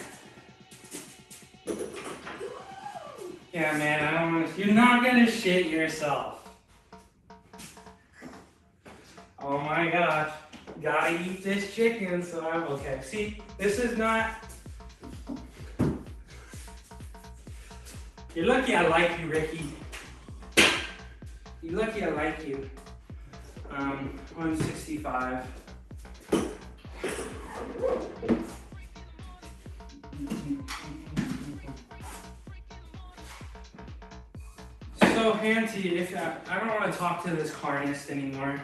Yeah, man, I don't want to. You're not gonna shit yourself. Oh my gosh. Gotta eat this chicken, so I'm okay. See, this is not. You're lucky I like you, Ricky. You're lucky I like you. 165. So, Hanty, if I don't want to talk to this carnist anymore.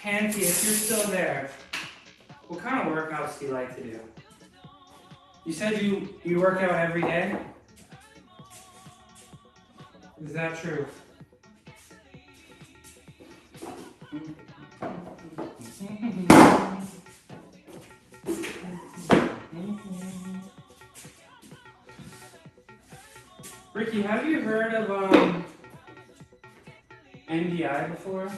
Panty, if you're still there, what kind of workouts do you like to do? You said you work out every day? Is that true? Ricky, have you heard of NDI before?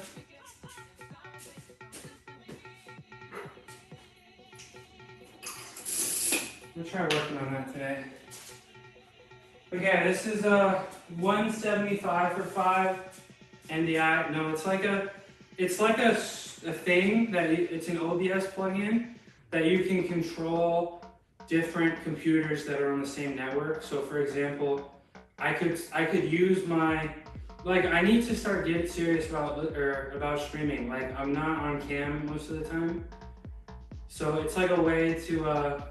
We'll try working on that today. Okay, this is 175 for 5 NDI. No, it's like a thing that it's an OBS plugin that you can control different computers that are on the same network. So for example, I could use my, like, I need to start getting serious about streaming. Like, I'm not on cam most of the time. So it's like a way to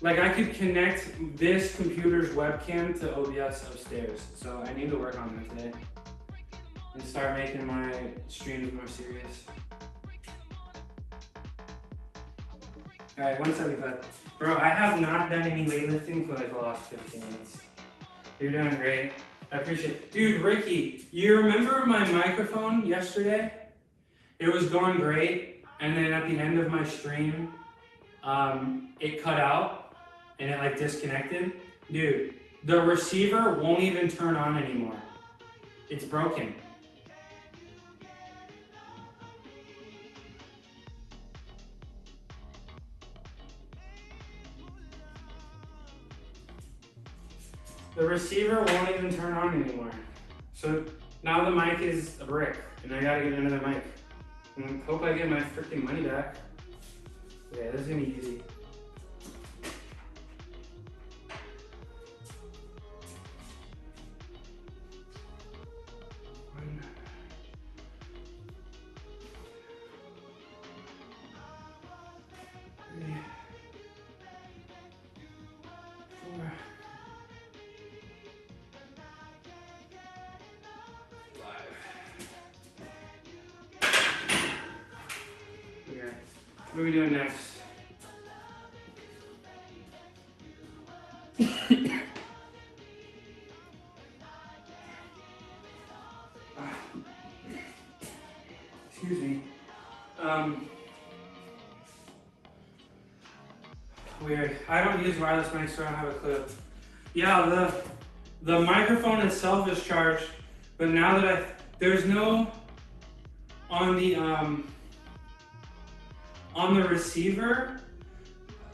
like, I could connect this computer's webcam to OBS upstairs. So I need to work on that today and start making my streams more serious. All right, 175. Bro, I have not done any weightlifting for like the last 15 minutes. You're doing great. I appreciate it. Dude, Ricky, you remember my microphone yesterday? It was going great, and then at the end of my stream, it cut out and it like disconnected. Dude, the receiver won't even turn on anymore. It's broken. The receiver won't even turn on anymore. So now the mic is a brick, and I gotta get another mic. And I hope I get my freaking money back. Yeah, this is gonna be easy. What are we doing next? Excuse me. Weird. I don't use wireless mics, so I don't have a clip. Yeah, the microphone itself is charged, but now that there's no on the receiver.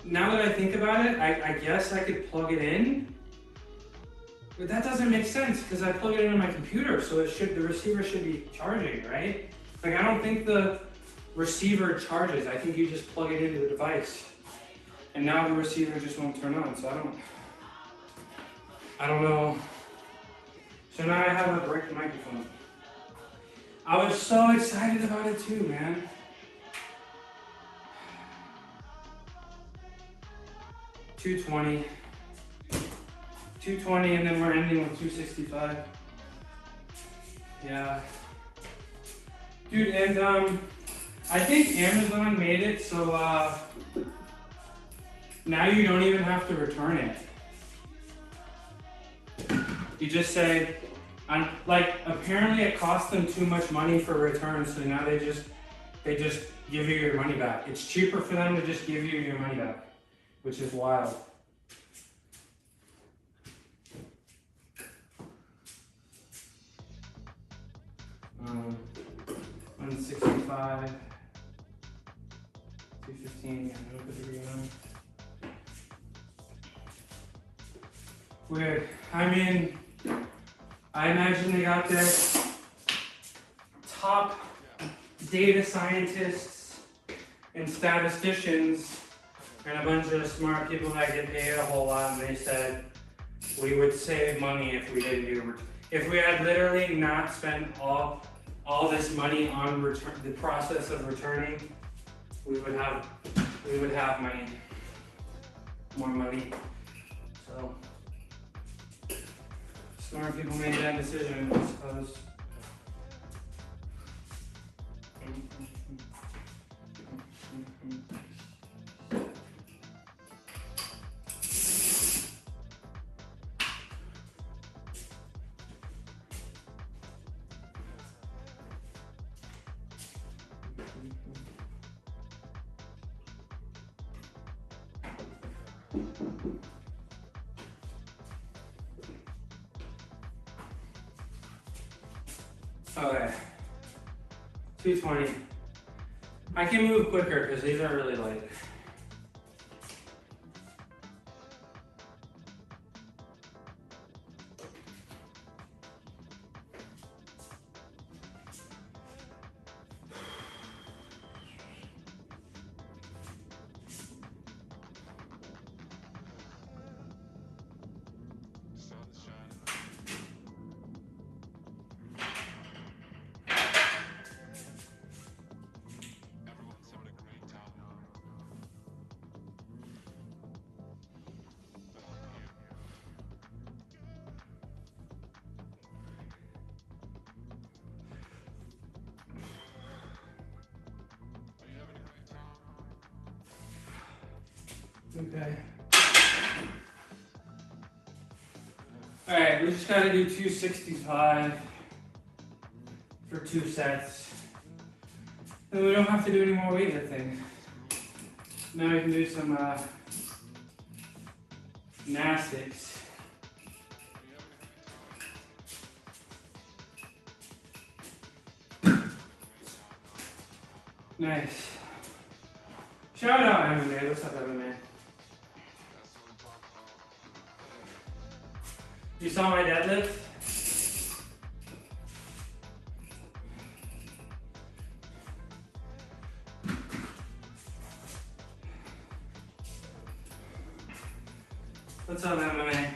Now that I think about it, I guess I could plug it in, but that doesn't make sense because I plug it into my computer, so the receiver should be charging, right? Like, I don't think the receiver charges. I think you just plug it into the device, and now the receiver just won't turn on. So I don't know. So now I have a brick microphone. I was so excited about it too, man. $220, and then we're ending with $265. Yeah, dude, and I think Amazon made it so now you don't even have to return it. You just say, like, apparently it cost them too much money for returns, so now they just give you your money back. It's cheaper for them to just give you your money back, which is wild. Um, 165, 215, yeah, I'm gonna put the green on. Weird. I mean, I imagine they got their top data scientists and statisticians and a bunch of smart people that get paid a whole lot, and they said we would save money if we didn't do, if we had literally not spent all this money on the process of returning, we would have money, more money. So smart people made that decision, I suppose. Okay. 220. I can move quicker because these are really light. Okay. Alright, we just gotta do 265 for 2 sets. And we don't have to do any more weightlifting. Now we can do some gymnastics. Nice. Shout out MMA. What's up, MMA? You saw my deadlift? What's up, MMA?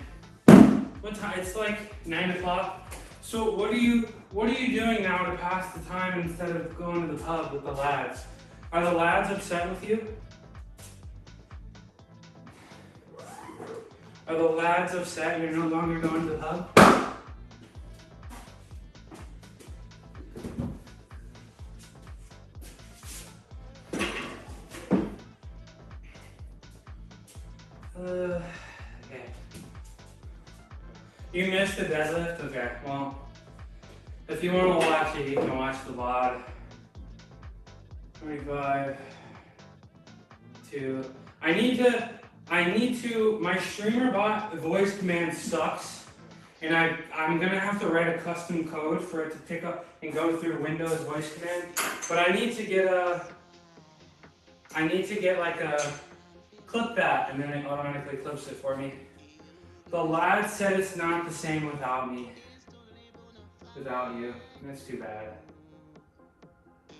What time? It's like 9 o'clock. So what are you doing now to pass the time instead of going to the pub with the lads? Are the lads upset with you? Are the lads upset you're no longer going to the pub? Okay. You missed the deadlift? Okay, well, if you want to watch it, you can watch the VOD. 25, 2. I need to, my streamer bot voice command sucks, and I'm gonna have to write a custom code for it to pick up and go through Windows voice command, but I need to get like a, clip that, and then it automatically clips it for me. The lad said it's not the same without me. Without you. That's too bad.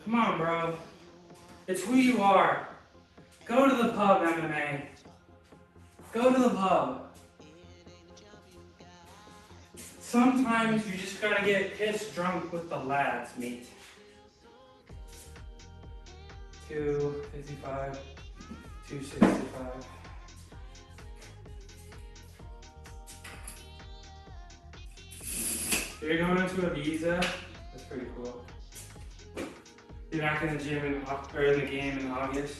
Come on, bro. It's who you are. Go to the pub, MMA. Go to the pub. Sometimes you just gotta get pissed drunk with the lads, mate. 255, 265. You're going into Ibiza? That's pretty cool. You're back in the gym in the game in August.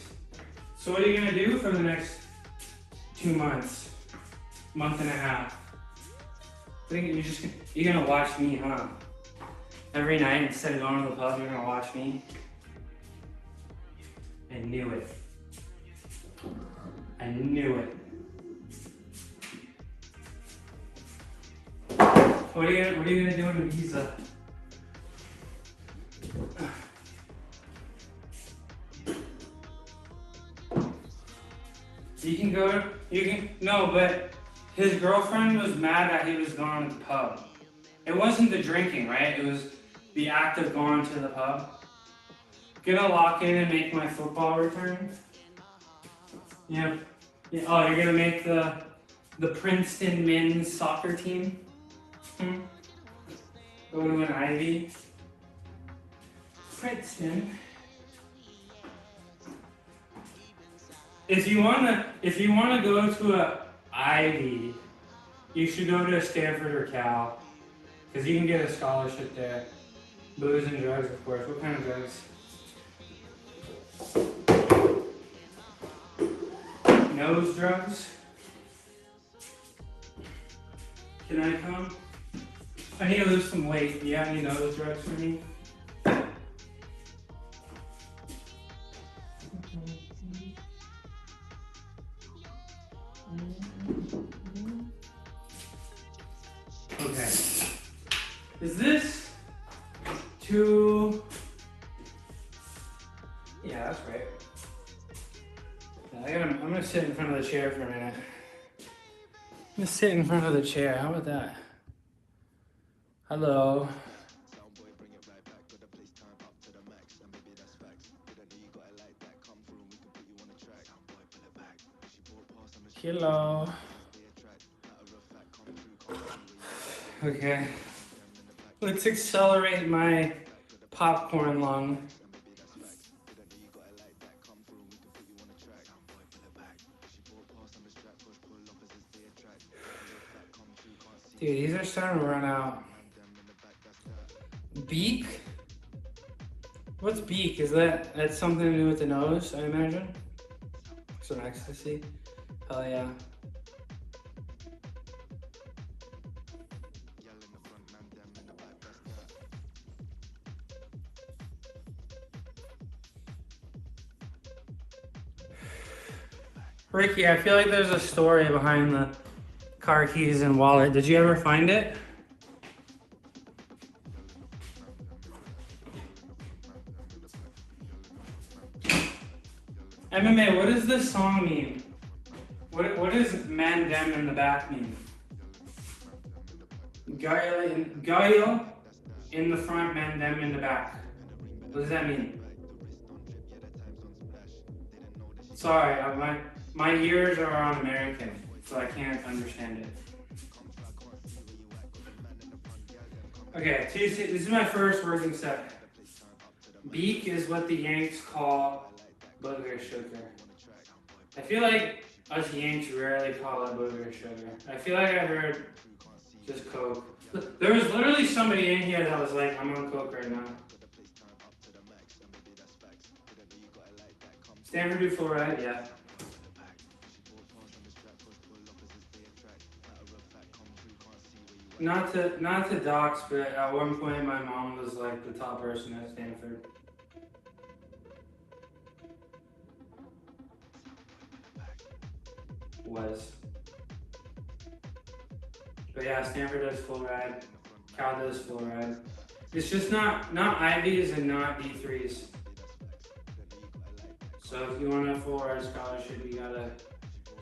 So what are you gonna do for the next 2 months? Month and a half? I think you're gonna watch me, huh? Every night instead of going to the pub, you're gonna watch me. I knew it. I knew it. What are you gonna do in Ibiza? No, but his girlfriend was mad that he was going to the pub. It wasn't the drinking, right? It was the act of going to the pub. Gonna lock in and make my football return. Yep. Yeah. Oh, you're gonna make the Princeton men's soccer team? Go to an Ivy. Princeton. If you wanna go to a Ivy, you should go to Stanford or Cal, because you can get a scholarship there. Booze and drugs, of course. What kind of drugs? Nose drugs? Can I come? I need to lose some weight. Do you have any nose drugs for me? Okay. Is this too... Yeah, that's right. I'm gonna sit in front of the chair for a minute. I'm gonna sit in front of the chair. How about that? Hello. Hello. Okay. Let's accelerate my popcorn lung. Dude, these are starting to run out. Beak? What's beak? Is that's something to do with the nose, I imagine? Some ecstasy? Hell yeah. Ricky, I feel like there's a story behind the car keys and wallet. Did you ever find it? MMA, what does this song mean? What does man dem in the back mean? Gaio in the front, man dem in the back. What does that mean? Sorry, my ears are on American, so I can't understand it. Okay, this is my first working set. Beak is what the Yanks call booger sugar. I feel like us Yanks rarely call it booger sugar. I feel like I heard just Coke. There was literally somebody in here that was like, I'm on Coke right now. Stanford do fluoride, yeah. Not to dox, but at one point my mom was like the top person at Stanford. Was. But yeah, Stanford does fluoride. Cal does fluoride. It's just not Ivies and not D3s. So if you want a fluoride scholarship, you got a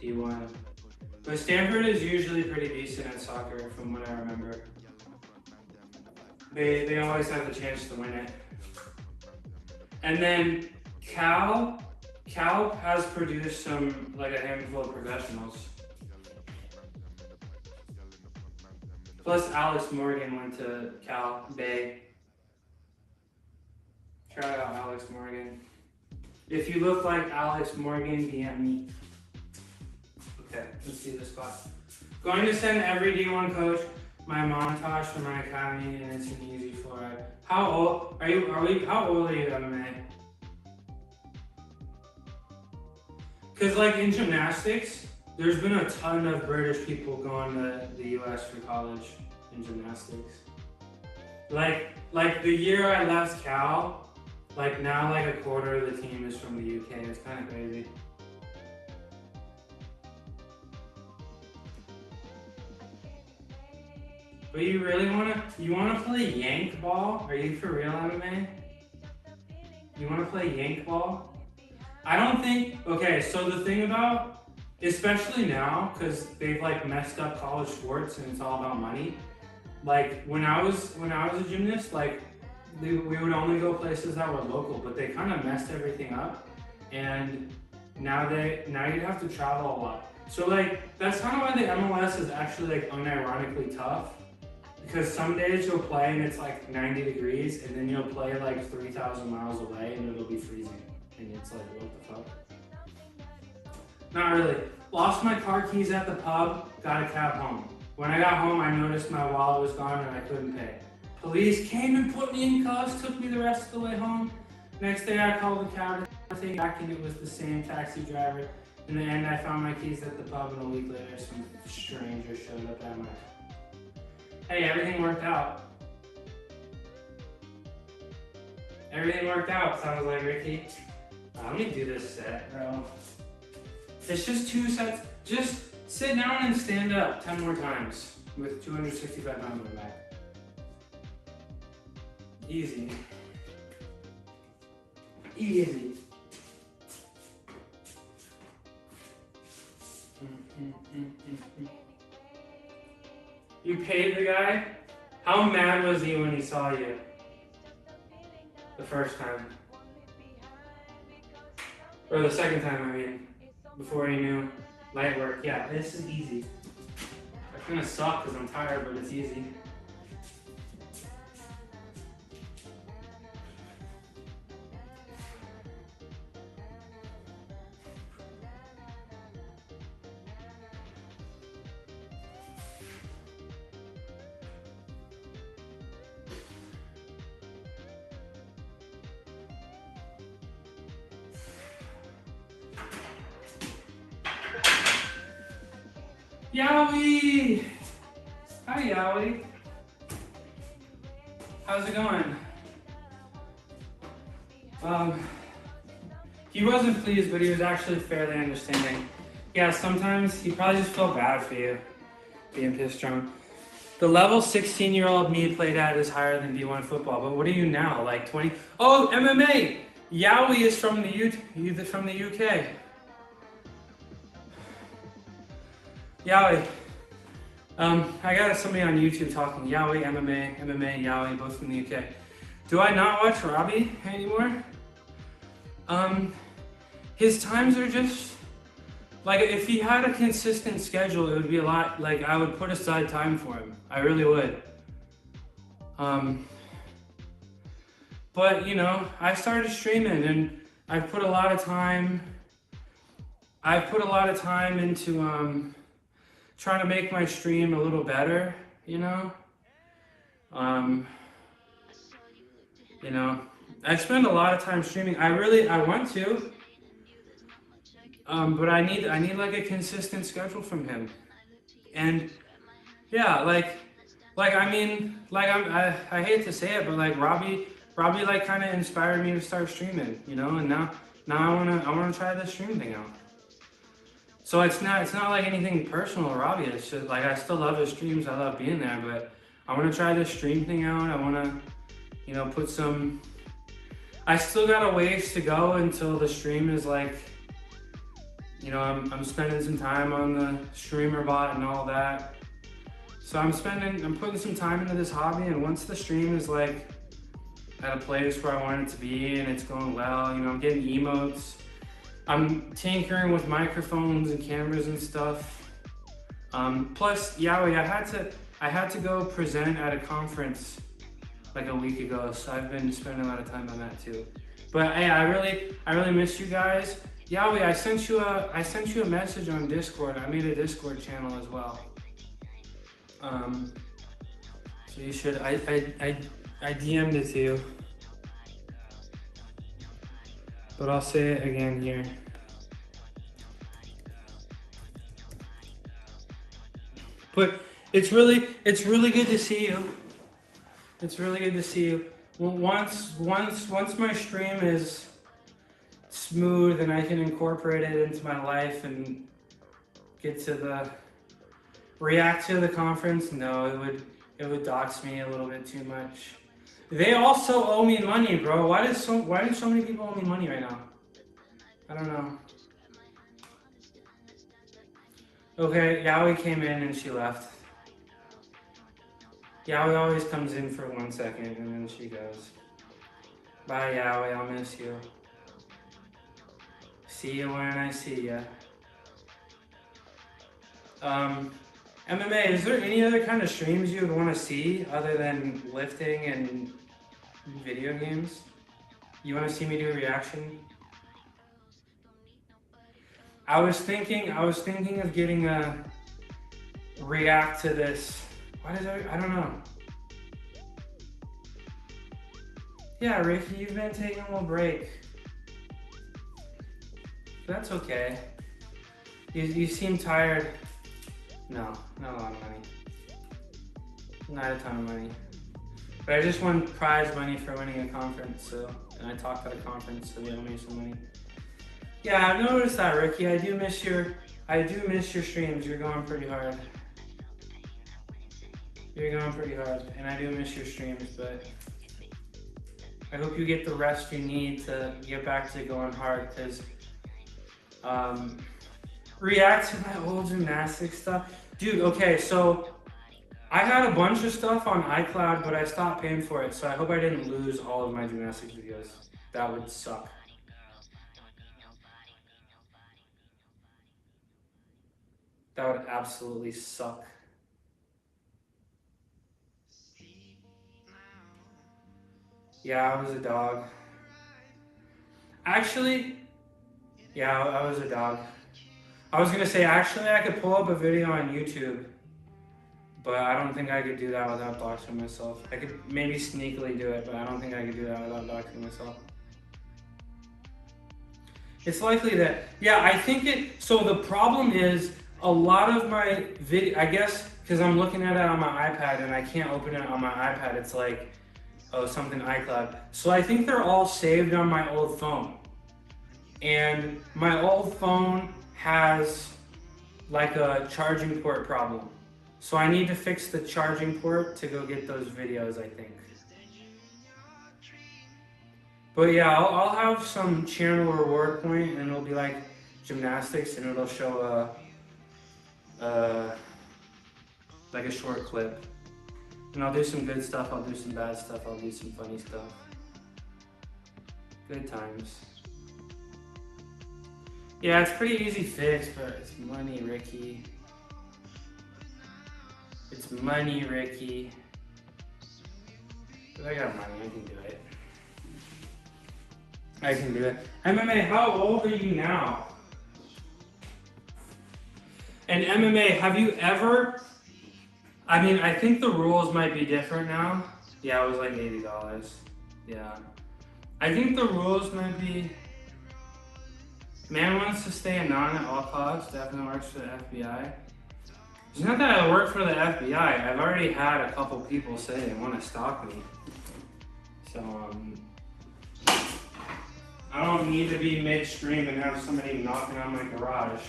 D1. But Stanford is usually pretty decent at soccer, from what I remember. They always have the chance to win it. And then Cal has produced like a handful of professionals. Plus Alex Morgan went to Cal Bay. Shout out Alex Morgan. If you look like Alex Morgan, DM me. Okay, let's see the spot. Going to send every D1 coach my montage for my academy, and it's an easy fluoride. How old are you? How old are you, MMA? Because like in gymnastics, there's been a ton of British people going to the US for college in gymnastics. Like the year I left Cal, like now like a quarter of the team is from the UK. It's kind of crazy. But you really wanna play yank ball? Are you for real, MMA? You wanna play yank ball? I don't think, okay, so the thing about, especially now, because they've like messed up college sports and it's all about money. Like when I was a gymnast, like we would only go places that were local, but they kind of messed everything up. And now you have to travel a lot. So like, that's kind of why the MLS is actually like unironically tough. Because some days you'll play and it's like 90 degrees, and then you'll play like 3,000 miles away and it'll be freezing. And it's like, what the fuck? Not really. Lost my car keys at the pub, got a cab home. When I got home, I noticed my wallet was gone and I couldn't pay. Police came and put me in cuffs, took me the rest of the way home. Next day I called the cab to take back, and it was the same taxi driver. In the end, I found my keys at the pub, and a week later, some stranger showed up at my... Hey, everything worked out. Everything worked out, sounds like Ricky. Let me do this set, bro. It's just 2 sets. Just sit down and stand up 10 more times. with 265 pounds on my back. Easy. Easy. You paid the guy? How mad was he when he saw you? The first time. Or the second time, I mean. Before he knew. Light work. Yeah, this is easy. It's gonna suck because I'm tired, but it's easy. Yowie! Hi, Yowie. How's it going? He wasn't pleased, but he was actually fairly understanding. Yeah, sometimes he probably just felt bad for you being pissed drunk. The level 16-year-old me played at is higher than D1 football, but what are you now, like 20? Oh, MMA! Yowie is from the UK. Yowie. I got somebody on YouTube talking Yowie, MMA, Yowie, both from the UK. Do I not watch Robbie anymore? His times are just, like, if he had a consistent schedule, it would be a lot, like, I would put aside time for him. I really would. But, you know, I started streaming and I've put a lot of time into, trying to make my stream a little better, you know? You know, I spend a lot of time streaming. I want to, but I need like a consistent schedule from him. And yeah, I mean, like I hate to say it, but like Robbie like kind of inspired me to start streaming, you know? And now I wanna try this stream thing out. So it's not like anything personal or Robbie. It's just like I still love his streams. I love being there, but I want to try this stream thing out. I want to, you know, put some. I still got a ways to go until the stream is like, you know, I'm spending some time on the streamer bot and all that. So I'm putting some time into this hobby, and once the stream is like at a place where I want it to be and it's going well, you know, I'm getting emotes. I'm tinkering with microphones and cameras and stuff. Plus, Yowie, I had to go present at a conference like a week ago, so I've been spending a lot of time on that too. But hey, I really miss you guys. Yowie, I sent you a message on Discord. I made a Discord channel as well. So you should. I DM'd it to you. But I'll say it again here. But it's really good to see you. It's really good to see you. Once my stream is smooth and I can incorporate it into my life and get to react to the conference, no, it would dox me a little bit too much. They also owe me money, bro. Why do so many people owe me money right now? I don't know. Okay, Yowie came in and she left. Yowie always comes in for 1 second and then she goes. Bye, Yowie. I'll miss you. See you when I see ya. MMA, is there any other kind of streams you would want to see other than lifting and video games? You want to see me do a reaction? I was thinking of getting a react to this. Why does I don't know. Yeah, Ricky, you've been taking a little break. That's okay. You seem tired. No, not a lot of money. Not a ton of money. But I just won prize money for winning a conference, and I talked at a conference, so they owe me some money. Yeah, I've noticed that, Ricky. I do miss your streams. You're going pretty hard. You're going pretty hard, and I do miss your streams, but I hope you get the rest you need to get back to going hard, because react to my old gymnastics stuff. Dude, okay, so I had a bunch of stuff on iCloud, but I stopped paying for it, so I hope I didn't lose all of my gymnastics videos. That would suck. That would absolutely suck. Yeah, I was a dog. Actually, yeah, I was a dog. I was gonna say, actually, I could pull up a video on YouTube, but I don't think I could do that without doxing myself. I could maybe sneakily do it, but I don't think I could do that without doxing myself. It's likely that, yeah, I think it, so the problem is a lot of my video, I guess, because I'm looking at it on my iPad and I can't open it on my iPad, it's like, oh, something iCloud. So I think they're all saved on my old phone. And my old phone has like a charging port problem. So I need to fix the charging port to go get those videos, I think. But yeah, I'll have some channel reward point and it'll be like gymnastics and it'll show like a short clip. And I'll do some good stuff, I'll do some bad stuff, I'll do some funny stuff. Good times. Yeah, it's pretty easy fix, but it's money, Ricky. It's money, Ricky. But I got money, I can do it. I can do it. MMA, how old are you now? And MMA, have you ever, I mean, I think the rules might be different now. Yeah, it was like $80. Yeah. I think the rules might be, man wants to stay anon at all costs, definitely works for the FBI. It's not that I work for the FBI, I've already had a couple people say they want to stalk me. So, I don't need to be midstream and have somebody knocking on my garage.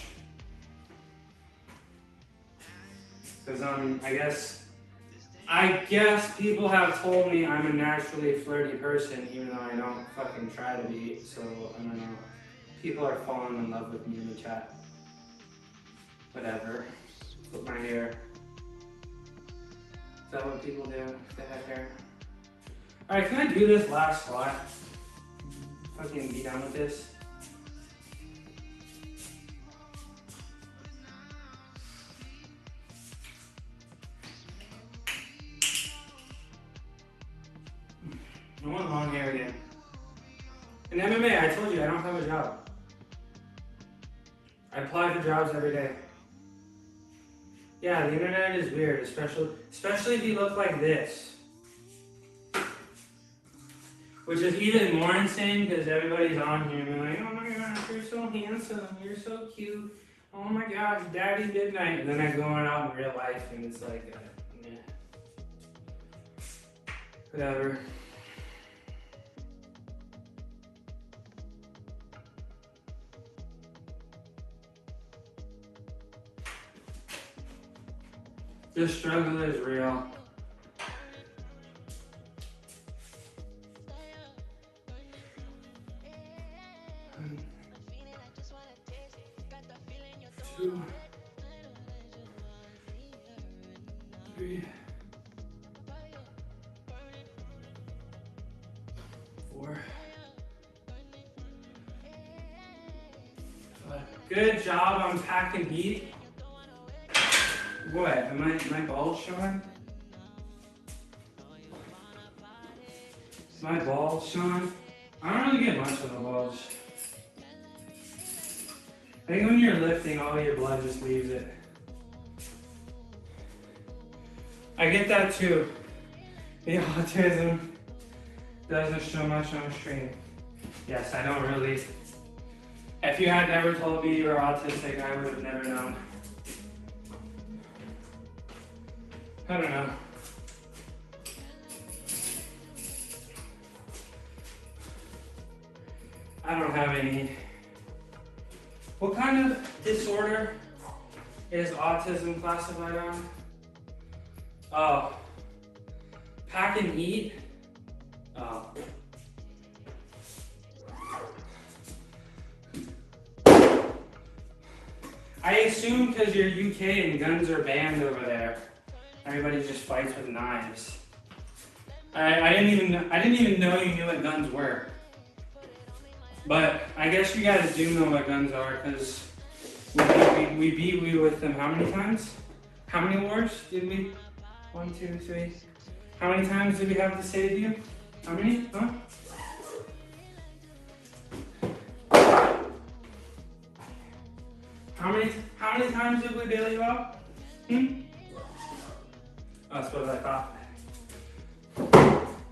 Because I guess people have told me I'm a naturally flirty person, even though I don't fucking try to be, so I don't know. People are falling in love with me in the chat. Whatever. Flip my hair. Is that what people do if they have hair? Alright, can I do this last squat? Fucking be done with this. I want long hair again. In MMA, I told you I don't have a job. I apply for jobs every day. Yeah, the internet is weird, especially if you look like this. Which is even more insane because everybody's on here and they're like, oh my gosh, you're so handsome, you're so cute. Oh my gosh, Daddy Midnight. And then I go out in real life and it's like, whatever. The struggle is real. Two, three, 4, 5. Good job unpacking heat. What? Am my balls showing? Is my balls showing? I don't really get much of the balls. I think when you're lifting, all your blood just leaves it. I get that too. The autism doesn't show much on stream. Yes, I don't really. If you had never told me you were autistic, I would have never known. I don't know. I don't have any. What kind of disorder is autism classified on? Oh. Pack and eat? Oh. I assume because you're UK and guns are banned over there, everybody just fights with knives. I didn't even know you knew what guns were. But I guess you guys do know what guns are, because we beat you with them how many times? How many wars did we? 1, 2, 3. How many times did we have to save you? How many? Huh? How many times did we bail you out? That's what I thought.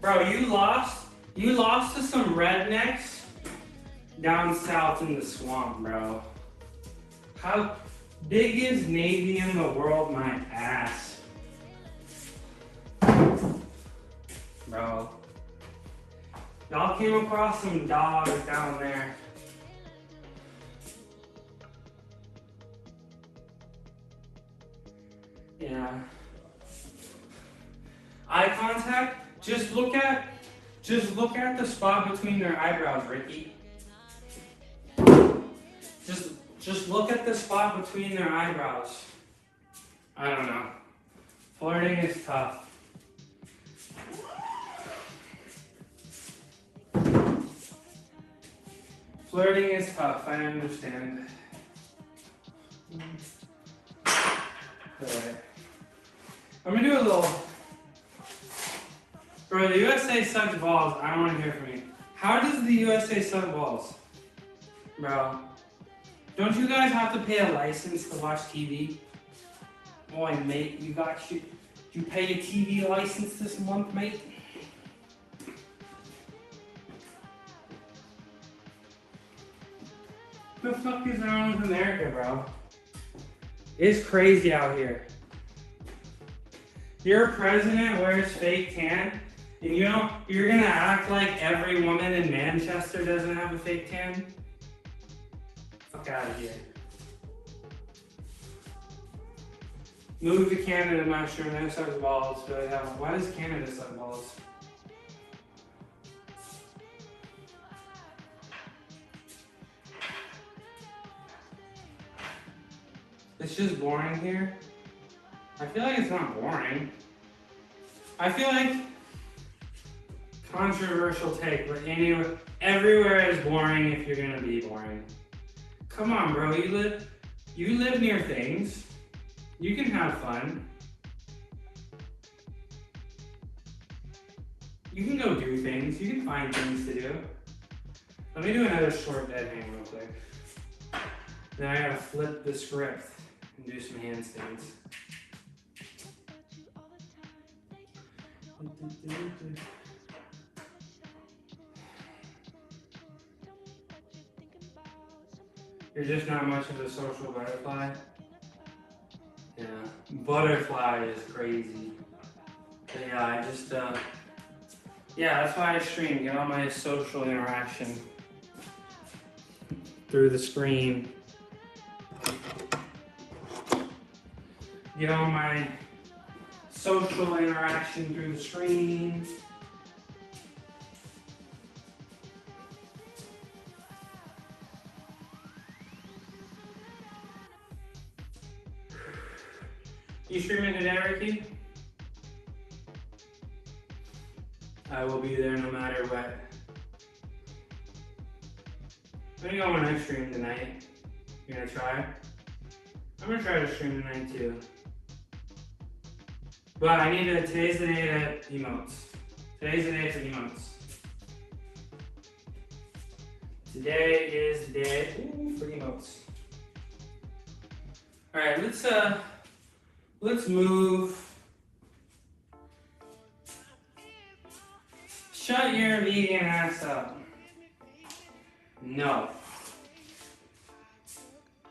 Bro, you lost to some rednecks down south in the swamp, bro. How big is Navy in the world? My ass. Bro. Y'all came across some dogs down there. Yeah. Eye contact? Just look at the spot between their eyebrows, Ricky. Just look at the spot between their eyebrows. I don't know. Flirting is tough. Flirting is tough, I understand. Alright. I'm gonna do a little. Bro, the USA sucks balls. I don't want to hear from you. How does the USA suck balls? Bro. Don't you guys have to pay a license to watch TV? Boy, mate, you pay your TV license this month, mate? The fuck is wrong with America, bro? It's crazy out here. Your president wears fake tan, and you're gonna act like every woman in Manchester doesn't have a fake tan? Fuck out of here. Move to Canada, not sure. That sucks balls. Really have. Why does Canada suck balls? It's just boring here. I feel like it's not boring. I feel like controversial take, but everywhere is boring if you're gonna be boring. Come on, bro. You live near things. You can have fun. You can go do things. You can find things to do. Let me do another short dead hang real quick. Then I gotta flip the script and do some handstands. You're just not much of a social butterfly? Yeah, butterfly is crazy. But yeah, I just, yeah, that's why I stream, get all my social interaction through the screen. Get all my social interaction through the screen. You streaming today, Ricky? I will be there no matter what. I'm gonna go on next stream tonight. You gonna try? I'm gonna try to stream tonight too. But I need to, today's the day to emotes. Today's the day for emotes. Today is the day for emotes. Alright, let's move. Shut your vegan ass up. No.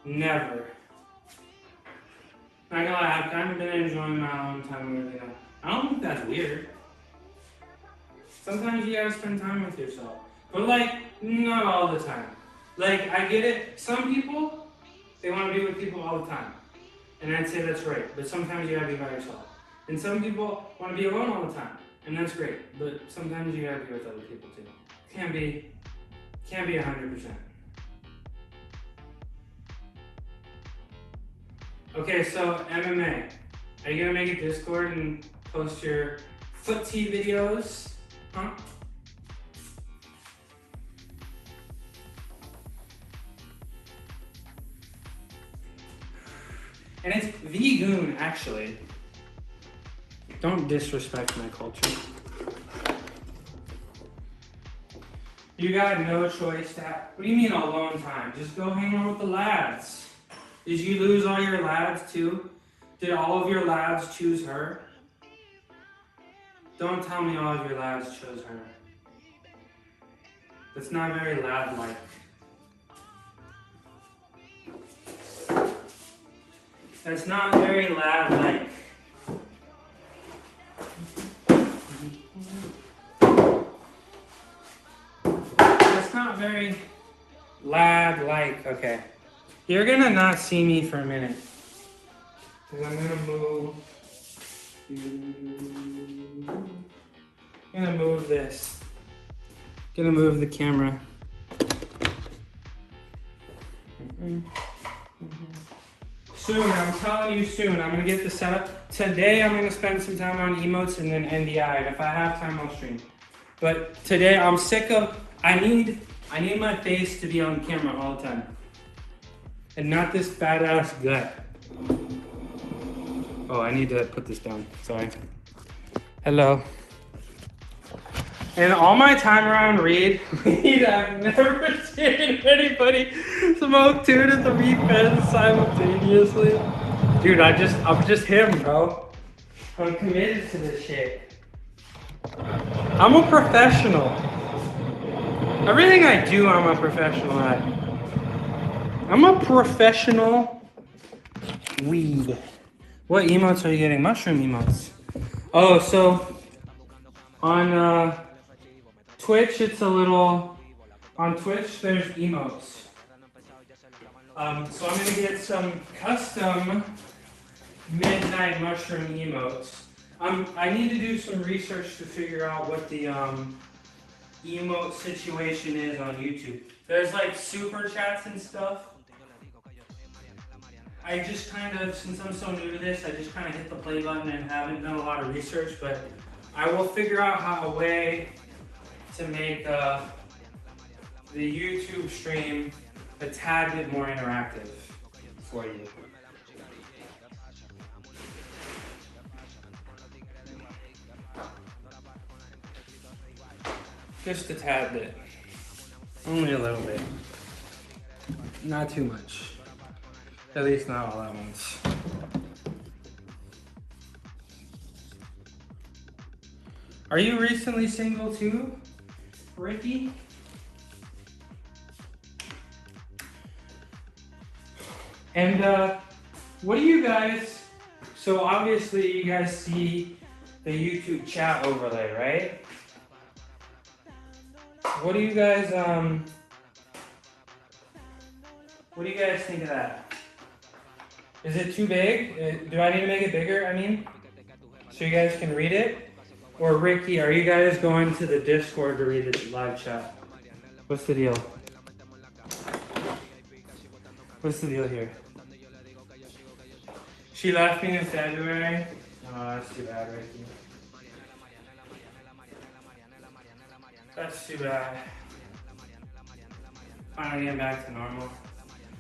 Never. Not gonna lie, I've kind of been enjoying my own time lately. I don't think that's weird. Sometimes you gotta spend time with yourself. But like, not all the time. Like, I get it. Some people, they want to be with people all the time. And I'd say that's right. But sometimes you gotta be by yourself. And some people want to be alone all the time, and that's great. But sometimes you gotta be with other people too. Can't be 100%. Okay, so MMA. Are you gonna make a Discord and post your footsie videos? Huh? And it's Vegoon, actually. Don't disrespect my culture. You got no choice to what do you mean alone time? Just go hang out with the lads. Did you lose all your lads too? Did all of your lads choose her? Don't tell me all of your lads chose her. That's not very lad-like. That's not very lad-like. That's not very lad-like. Okay. You're gonna not see me for a minute. Because I'm gonna move. I'm gonna move this. Gonna move the camera. Soon, I'm telling you soon. I'm gonna get this set up. Today I'm gonna spend some time on emotes and then NDI. And if I have time, I'll stream. But today I'm sick of, I need my face to be on camera all the time. And not this badass gut. Oh, I need to put this down, sorry. Hello. In all my time around Reed, I've never seen anybody smoke 2 to 3 pens simultaneously. Dude, I'm just him, bro. I'm committed to this shit. I'm a professional. Everything I do, I'm a professional at. I'm a professional weed. What emotes are you getting? Mushroom emotes. Oh, so on Twitch, it's a little. On Twitch, there's emotes. So I'm gonna get some custom midnight mushroom emotes. I need to do some research to figure out what the emote situation is on YouTube. There's like super chats and stuff. I just kind of, since I'm so new to this, I just kind of hit the play button and haven't done a lot of research, but I will figure out a way to make the YouTube stream a tad bit more interactive for you. Just a tad bit. Only a little bit. Not too much. At least not all at once. Are you recently single too, Ricky? And what do you guys, so obviously you guys see the YouTube chat overlay, right? What do you guys think of that? Is it too big? Do I need to make it bigger, I mean? So you guys can read it? Or Ricky, are you guys going to the Discord to read the live chat? What's the deal? What's the deal here? She left me in February? Oh, that's too bad, Ricky. That's too bad. Finally getting back to normal.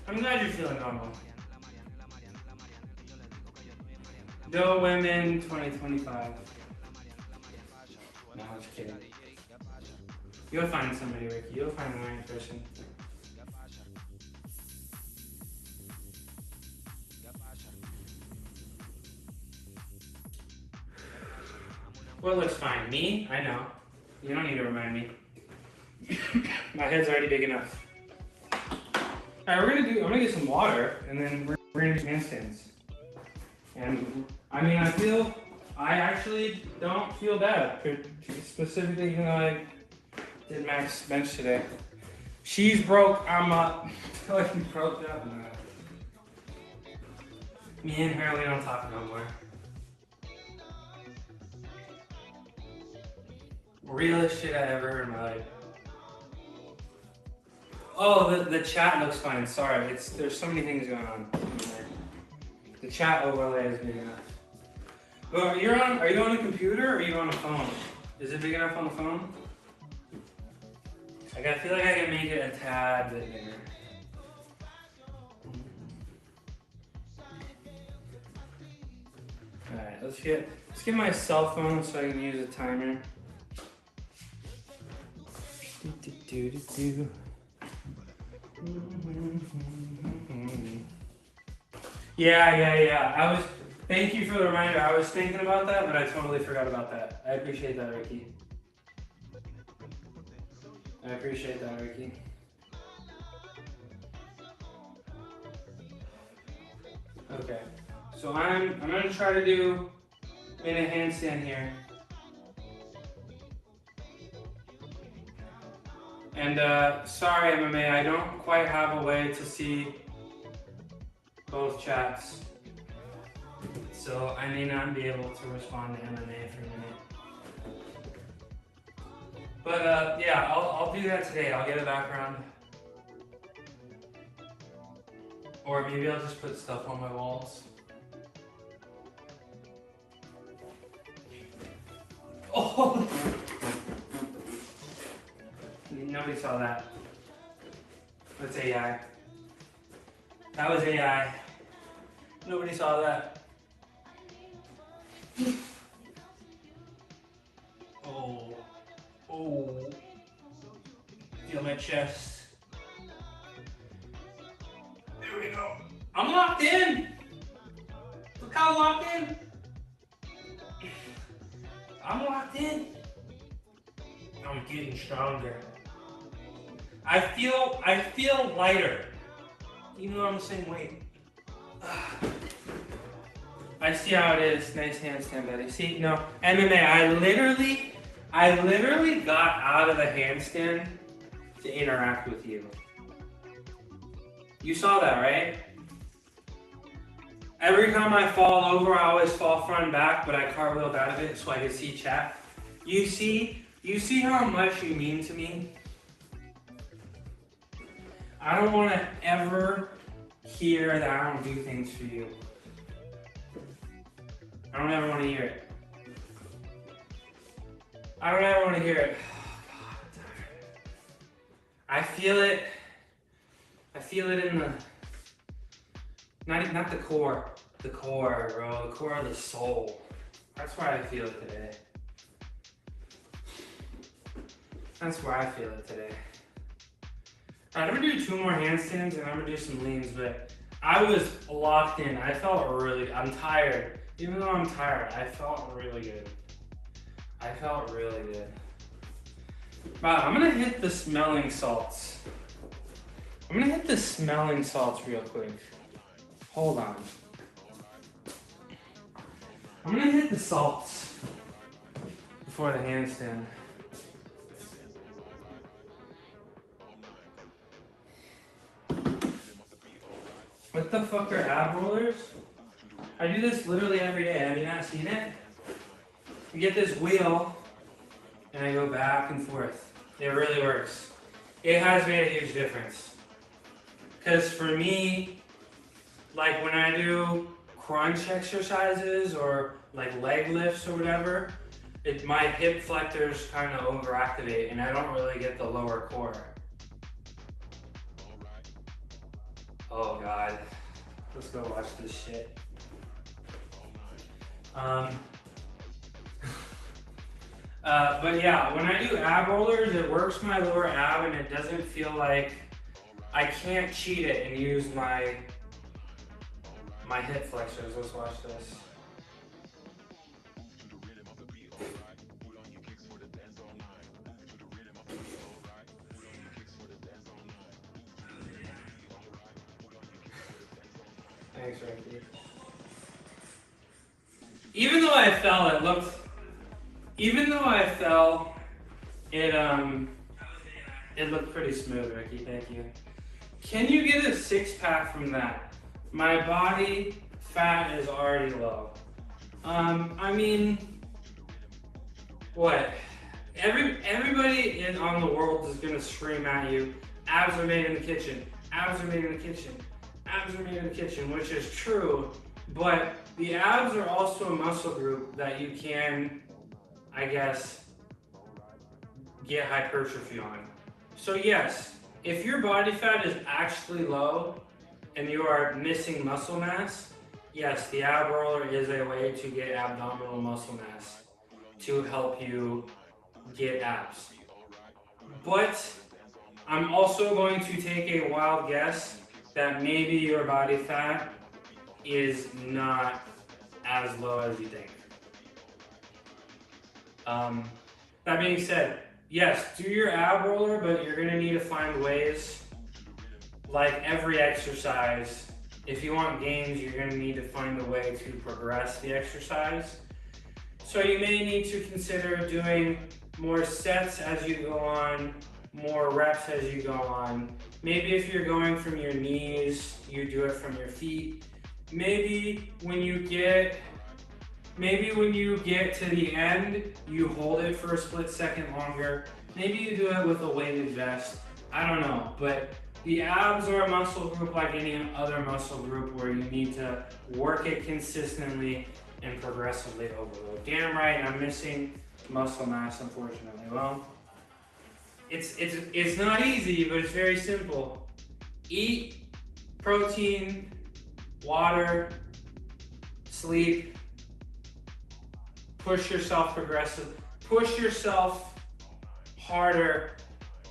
I'm glad you're feeling normal. No women 2025. No, I'm just kidding. You'll find somebody, Ricky. You'll find the right person. What looks fine? Me? I know. You don't need to remind me. My head's already big enough. Alright, I'm gonna get some water, and then we're gonna do handstands. And I mean, I actually don't feel bad. Specifically, even though I did max bench today. She's broke, I'm up. I feel like we broke up. Me and her, we don't talk no more. Realest shit I ever heard in my life. Oh, the chat looks fine. Sorry, there's so many things going on. The chat overlay is big enough. Well, are you on a computer or are you on a phone? Is it big enough on the phone? Like, I feel like I can make it a tad bit bigger. Alright, let's get my cell phone so I can use a timer. Yeah. Thank you for the reminder. I was thinking about that, but I totally forgot about that. I appreciate that, Ricky. Okay. So I'm gonna try to do in a handstand here. And sorry MMA, I don't quite have a way to see both chats. So I may not be able to respond to MMA for a minute. But yeah, I'll do that today. I'll get a background. Or maybe I'll just put stuff on my walls. Oh! Nobody saw that. That's AI. That was AI. Nobody saw that. Oh. Feel my chest. There we go. I'm locked in! Look how locked in! I'm locked in. I'm getting stronger. I feel lighter. Even though I'm the same weight. I see how it is. Nice handstand, buddy. See, no, MMA, I literally got out of the handstand to interact with you. You saw that, right? Every time I fall over, I always fall front and back, but I cartwheeled out of it so I could see chat. You see how much you mean to me? I don't want to ever hear that I don't do things for you. I don't ever want to hear it. I don't ever want to hear it. Oh, God. I feel it. I feel it in the, not the core. The core, bro. The core of the soul. That's where I feel it today. That's where I feel it today. Alright, I'm gonna do 2 more handstands and I'm gonna do some leans, but I was locked in. I felt I'm tired. Even though I'm tired, I felt really good. Wow, I'm gonna hit the smelling salts. Real quick. Hold on. I'm gonna hit the salts before the handstand. What the fuck are ab rollers? I do this literally every day. Have you not seen it? You get this wheel, and I go back and forth. It really works. It has made a huge difference. Because for me, like when I do crunch exercises or like leg lifts or whatever, my hip flexors kind of overactivate and I don't really get the lower core. Oh God, let's go watch this shit. But yeah, when I do ab rollers, it works my lower ab and it doesn't feel like I can't cheat it and use my hip flexors. Let's watch this. Thanks, Ricky. Even though I fell, it looked pretty smooth, Ricky. Thank you. Can you get a 6-pack from that? My body fat is already low. I mean, what? Everybody on the world is gonna scream at you, abs are made in the kitchen, abs are made in the kitchen, abs are made in the kitchen, which is true, but the abs are also a muscle group that you can, I guess, get hypertrophy on. So yes, if your body fat is actually low and you are missing muscle mass, yes, the ab roller is a way to get abdominal muscle mass to help you get abs. But I'm also going to take a wild guess that maybe your body fat is not as low as you think. That being said, yes, do your ab roller, but you're gonna need to find ways, like every exercise, if you want gains, you're gonna need to find a way to progress the exercise. So you may need to consider doing more sets as you go on, more reps as you go on. Maybe if you're going from your knees, you do it from your feet. Maybe when you get to the end, you hold it for a split second longer. Maybe you do it with a weighted vest. I don't know, but the abs are a muscle group like any other muscle group where you need to work it consistently and progressively overload. Damn right, I'm missing muscle mass, unfortunately. Well, it's not easy, but it's very simple. Eat protein, water, sleep, push yourself push yourself harder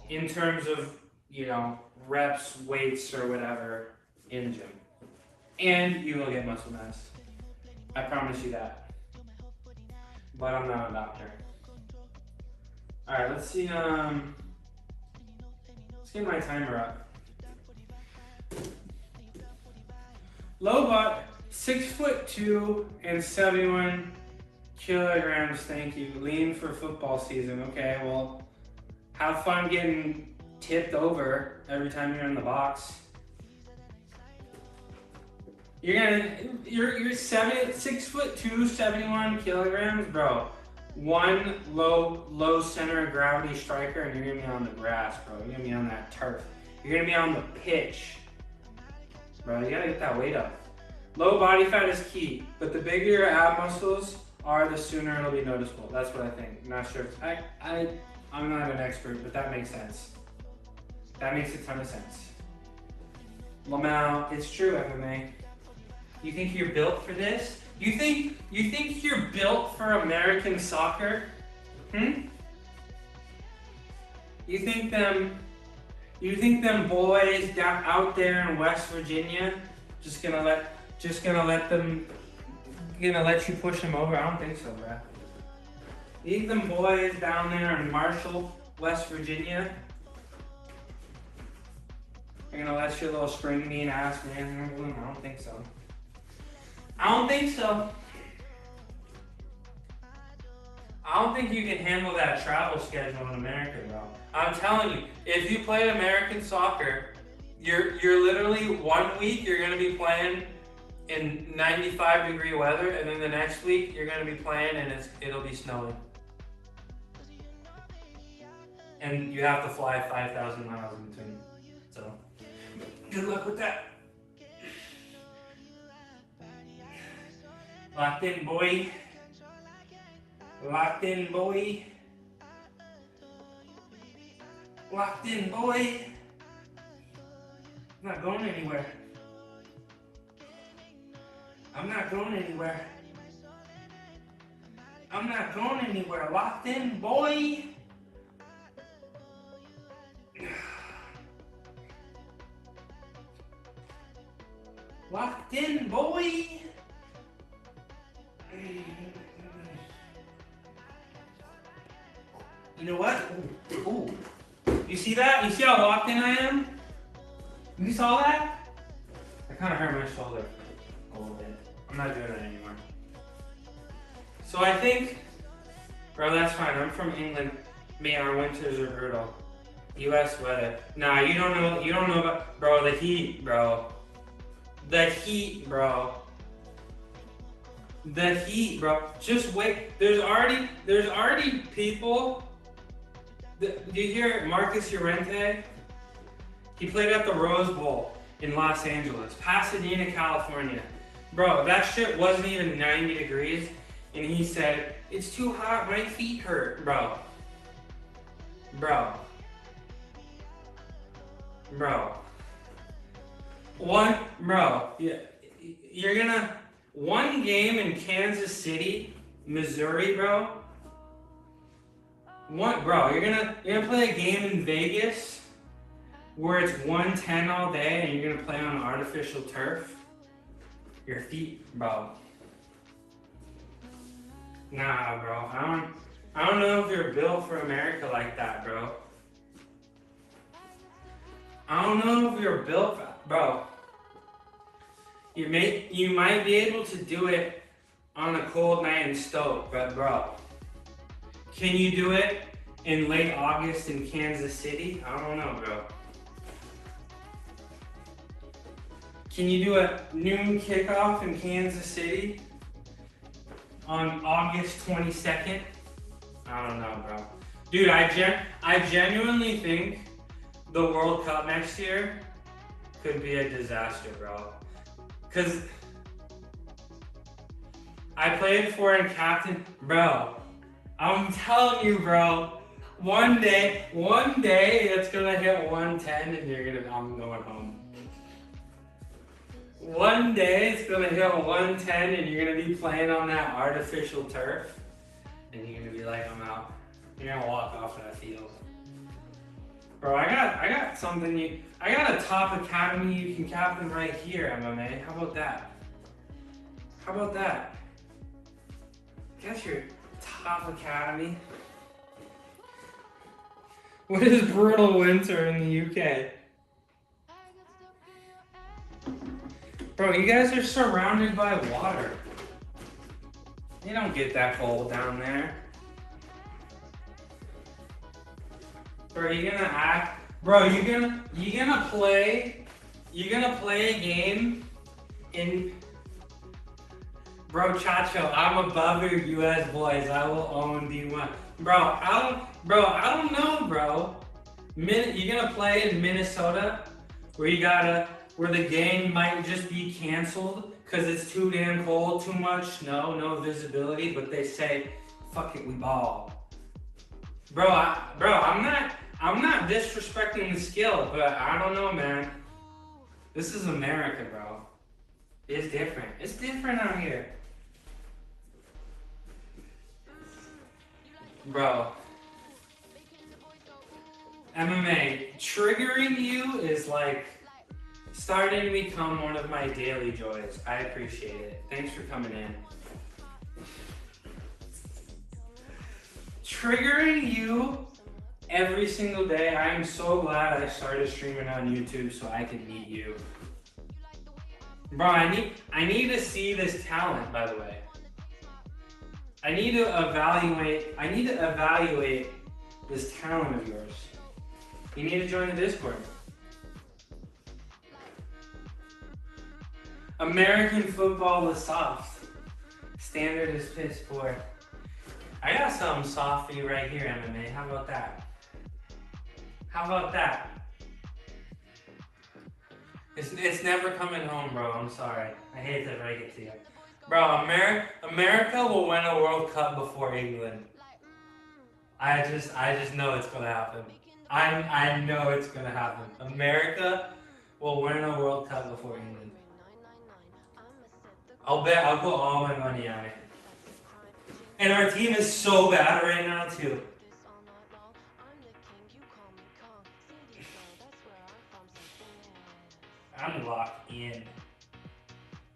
in terms of, you know, reps, weights, or whatever in the gym. And you will get muscle mass. I promise you that. But I'm not a doctor. Alright, let's see, let's get my timer up. Low butt, 6'2" and 71 kilograms, thank you. Lean for football season. Okay, well, have fun getting tipped over every time you're in the box. You're 6'2", 71 kilograms, bro. One low center of gravity striker, and you're gonna be on the grass, bro. You're gonna be on that turf. You're gonna be on the pitch, bro. You gotta get that weight up. Low body fat is key, but the bigger your ab muscles are, the sooner it'll be noticeable. That's what I think. I'm not sure. I'm not an expert, but that makes sense. That makes a ton of sense. Lamau, it's true, MMA. You think you're built for this? You think you're built for American soccer? You think them boys down out there in West Virginia just gonna let you push them over? I don't think so, bro. You think them boys down there in Marshall, West Virginia, are gonna let your little string bean ass man? I don't think so. I don't think so. I don't think you can handle that travel schedule in America, bro. I'm telling you, if you play American soccer, you're literally 1 week you're gonna be playing in 95-degree weather, and then the next week you're gonna be playing and it'll be snowing. And you have to fly 5,000 miles in between. So, good luck with that. Locked in, boy. Locked in, boy. Locked in, boy. I'm not going anywhere. I'm not going anywhere. I'm not going anywhere. Locked in, boy. Locked in, boy. You know what? Ooh. You see that? You see how locked in I am? You saw that? I kind of hurt my shoulder a little bit. I'm not doing that anymore. So I think, bro, that's fine. I'm from England. Man, our winters are brutal. U.S. weather. Nah, you don't know about, bro, the heat, bro. The heat, bro. The heat, bro. Just wait. There's already people Do you hear Marcus Llorente? He played at the Rose Bowl in Los Angeles, Pasadena, California. Bro, that shit wasn't even 90 degrees, and he said, it's too hot, my feet hurt, bro. Bro. You're gonna, one game in Kansas City, Missouri, bro. You're gonna play a game in Vegas where it's 110 all day and you're gonna play on artificial turf? Your feet, bro. Nah, bro. I don't know if you're built for America like that, bro. I don't know if you're built for, bro. You might be able to do it on a cold night in Stoke, but bro, can you do it in late August in Kansas City? I don't know, bro. Can you do a noon kickoff in Kansas City on August 22nd? I don't know, bro. Dude, I genuinely think the World Cup next year could be a disaster, bro. Cause I played for and captain, bro. I'm telling you, bro. One day it's gonna hit 110 and I'm going home. One day it's gonna hit 110 and you're gonna be playing on that artificial turf, and you're gonna be like, I'm out. You're gonna walk off that field. Bro, I got something I got a top academy you can captain right here, MMA. How about that? How about that? Get your top academy. What is brutal winter in the UK? Bro, you guys are surrounded by water. You don't get that cold down there. Bro, you gonna act, bro, you gonna play a game in, bro, Chacho, I'm above your US boys. I will own D1. Bro, I don't know, bro. You gonna play in Minnesota where the game might just be canceled because it's too damn cold, too much snow, no visibility, but they say, fuck it, we ball. Bro, I'm not disrespecting the skill, but I don't know, man. This is America, bro. It's different. It's different out here. Bro. MMA, triggering you is like starting to become one of my daily joys. I appreciate it. Thanks for coming in. Triggering you every single day. I am so glad I started streaming on YouTube so I could meet you. Bro, I need to see this talent, by the way. I need to evaluate this talent of yours. You need to join the Discord. American football is soft. Standard is piss poor. I got something soft for you right here, MMA. How about that? How about that? It's never coming home, bro. I'm sorry. I hate to break it to you. Bro, America will win a World Cup before England. I just know it's gonna happen. I know it's gonna happen. America will win a World Cup before England. I'll put all my money on it. And our team is so bad right now too. I'm locked in.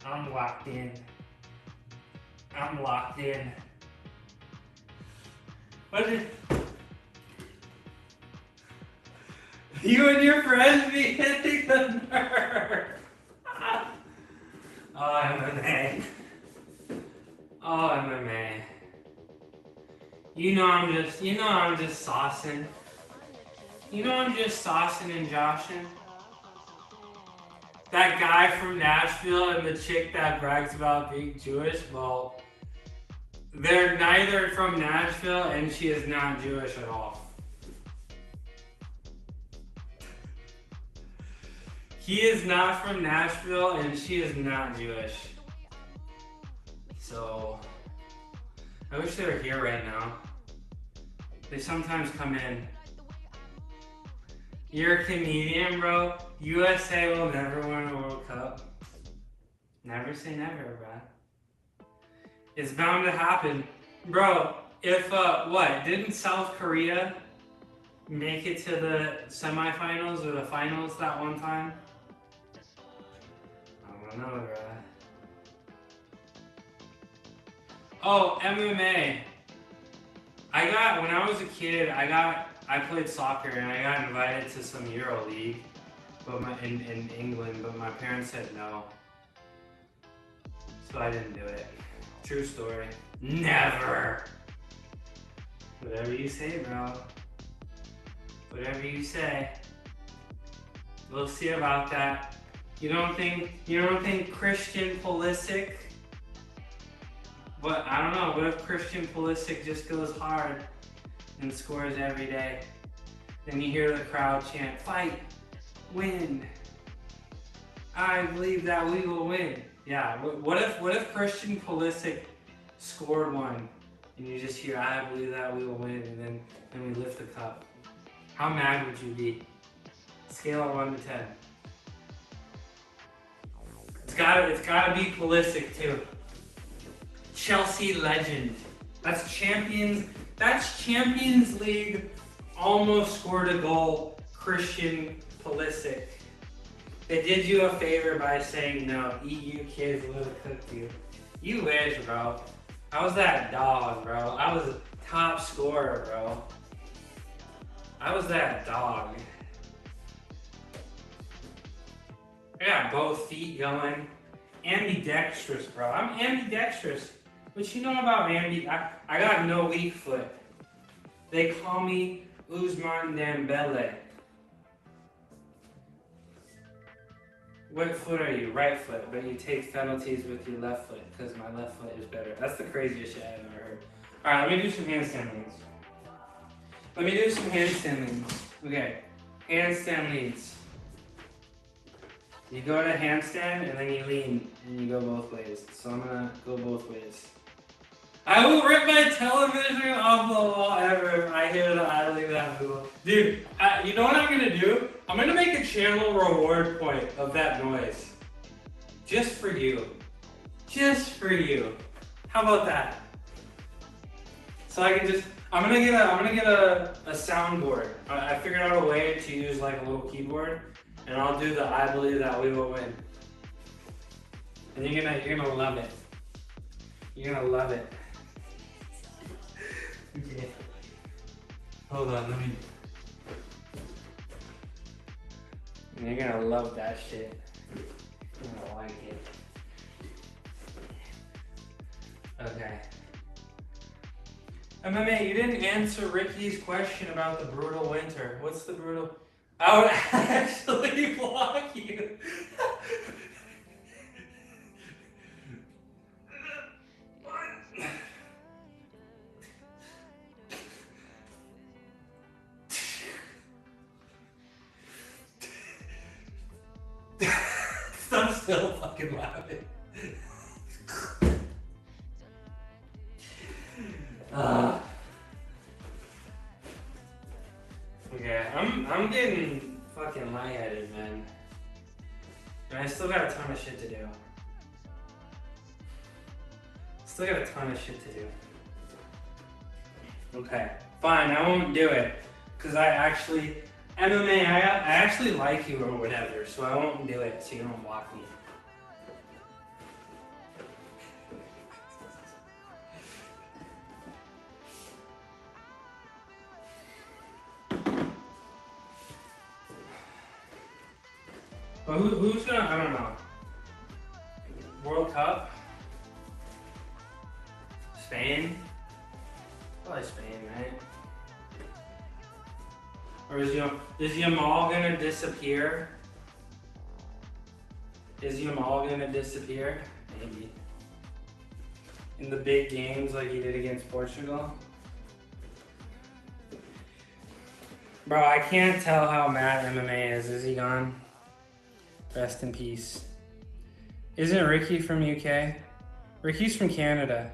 I'm locked in. I'm locked in. What is... You and your friends be hitting the nerve. Oh, MMA. Oh, MMA. You know I'm just saucing. You know I'm just saucing and joshing. That guy from Nashville and the chick that brags about being Jewish, well, they're neither from Nashville and she is not Jewish at all. He is not from Nashville, and she is not Jewish. So, I wish they were here right now. They sometimes come in. You're a comedian, bro. USA will never win a World Cup. Never say never, bro. It's bound to happen. Bro, if, didn't South Korea make it to the semifinals or the finals that one time? I don't know, bro. Oh, MMA. When I was a kid, I played soccer and I got invited to some Euro League, but in England, but my parents said no. So I didn't do it. True story. Never. Whatever you say, bro. Whatever you say. We'll see about that. You don't think Christian Pulisic? But I don't know, what if Christian Pulisic just goes hard and scores every day? Then you hear the crowd chant, fight, win. I believe that we will win. Yeah, what if Christian Pulisic scored one and you just hear, I believe that we will win, and then we lift the cup? How mad would you be? Scale of 1 to 10. It's gotta be Pulisic too. Chelsea legend. That's Champions League, almost scored a goal, Christian Pulisic. They did you a favor by saying no, eat you kids would have cooked you. You wish, bro. I was that dog, bro. I was a top scorer, bro. I was that dog. I got both feet going. Ambidextrous, bro. I'm ambidextrous. What you know about I got no weak foot. They call me Ousmane Dembele. What foot are you? Right foot, but you take penalties with your left foot because my left foot is better. That's the craziest shit I've ever heard. Alright, let me do some handstand leads. Okay, handstand leads. You go to handstand and then you lean and you go both ways. So I'm gonna go both ways. I will rip my television off the wall ever if I hear the I believe that Google. Dude, you know what I'm gonna do? I'm gonna make a channel reward point of that noise. Just for you. Just for you. How about that? So I can I'm gonna get a soundboard. I figured out a way to use like a little keyboard, and I'll do the I believe that we will win. And you're gonna love it. You're gonna love it. Okay. Hold on, let me. And you're gonna love that shit. You're gonna like it. Okay. MMA, you didn't answer Ricky's question about the brutal winter. What's the brutal? I would actually block you. I'm still fucking laughing. Okay, I'm getting fucking lightheaded, man. And I still got a ton of shit to do. Okay, fine, I won't do it. Cause I actually like you or whatever, so I won't do it so you don't block me. But who's gonna, I don't know. World Cup? Spain? Probably Spain, right? Or is Yamal gonna disappear? Maybe. In the big games like he did against Portugal? Bro, I can't tell how mad MMA is. Is he gone? Rest in peace. Isn't Ricky from UK? Ricky's from Canada.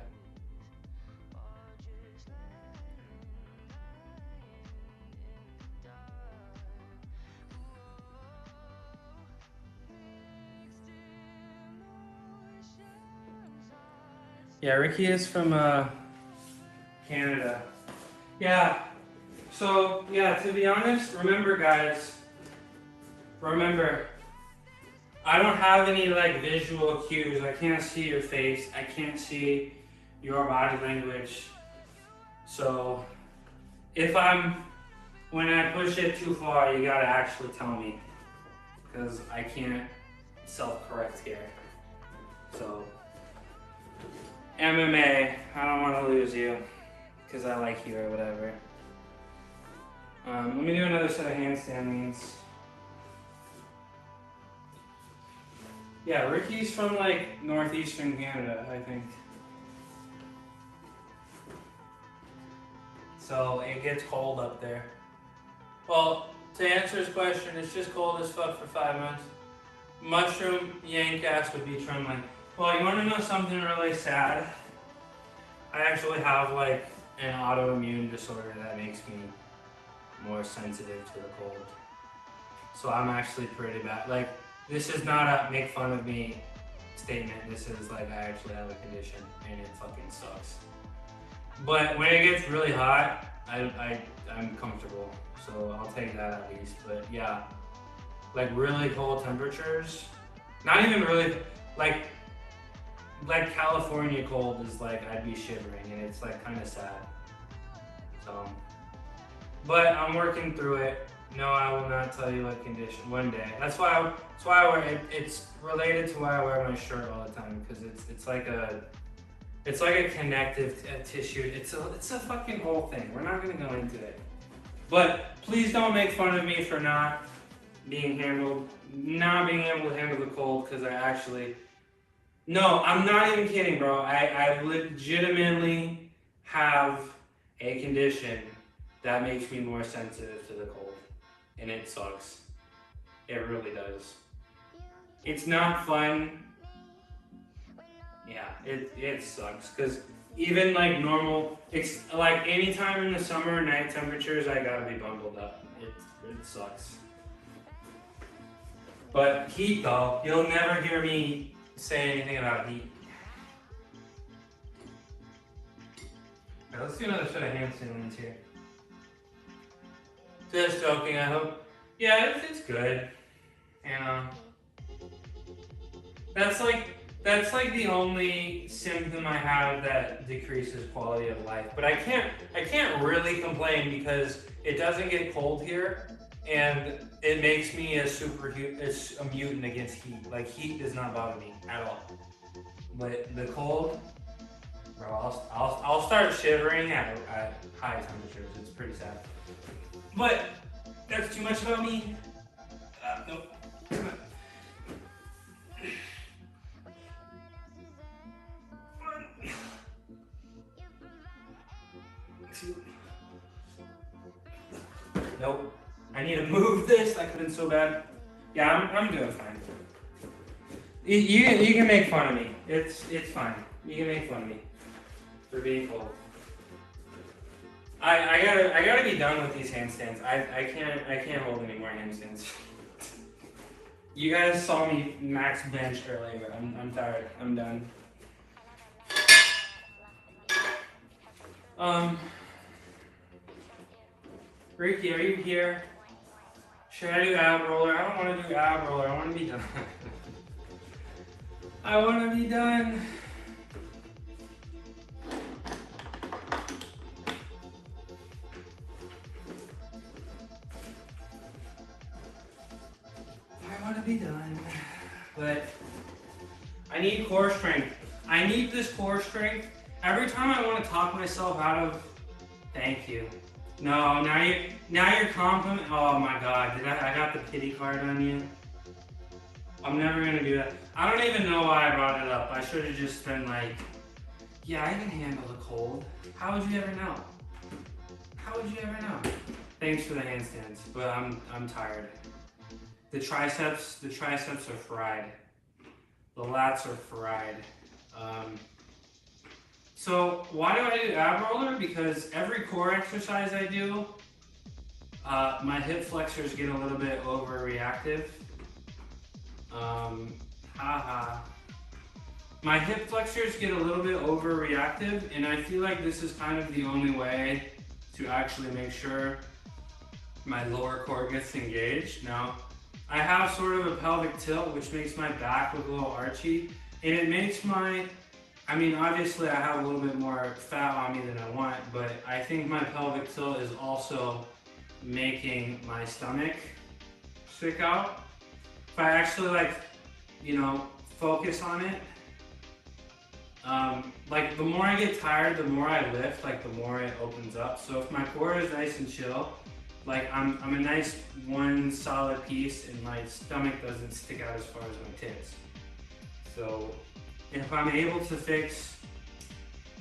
Yeah, Ricky is from Canada. Yeah. So, yeah, to be honest, remember guys, remember, I don't have any like visual cues. I can't see your face. I can't see your body language. So, when I push it too far, you gotta actually tell me. Because I can't self-correct here. So, MMA, I don't want to lose you. Because I like you or whatever. Let me do another set of handstand leans. Yeah, Ricky's from like northeastern Canada, I think. So it gets cold up there. Well, to answer his question, it's just cold as fuck for 5 months. Mushroom yank ass would be trembling. Well, you want to know something really sad? I actually have like an autoimmune disorder that makes me more sensitive to the cold. So I'm actually pretty bad. Like, this is not a make fun of me statement. This is like I actually have a condition and it fucking sucks. But when it gets really hot, I'm comfortable. So I'll take that at least. But yeah, like really cold temperatures, not even really, like California cold is like I'd be shivering and it's like kind of sad. So, but I'm working through it. No, I will not tell you what condition. One day. That's why I wear it. It's related to why I wear my shirt all the time because it's like a connective tissue. It's a fucking whole thing. We're not gonna go into it. But please don't make fun of me for not being able to handle the cold because I actually. No, I'm not even kidding, bro. I legitimately have a condition that makes me more sensitive to the cold. And it sucks. It really does. It's not fun. Yeah, it sucks. Because even like normal, it's like anytime in the summer, night temperatures, I gotta be bundled up. It sucks. But heat though, you'll never hear me say anything about heat. Alright, let's do another set of handstand leans here. Just joking, I hope. Yeah, it's good. And that's like the only symptom I have that decreases quality of life. But I can't really complain because it doesn't get cold here, and it makes me a mutant against heat. Like heat does not bother me at all. But the cold, bro, I'll start shivering at high temperatures. It's pretty sad. But that's too much about me. Nope. Nope. I need to move this. That could have been so bad. Yeah, I'm doing fine. You can make fun of me. It's fine. You can make fun of me for being cold. I gotta be done with these handstands. I can't hold any more handstands. You guys saw me max bench earlier. I'm tired. I'm done. Ricky, are you here? Should I do ab roller? I don't want to do ab roller. I want to be done. I want to be done. I want to be done. But I need core strength. I need this core strength. Every time I want to talk myself out of, thank you. No, now you're compliment. Oh my God, I got the pity card on you? I'm never gonna do that. I don't even know why I brought it up. I should have just been like, yeah, I can handle the cold. How would you ever know? How would you ever know? Thanks for the handstands, but I'm tired. The triceps are fried. The lats are fried. So why do I do ab roller? Because every core exercise I do, my hip flexors get a little bit overreactive. My hip flexors get a little bit overreactive, and I feel like this is kind of the only way to actually make sure my lower core gets engaged. Now, I have sort of a pelvic tilt, which makes my back look a little archy, and it makes my, I mean, obviously I have a little bit more fat on me than I want, but I think my pelvic tilt is also making my stomach stick out. If I actually like, you know, focus on it, like the more I get tired, the more I lift, like the more it opens up. So if my core is nice and chill, like I'm a nice one solid piece and my stomach doesn't stick out as far as my tits. So if I'm able to fix,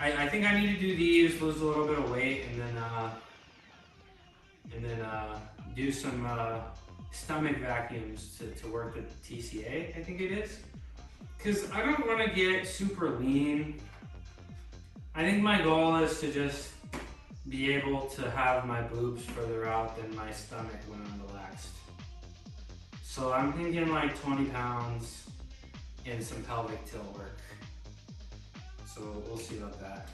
I think I need to do these, lose a little bit of weight, and then do some stomach vacuums to work the TCA, I think it is. Because I don't want to get super lean. I think my goal is to just be able to have my boobs further out than my stomach when I'm relaxed. So I'm thinking like 20 pounds and some pelvic tilt work. So we'll see about that.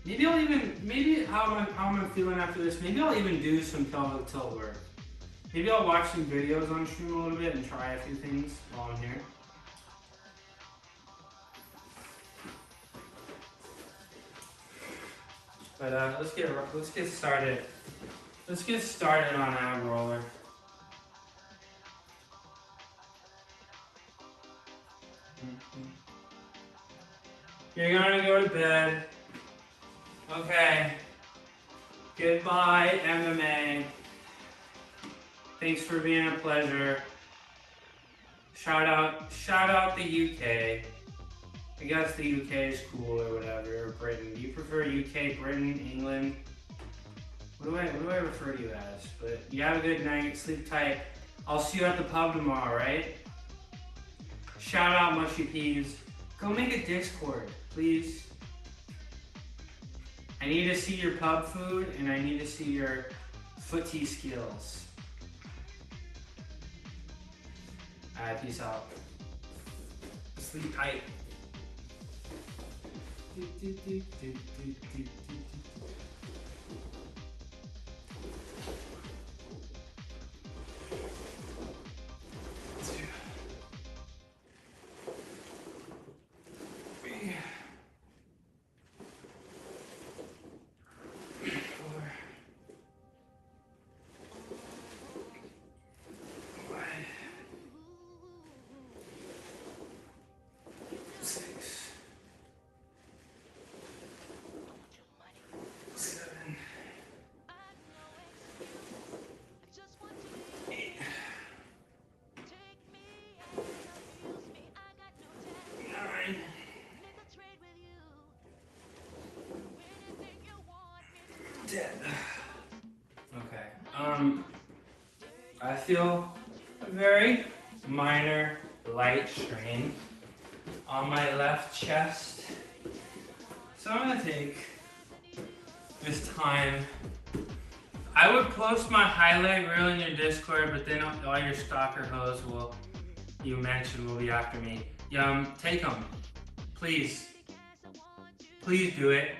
Maybe I'll even, maybe how am I feeling after this? Maybe I'll even do some pelvic tilt work. Maybe I'll watch some videos on stream a little bit and try a few things while I'm here. But let's get started. Let's get started on ab roller. You're gonna go to bed. Okay. Goodbye, MMA. Thanks for being a pleasure. Shout out the UK. I guess the UK is cool or whatever, or Britain. Do you prefer UK, Britain, England? What do I refer to you as? But you have a good night, sleep tight. I'll see you at the pub tomorrow, right? Shout out Mushy Peas. Go make a Discord, please. I need to see your pub food and I need to see your footy skills. Alright, peace out. Sleep tight. Dead. Okay. I feel a very minor light strain on my left chest. So I'm gonna take this time. I would post my highlight reel in your Discord, but then all your stalker hoes you mentioned will be after me. Take them. Please. Please do it.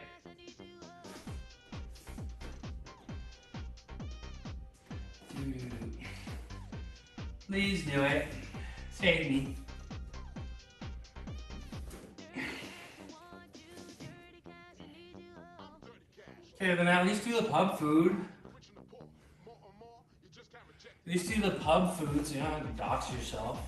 Please do it. Save me. Okay, then at least do the pub food. At least do the pub food so you don't have to dox yourself.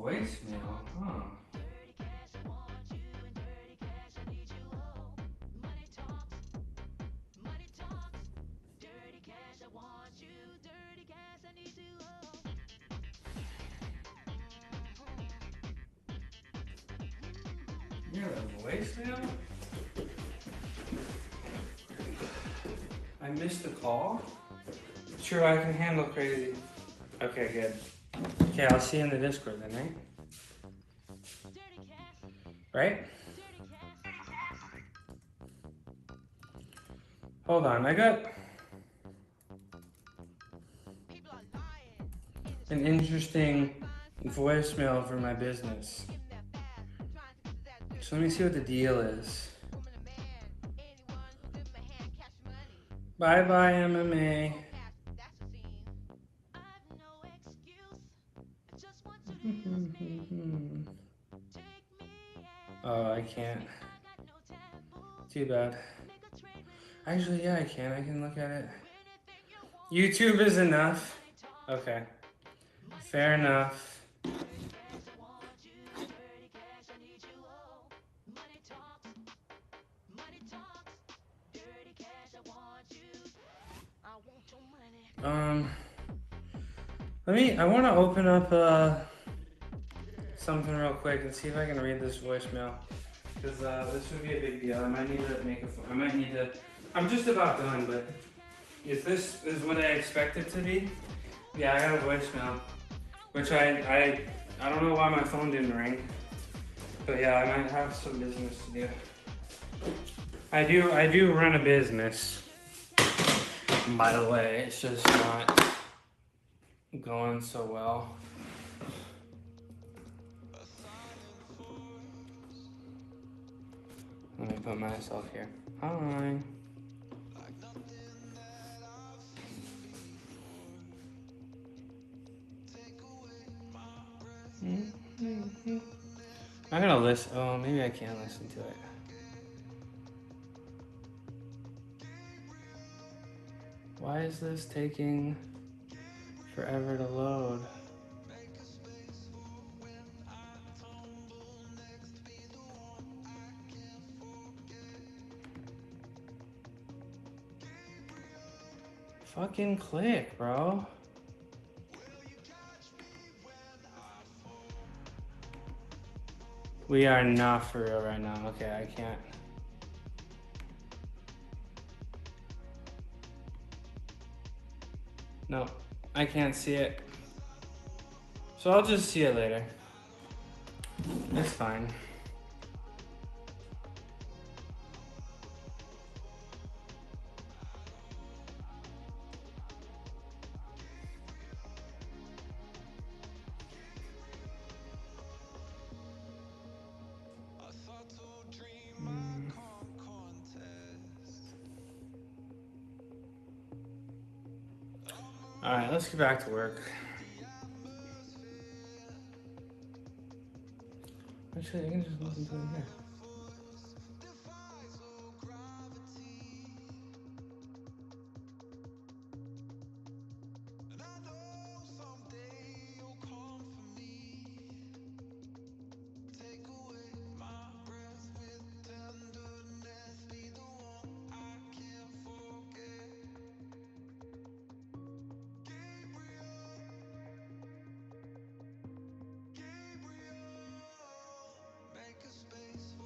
voicemail, huh? You have a voicemail? I missed the call? Sure, I can handle crazy. Okay, good. Okay, I'll see you in the Discord then, right? Right? Hold on, I got an interesting voicemail for my business. So let me see what the deal is. Bye bye MMA. Oh, I can't. Too bad. Actually, yeah, I can. I can look at it. YouTube is enough. Okay. Fair enough. I want to open up something real quick and see if I can read this voicemail. Because this would be a big deal. I might need to make a I'm just about done, but if this is what I expect it to be, yeah, I got a voicemail. Which I don't know why my phone didn't ring. But yeah, I might have some business to do. I do run a business. By the way, it's just not going so well. Let me put myself here. Hi. I'm gonna listen. Oh, maybe I can't listen to it. Why is this taking forever to load? Fucking click, bro. We are not for real right now. Okay, I can't. No, I can't see it. So I'll just see it later. It's fine. Alright, let's get back to work. Actually, I can just listen to it here. Space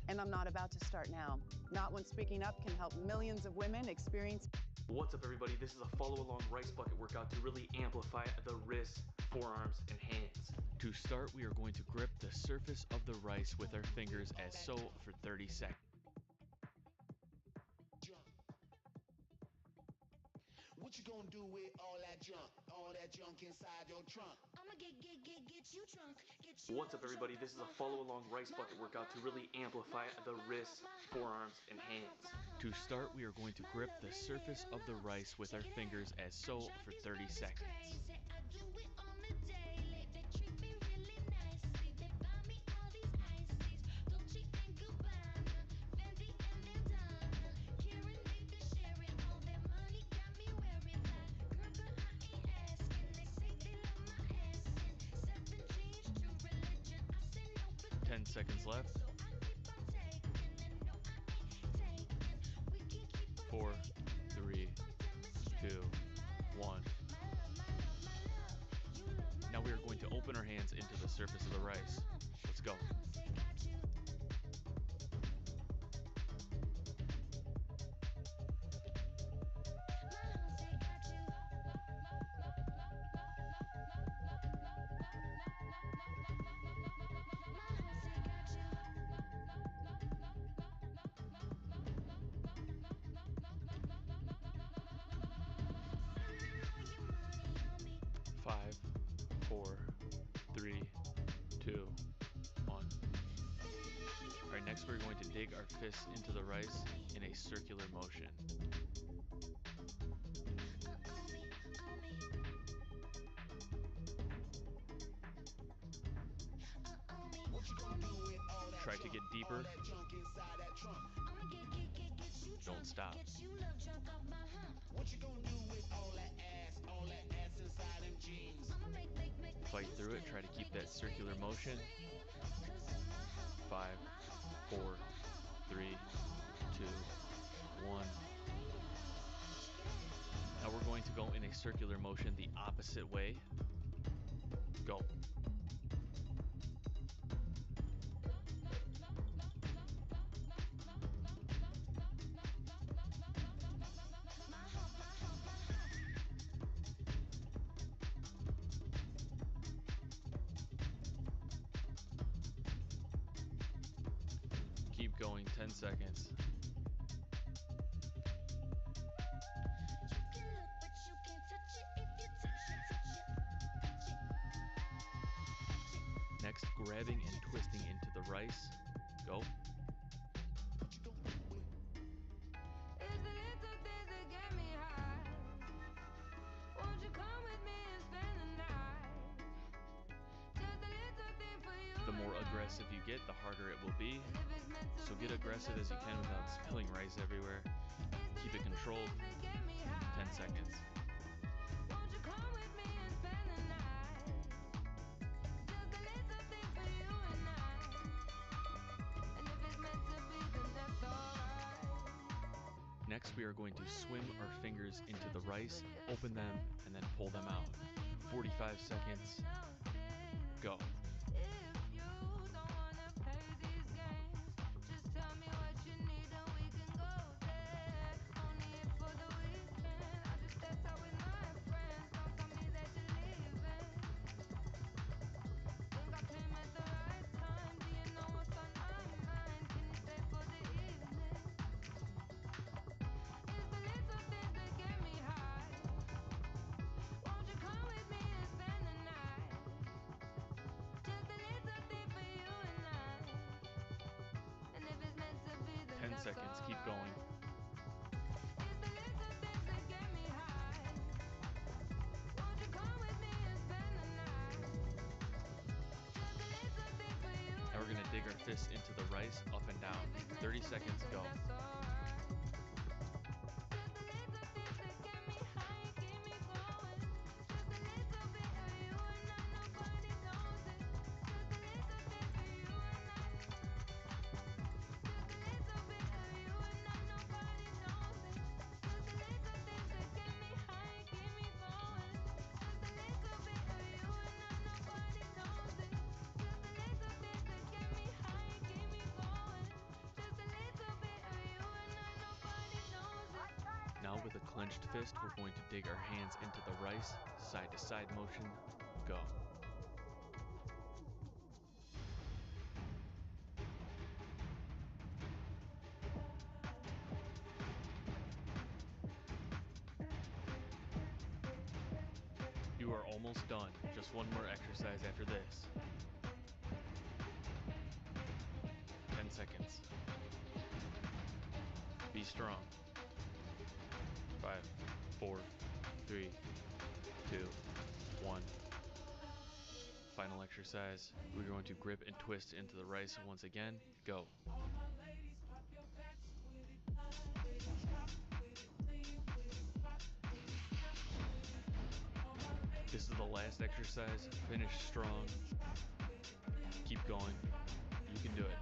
And I'm not about to start now. Not when speaking up can help millions of women experience. What's up, everybody? This is a follow-along rice bucket workout to really amplify the wrists, forearms, and hands. To start, we are going to grip the surface of the rice with our fingers as so for 30 seconds. What you gonna do with all that junk inside your trunk? I'ma get you drunk. What's up, everybody? This is a follow-along rice bucket workout to really amplify the wrists, forearms, and hands. To start, we are going to grip the surface of the rice with our fingers as so for 30 seconds. Seconds left. 4, 3, 2, 1. Now we are going to open our hands into the surface of the rice. Let's go. Five, 4, 3, 2, 1. Alright, next we're going to dig our fists into the rice in a circular motion. Try to get deeper. Don't stop. Fight through it. Try to keep that circular motion. 5, 4, 3, 2, 1. Now we're going to go in a circular motion the opposite way. Go. Keep going, 10 seconds. Next, grabbing and twisting into the rice. Go. The more aggressive you get, the harder it will be. So get aggressive as you can without spilling rice everywhere. Keep it controlled. 10 seconds. Next, we are going to swim our fingers into the rice, open them, and then pull them out. 45 seconds. Go. Seconds, keep going. Now we're going to dig our fists into the rice, up and down. 30 seconds, go. clenched fist, we're going to dig our hands into the rice, side to side motion, go. You are almost done. Just one more exercise after this. 10 seconds. Be strong. 5, 4, 3, 2, 1. Final exercise. We're going to grip and twist into the rice once again. Go. This is the last exercise. Finish strong. Keep going. You can do it.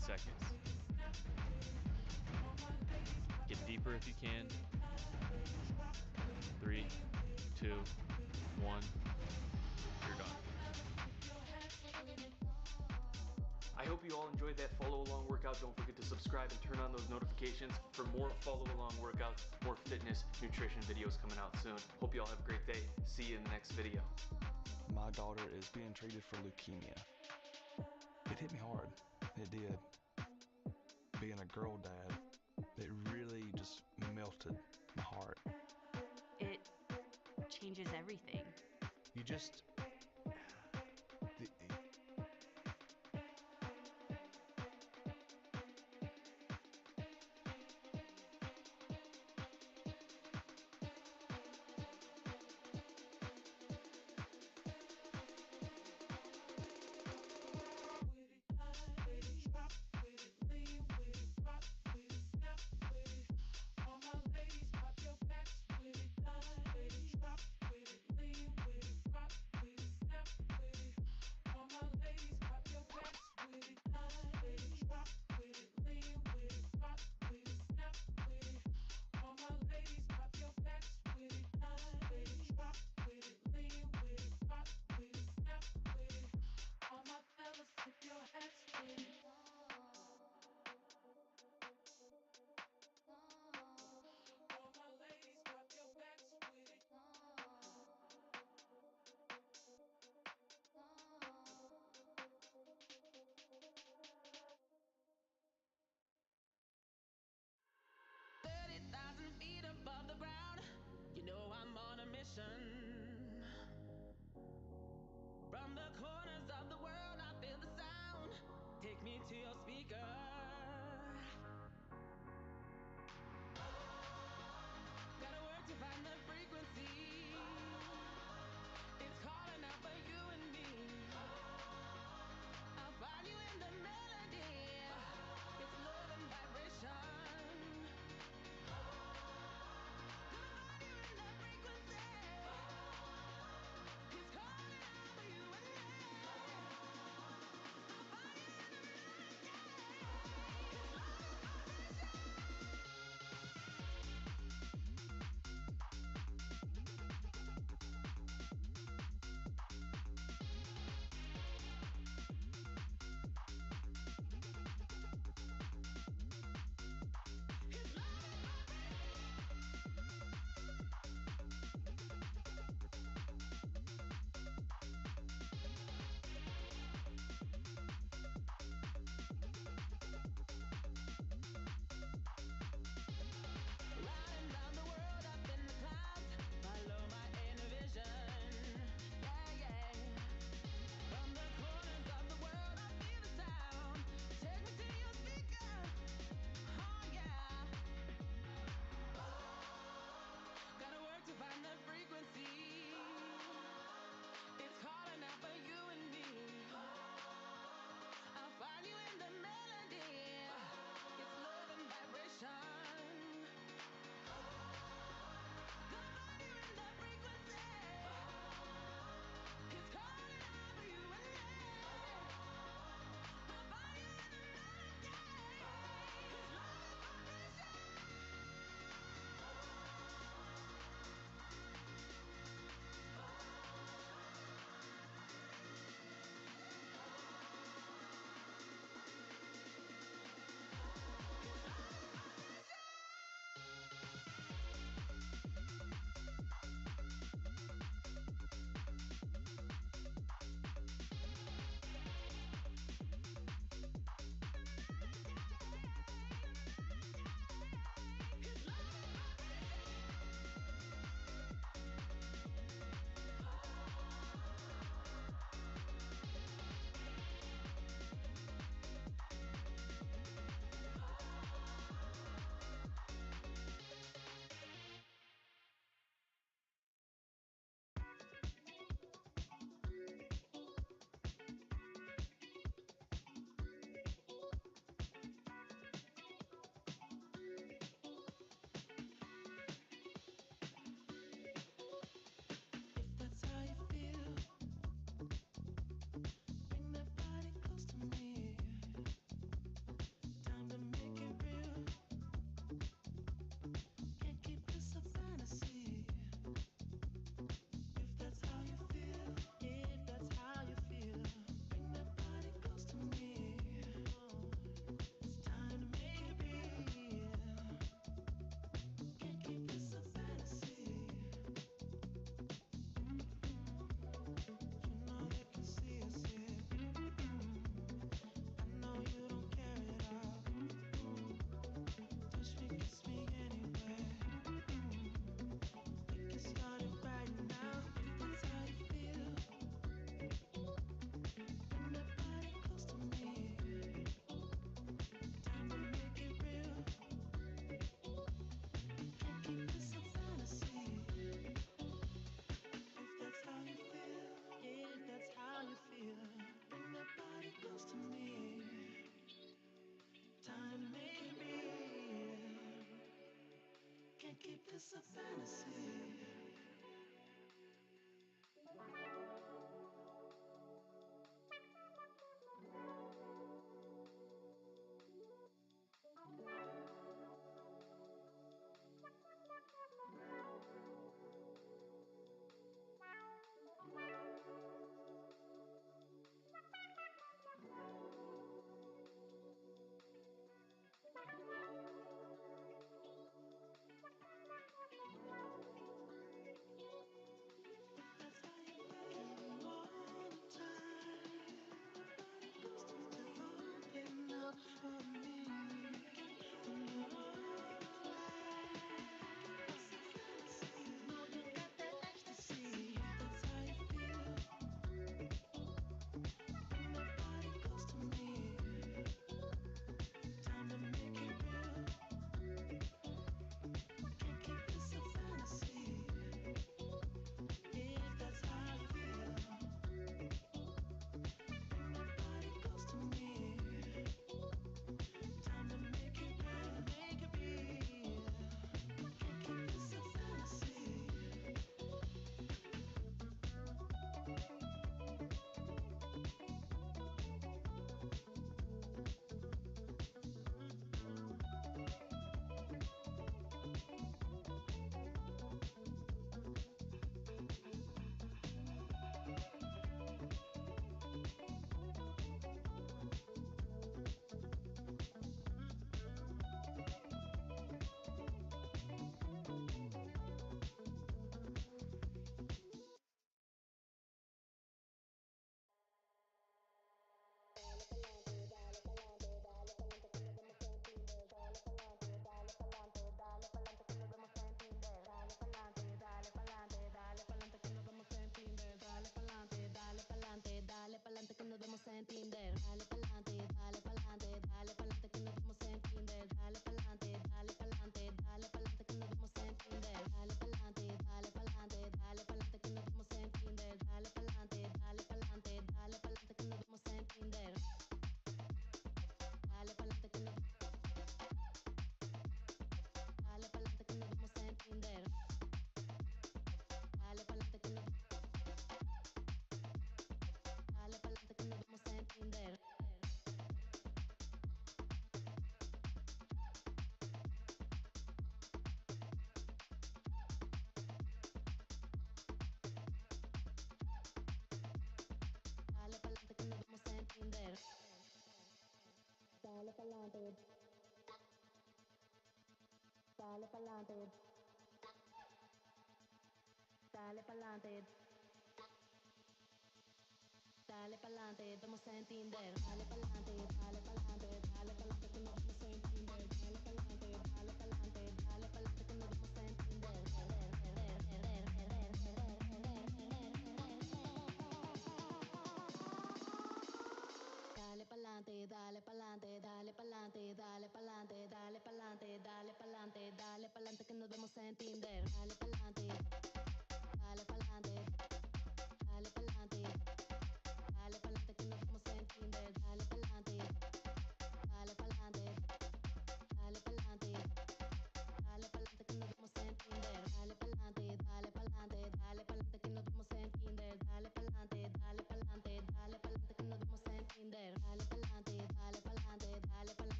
Seconds. Get deeper if you can. 3, 2, 1. You're done. I hope you all enjoyed that follow along workout. Don't forget to subscribe and turn on those notifications for more follow along workouts, more fitness, nutrition videos coming out soon. Hope you all have a great day. See you in the next video. My daughter is being treated for leukemia. It hit me hard. It did. Being a girl dad, it really just melted my heart. It changes everything. You just... this a fantasy?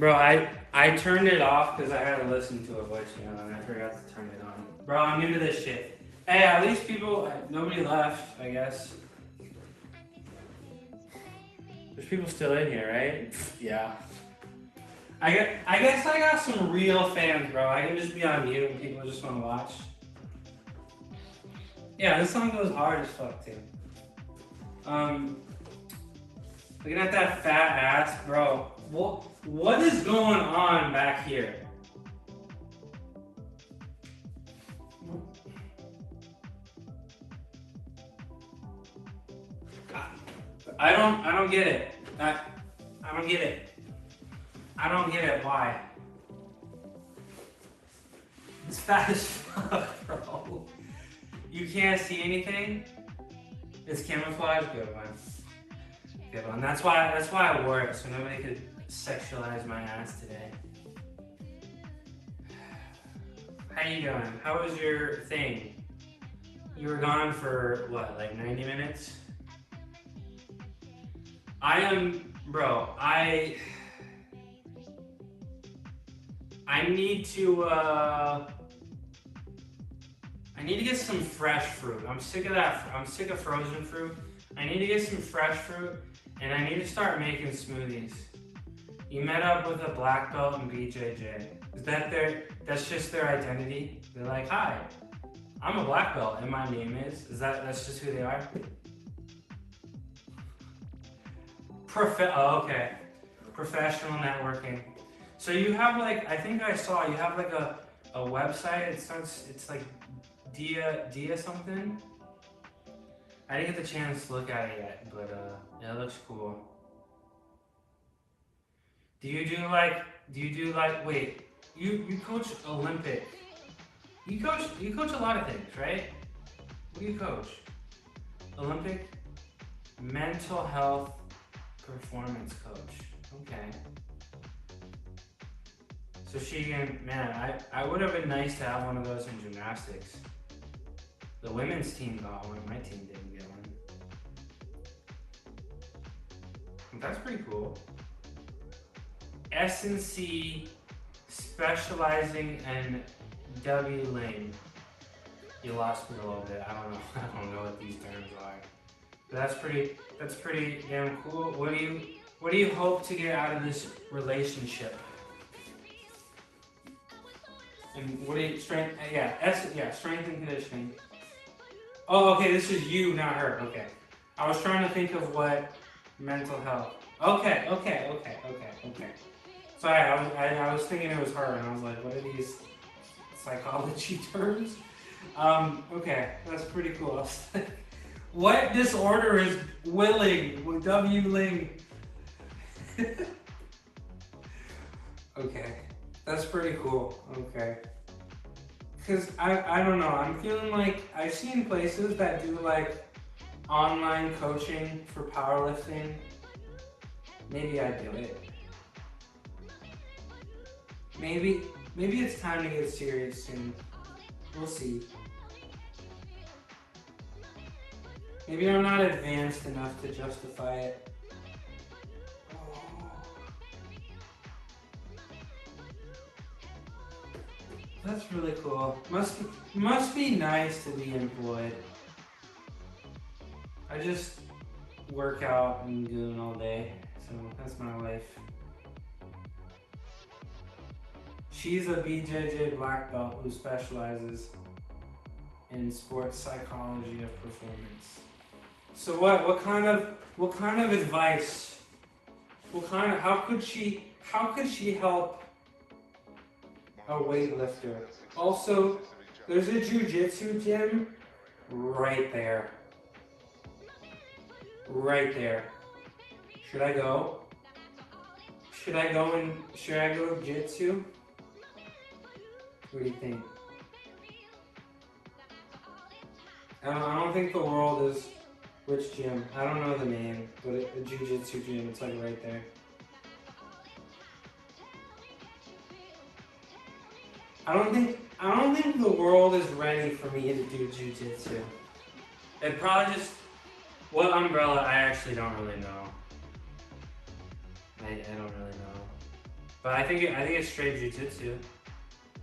Bro, I turned it off because I had to listen to a voice channel and I forgot to turn it on. Bro, I'm into this shit. Hey, at least people, nobody left, I guess. There's people still in here, right? Yeah. I guess I got some real fans, bro. I can just be on mute and people just want to watch. Yeah, this song goes hard as fuck too. Looking at that fat ass, bro. What is going on back here? I don't get it. I don't get it. I don't get it. Why? It's fat as fuck, bro. You can't see anything. It's camouflage. Good one. Good one. That's why I wore it, so nobody could sexualize my ass today. How you doing? How was your thing? You were gone for what, like 90 minutes? Bro, I need to get some fresh fruit. I'm sick of that. I'm sick of frozen fruit. I need to get some fresh fruit, and I need to start making smoothies. You met up with a black belt in BJJ. Is that that's just their identity? They're like, hi, I'm a black belt, and my name is that's just who they are? Oh, okay. Professional networking. So you have like, I think I saw, you have like a website. It's like Dia something. I didn't get the chance to look at it yet, but yeah, it looks cool. Do you do like, wait, you coach Olympic. You coach a lot of things, right? What do you coach? Olympic mental health performance coach. Okay. So she can, man, I would have been nice to have one of those in gymnastics. The women's team got one, my team didn't get one. That's pretty cool. S&C specializing in W lane. You lost me a little bit. I don't know what these terms are. But that's pretty damn cool. What do you hope to get out of this relationship? And what do you strength and conditioning. Oh, okay, this is you, not her. Okay. I was trying to think of what mental health. Okay. Sorry, I was thinking it was her, and I was like, what are these psychology terms? Okay, that's pretty cool. I was like, what disorder is willing with W-ling? Okay, that's pretty cool. Okay. Because I don't know, I'm feeling like I've seen places that do like online coaching for powerlifting. Maybe I'd do it. Maybe it's time to get serious soon. We'll see. Maybe I'm not advanced enough to justify it. That's really cool. Must be nice to be employed. I just work out and goon all day, so that's my life. She's a BJJ black belt who specializes in sports psychology of performance. So what kind of advice? How could she help a weightlifter? Also, there's a jiu-jitsu gym right there. Right there. Should I go? Should I go jiu-jitsu? What do you think? I don't think the world is, which gym? I don't know the name, but a jiu-jitsu gym, it's like right there. I don't think the world is ready for me to do jiu-jitsu. It probably just, what umbrella, I actually don't really know. I don't really know. But I think it's straight jiu-jitsu.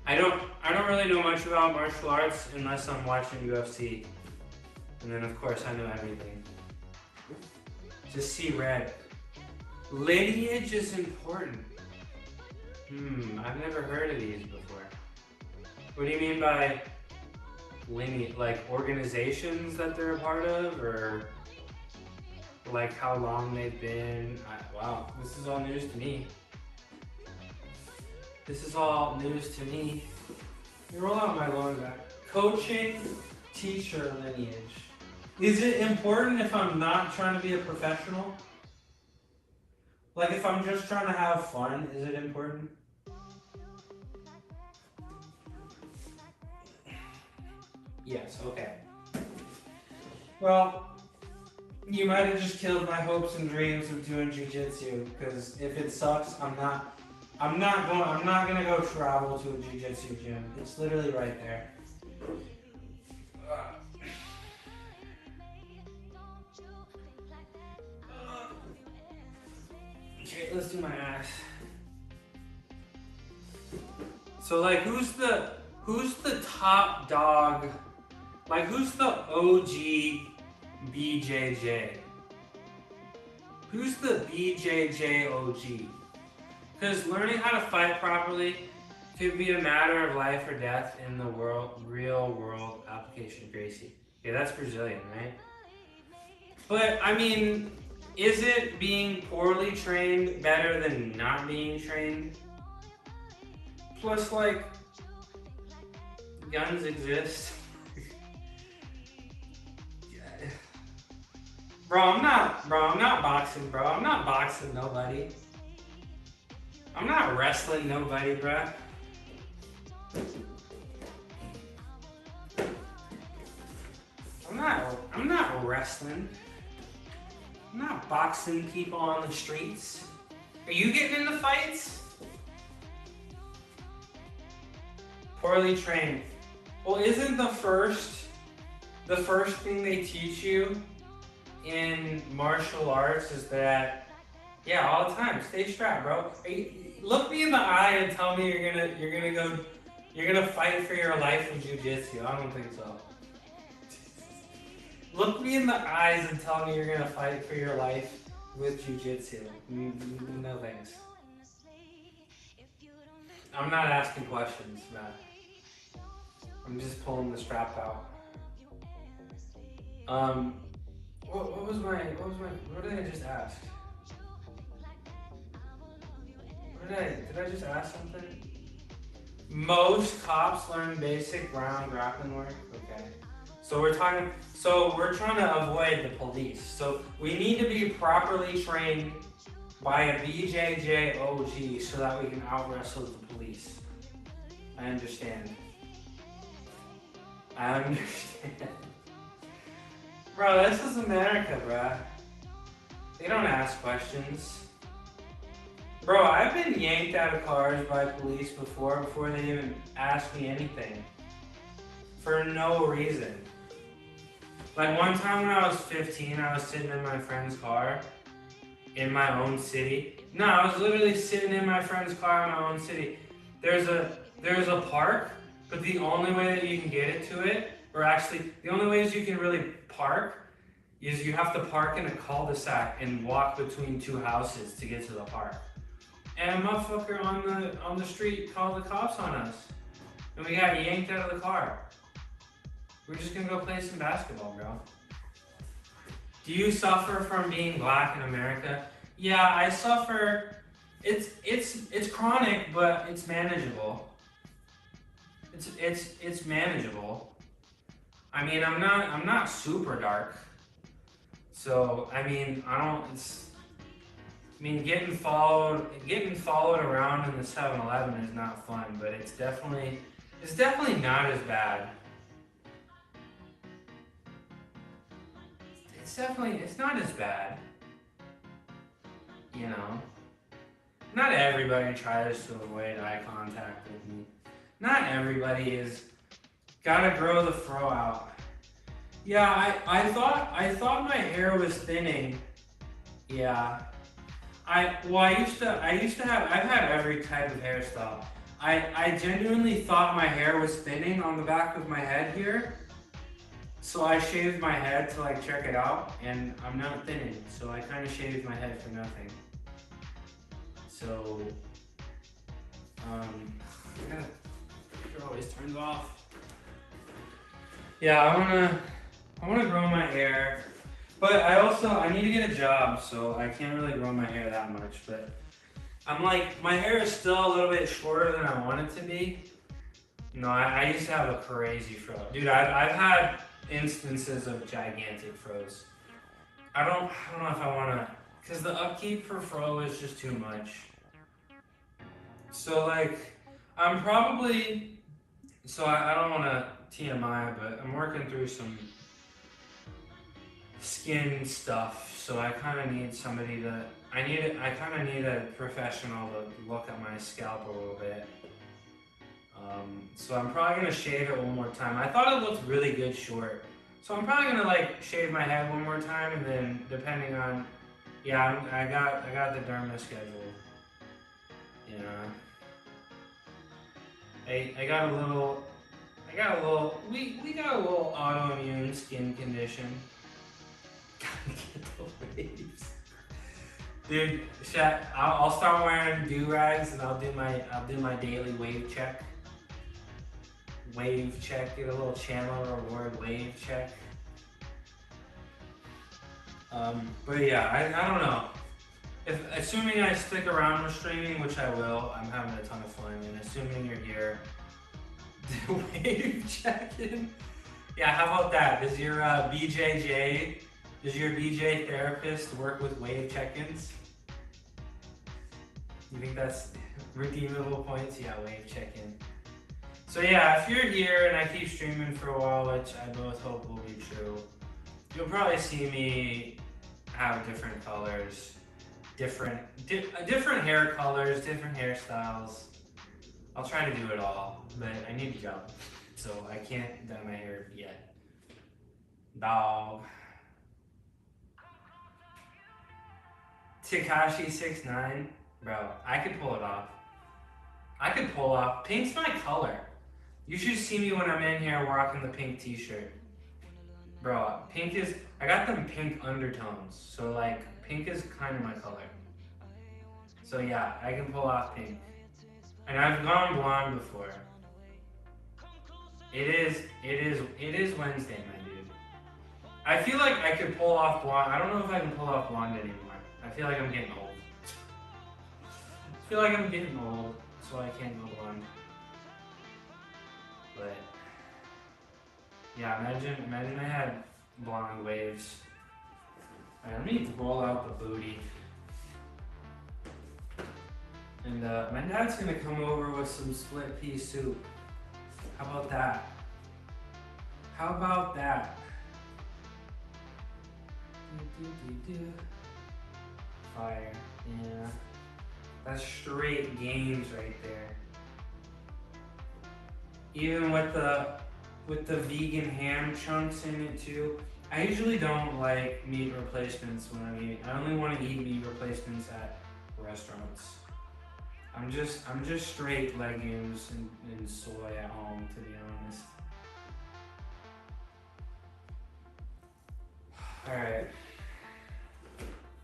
I don't really know much about martial arts unless I'm watching UFC. And then of course I know everything. Just see red. Lineage is important. I've never heard of these before. What do you mean by lineage? Like organizations that they're a part of, or like how long they've been? Wow, this is all news to me. This is all news to me. You roll out my lower back. Coaching, teacher lineage. Is it important if I'm not trying to be a professional? Like if I'm just trying to have fun, is it important? Yes, okay. Well, you might have just killed my hopes and dreams of doing jiu-jitsu, because if it sucks, I'm not gonna go travel to a jiu-jitsu gym. It's literally right there. Okay, let's do my ass. So like, who's the top dog? Like, who's the OG BJJ? Who's the BJJ OG? Because learning how to fight properly could be a matter of life or death in the real world application of Gracie. Yeah, that's Brazilian, right? But I mean, is it being poorly trained better than not being trained? Plus, like, guns exist. Bro, I'm not boxing, bro. I'm not boxing nobody. I'm not wrestling nobody, bro. I'm not wrestling. I'm not boxing people on the streets. Are you getting into fights? Poorly trained. Well, isn't the first thing they teach you in martial arts is that, yeah, all the time, stay strapped, bro. Look me in the eye and tell me you're gonna fight for your life in jiu-jitsu. I don't think so. Look me in the eyes and tell me you're gonna fight for your life with jiu-jitsu. No thanks. I'm not asking questions, Matt. I'm just pulling the strap out. What did I just ask? Did I just ask something? Most cops learn basic ground grappling work? Okay. So we're trying to avoid the police. So we need to be properly trained by a BJJ OG so that we can out-wrestle the police. I understand. Bro, this is America, bro. They don't ask questions. Bro, I've been yanked out of cars by police before they even asked me anything. For no reason. Like one time when I was 15, I was sitting in my friend's car in my own city. No, I was literally sitting in my friend's car in my own city. There's a park, but the only way that you can get to it, or actually the only ways you can really park, is you have to park in a cul-de-sac and walk between two houses to get to the park. And a motherfucker on the street called the cops on us. And we got yanked out of the car. We're just gonna go play some basketball, bro. Do you suffer from being black in America? Yeah, I suffer. It's chronic, but it's manageable. It's manageable. I mean, I'm not super dark. So I mean, getting followed around in the 7-Eleven is not fun, but it's definitely not as bad. It's not as bad. You know, not everybody tries to avoid eye contact with me. Not everybody is gotta grow the fro out. Yeah, I thought my hair was thinning. Yeah. I used to have, I've had every type of hairstyle. I genuinely thought my hair was thinning on the back of my head here. So I shaved my head to like check it out, and I'm not thinning. So I kind of shaved my head for nothing. So, it always turns off. Yeah, I wanna grow my hair, but I need to get a job, so I can't really grow my hair that much. But I'm like, my hair is still a little bit shorter than I want it to be. You know, I used to have a crazy fro. Dude, I've had instances of gigantic fros. I don't know if I wanna, cause the upkeep for fro is just too much. So like, I'm probably, so I don't wanna TMI, but I'm working through some skin stuff. So I kind of need somebody to, I kind of need a professional to look at my scalp a little bit. So I'm probably gonna shave it one more time. I thought it looked really good short. So I'm probably gonna like shave my head one more time, and then depending on, yeah, I got the derma scheduled. You know, I got a little, we got a little autoimmune skin condition. Gotta get the waves. Dude, I'll start wearing do-rags and I'll do my daily wave check. Wave check, get a little channel reward wave check. But yeah, I don't know. Assuming I stick around with streaming, which I will, I'm having a ton of fun, and assuming you're here, wave check-in. Yeah, how about that? Does your BJJ, does your BJ therapist work with wave check-ins? You think that's redeemable points? Yeah, wave check-in. So yeah, if you're here and I keep streaming for a while, which I both hope will be true, you'll probably see me have different colors, different hair colors, different hairstyles. I'll try to do it all, but I need a job, so I can't dye my hair yet. Dog. Tekashi 69, bro, I could pull it off. Pink's my color. You should see me when I'm in here rocking the pink t-shirt. Bro, pink is, I got them pink undertones. So like, pink is kind of my color. So yeah, I can pull off pink. And I've gone blonde before. It is Wednesday, my dude. I feel like I could pull off blonde. I don't know if I can pull off blonde anymore. I feel like I'm getting old. So I can't go blonde. But yeah, imagine I had blonde waves. Alright, let me roll out the booty. And my dad's gonna come over with some split pea soup. How about that? How about that? Fire, yeah. That's straight gains right there. Even with the vegan ham chunks in it too. I usually don't like meat replacements when I'm eating. I only want to eat meat replacements at restaurants. I'm just straight legumes and soy at home, to be honest. All right.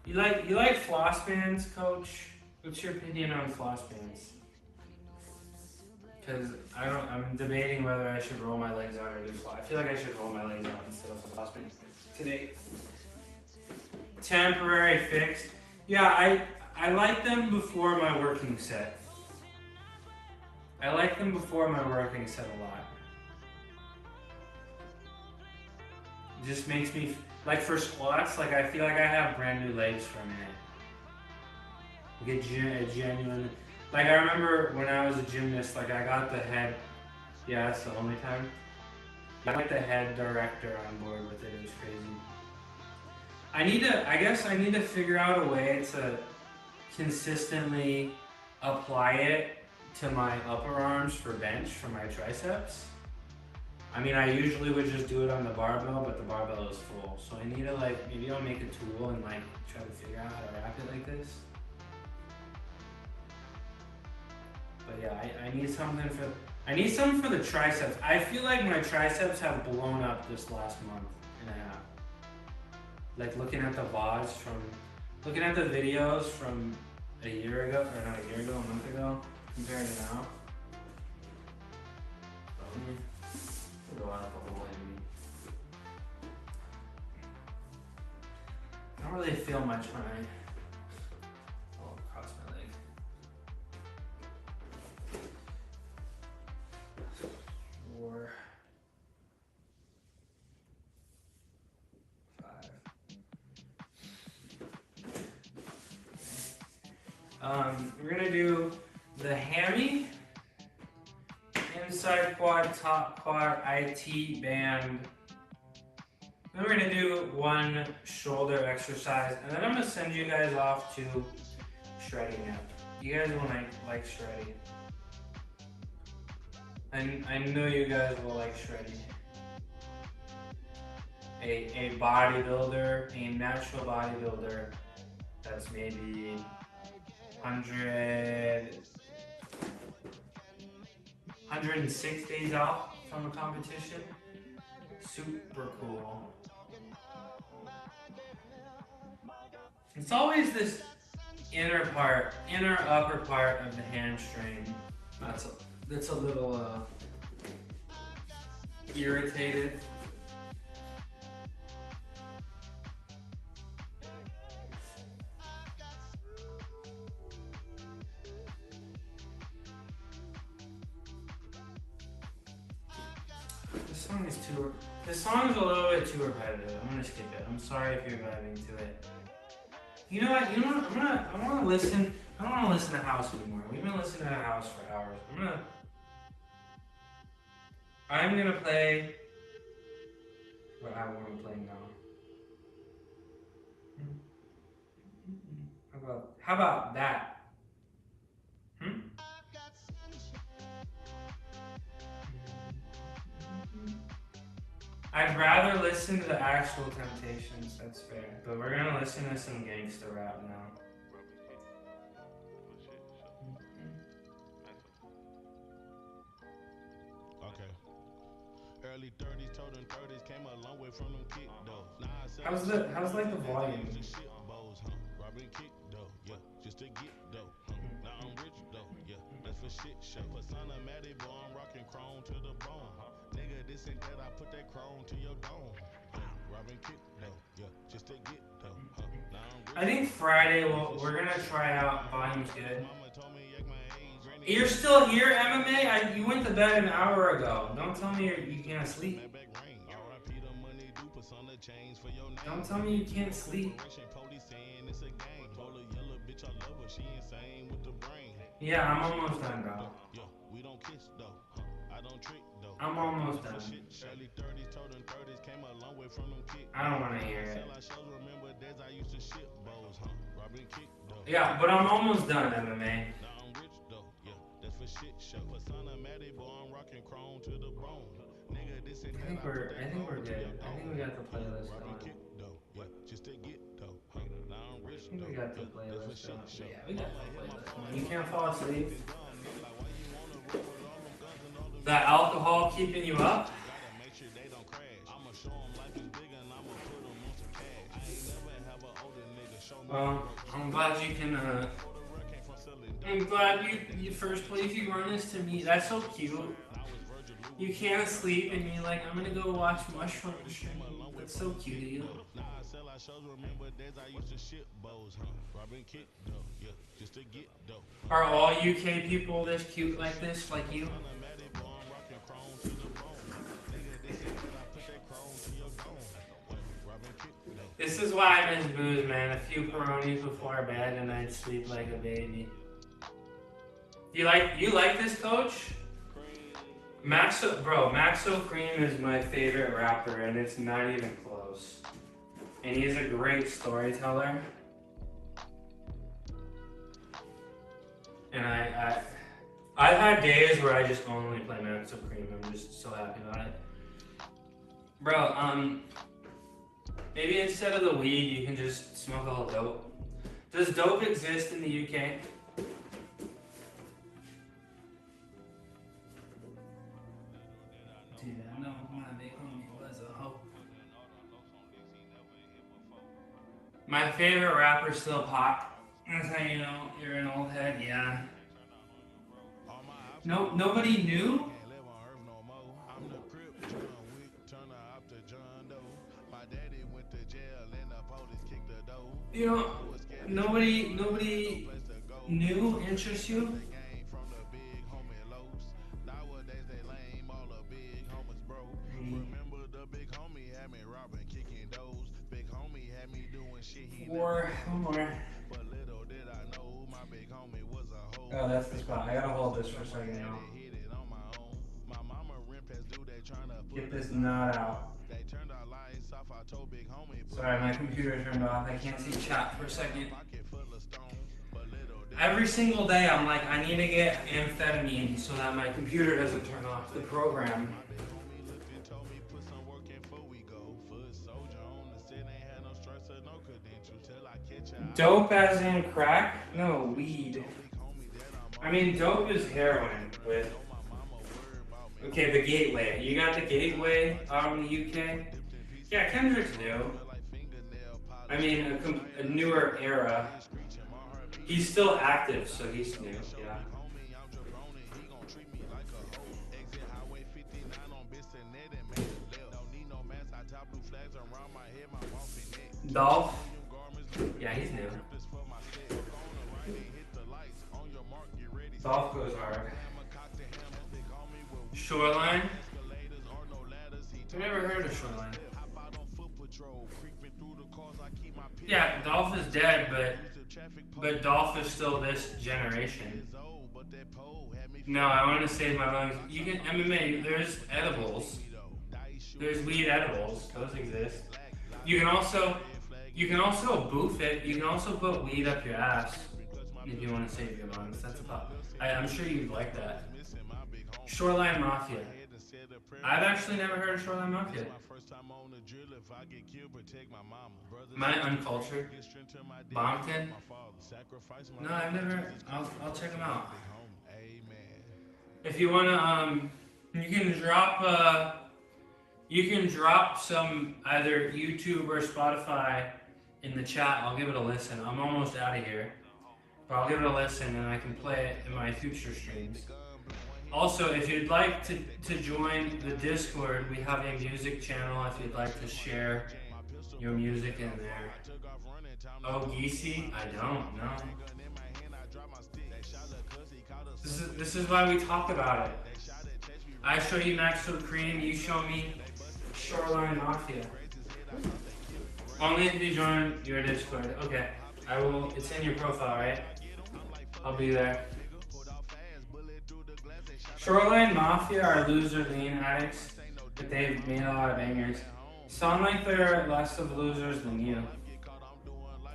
You like floss bands, Coach? What's your opinion on floss bands? Because I'm debating whether I should roll my legs out or do floss. I feel like I should roll my legs out instead of floss bands today. Temporary fixed. Yeah, I like them before my working set. I like them before my working set a lot. It just makes me, like for squats, like I feel like I have brand new legs for a minute. Like a genuine, like I remember when I was a gymnast, like I got the head, yeah, that's the only time. I got the head director on board with it, it was crazy. I guess I need to figure out a way to consistently apply it to my upper arms for bench, for my triceps. I mean, I usually would just do it on the barbell, but the barbell is full. So I need to like, maybe I'll make a tool and like try to figure out how to wrap it like this. yeah, I need something for the triceps. I feel like my triceps have blown up this last month and a half. Like looking at the videos from a year ago, or not a year ago, a month ago, compared to now. Go out the whole way. I don't really feel much when I cross my leg. 4, 5. We're gonna do the hammy, inside quad, top quad, IT band. Then we're gonna do one shoulder exercise, and then I'm gonna send you guys off to shredding now. You guys will like shredding. I know you guys will like shredding. A bodybuilder, a natural bodybuilder that's maybe 106 days off from a competition. Super cool. It's always this inner upper part of the hamstring that's a little irritated. This song is a little bit too repetitive. I'm gonna skip it. I'm sorry if you're vibing to it. You know what? I don't wanna listen to house anymore. We've been listening to house for hours. I'm gonna play what I wanna play now. How about that? I'd rather listen to the actual Temptations, that's fair. But we're gonna listen to some gangster rap now. Okay. Early 30s, told them 30s, came a long way from them kick though. How's like the volume? Robbing kick though, yeah, just to get though. Now I'm rich though, yeah, that's for shit show. Persona Matty, boy, I'm rocking chrome to the bone. Nigga, this and that, I put that chrome to your dome. Robbing kick though, yeah, just to get though. Now I'm rich. I think Friday we're gonna try out Volume's Good. You're still here, MMA? You went to bed an hour ago. Don't tell me you can't sleep. Don't tell me you can't sleep. Yeah, I'm almost done, bro. I'm almost done. I don't want to hear it. Yeah, but I'm almost done, MMA. I think we're good. I think we got the playlist on. I think we got the playlist on. Yeah, we got the playlist on. You can't fall asleep. That alcohol keeping you up? Well, I'm glad you can, I'm glad you first place you run this to me. That's so cute. You can't sleep and you're like, I'm gonna go watch Mushroom Stream. That's so cute of you. Are all UK people this cute like this, like you? This is why I miss booze, man. A few Peronis before bed and I'd sleep like a baby. You like this, coach? Maxo Cream is my favorite rapper and it's not even close. And he's a great storyteller. And I've had days where I just only play Maxo Cream. I'm just so happy about it. Bro, maybe instead of the weed, you can just smoke a little dope. Does dope exist in the UK? My favorite rapper still Pac. That's how you know you're an old head, yeah. Nope, nobody knew? You know, nobody knew interests you? One more. Oh, that's the spot. I gotta hold this for a second, y'all. Get this knot out. Sorry, my computer turned off. I can't see chat for a second. Every single day, I'm like, I need to get amphetamine so that my computer doesn't turn off the program. Dope as in crack? No, weed. I mean, dope is heroin with... Okay, the Gateway. You got the Gateway out in the UK? Yeah, Kendrick's new. I mean, a newer era. He's still active, so he's new, yeah. Dolph? Yeah, he's new. Dolph goes hard. Shoreline? I've never heard of Shoreline. Yeah, Dolph is dead, but Dolph is still this generation. No, I want to save my lungs. You can MMA. There's edibles. There's weed edibles. Those exist. You can also boof it. You can also put weed up your ass if you want to save your lungs. That's about. I'm sure you'd like that. Shoreline Mafia. I've actually never heard of Shoreline Mafia. Am I uncultured? Bompton? No, I've never. I'll check them out. If you wanna, you can drop some either YouTube or Spotify in the chat. I'll give it a listen. I'm almost out of here, but I'll give it a listen and I can play it in my future streams. Also, if you'd like to join the Discord, we have a music channel if you'd like to share your music in there. Oh, Geesey? I don't know. This is why we talk about it. I show you Maxo Cream, you show me Shoreline Mafia. Only if you join your Discord. Okay, I will. It's in your profile, right? I'll be there. Shoreline Mafia are loser lean addicts, but they've made a lot of bangers. Sound like they're less of losers than you.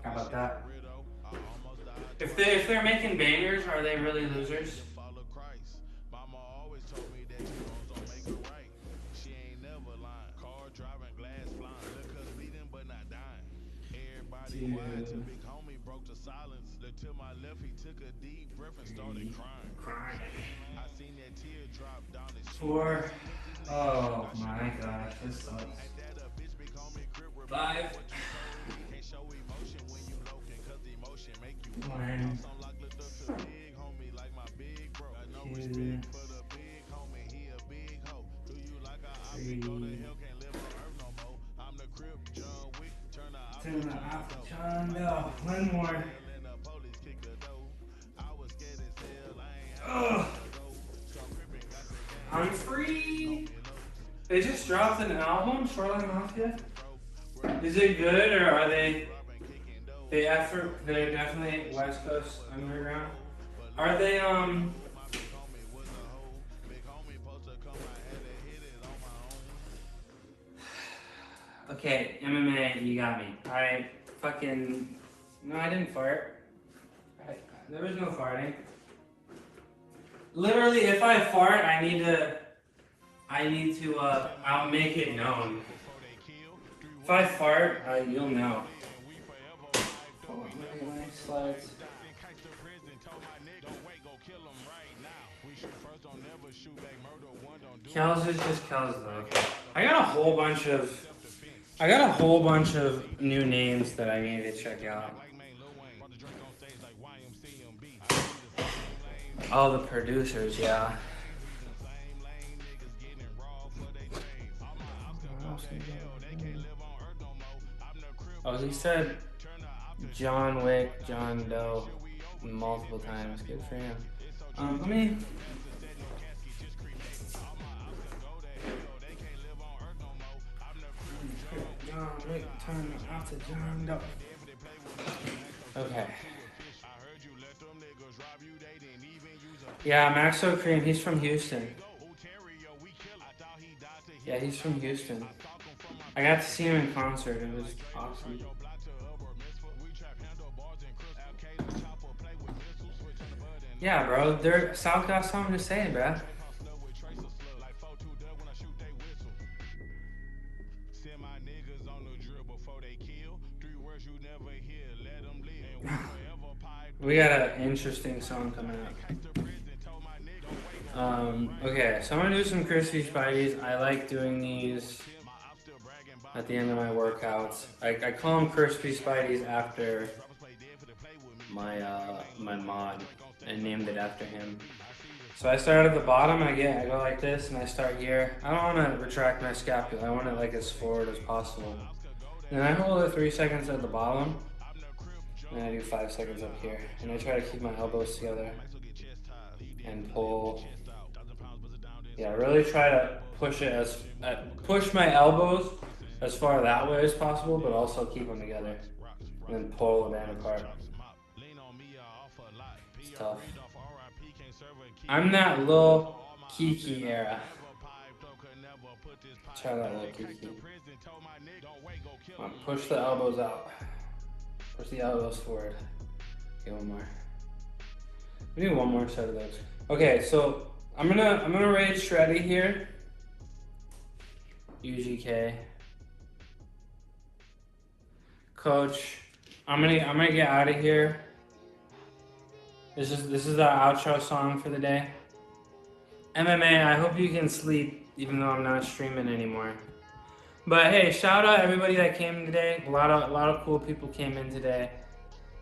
How about that? If they're making bangers, are they really losers? Four. Oh my gosh, this sucks. 5. 1. 2. 3. Turn off the channel. One more. Ugh. I'm free. They just dropped an album, Shoreline Mafia. Is it good or are they? They're definitely West Coast underground. Are they Okay, MMA, you got me. Alright, fucking. No, I didn't fart. There was no farting. Literally, if I fart, I need to, I'll make it known. If I fart, you'll know. Hold on, let me get my slides. Kells is just Kells though. I got a whole bunch of I got a whole bunch of new names that I need to check out. Oh, the producers, yeah. Oh, he said John Wick, John Doe multiple times. Good for him. Let me. John Wick turn out to John Doe. Okay. Yeah, Maxo Cream, he's from Houston. Yeah, he's from Houston. I got to see him in concert. It was awesome. Yeah, bro. They're South got something to say, bro. We got an interesting song coming up. Okay, so I'm gonna do some crispy spideys. I like doing these at the end of my workouts. I call them crispy spideys after my my mod. I named it after him. So I start at the bottom. I go like this, and I start here. I don't want to retract my scapula. I want it like as forward as possible. Then I hold it 3 seconds at the bottom. And I do 5 seconds up here. And I try to keep my elbows together and pull. Yeah, really try to push it push my elbows as far that way as possible, but also keep them together. And then pull the band apart. It's tough. I'm that little Kiki era. Try that little Kiki. Push the elbows out. Push the elbows forward. Okay, one more. We need one more set of those. Okay, so I'm gonna raid Shreddy here. UGK. Coach, I'm gonna get out of here. This is our outro song for the day. MMA, I hope you can sleep even though I'm not streaming anymore. But hey, shout out everybody that came today. A lot of cool people came in today.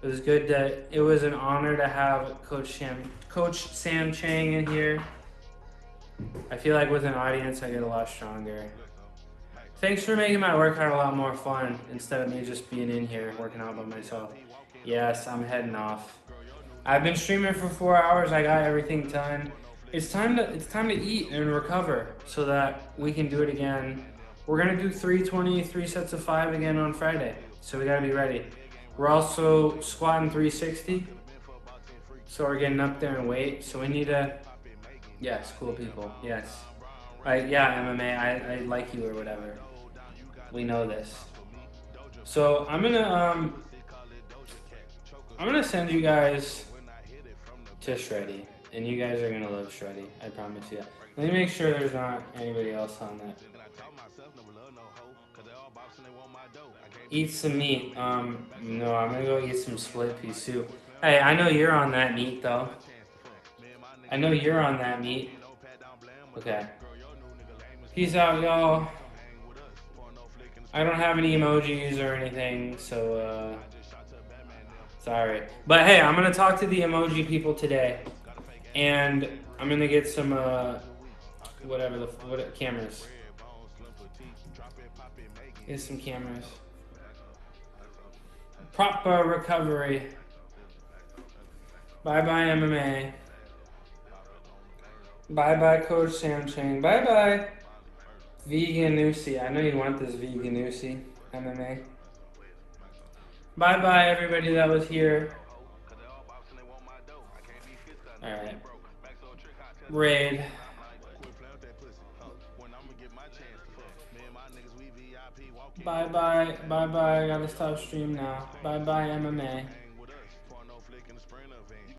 It was good it was an honor to have Coach Sam Chang in here. I feel like with an audience I get a lot stronger. Thanks for making my workout a lot more fun instead of me just being in here working out by myself. Yes, I'm heading off. I've been streaming for 4 hours. I got everything done. It's time to eat and recover so that we can do it again. We're gonna do 320, 3 sets of 5 again on Friday. So we gotta be ready. We're also squatting 360. So we're getting up there in weight. So we need to, yes, cool people, yes. Yeah, MMA, I like you or whatever. We know this. So I'm gonna send you guys to Shreddy. And you guys are gonna love Shreddy, I promise you. Let me make sure there's not anybody else on that. Eat some meat. No, I'm gonna go eat some split pea soup. Hey, I know you're on that meat though. I know you're on that meat. Okay. Peace out, y'all. I don't have any emojis or anything, so sorry. But hey, I'm gonna talk to the emoji people today. And I'm gonna get some cameras. Get some cameras. Proper recovery. Bye bye MMA. Bye bye Coach Sam Chang. Bye bye Veganusi. I know you want this Veganusi MMA. Bye bye everybody that was here. Alright. Raid. Bye bye. Bye bye. I gotta stop stream now. Bye bye MMA.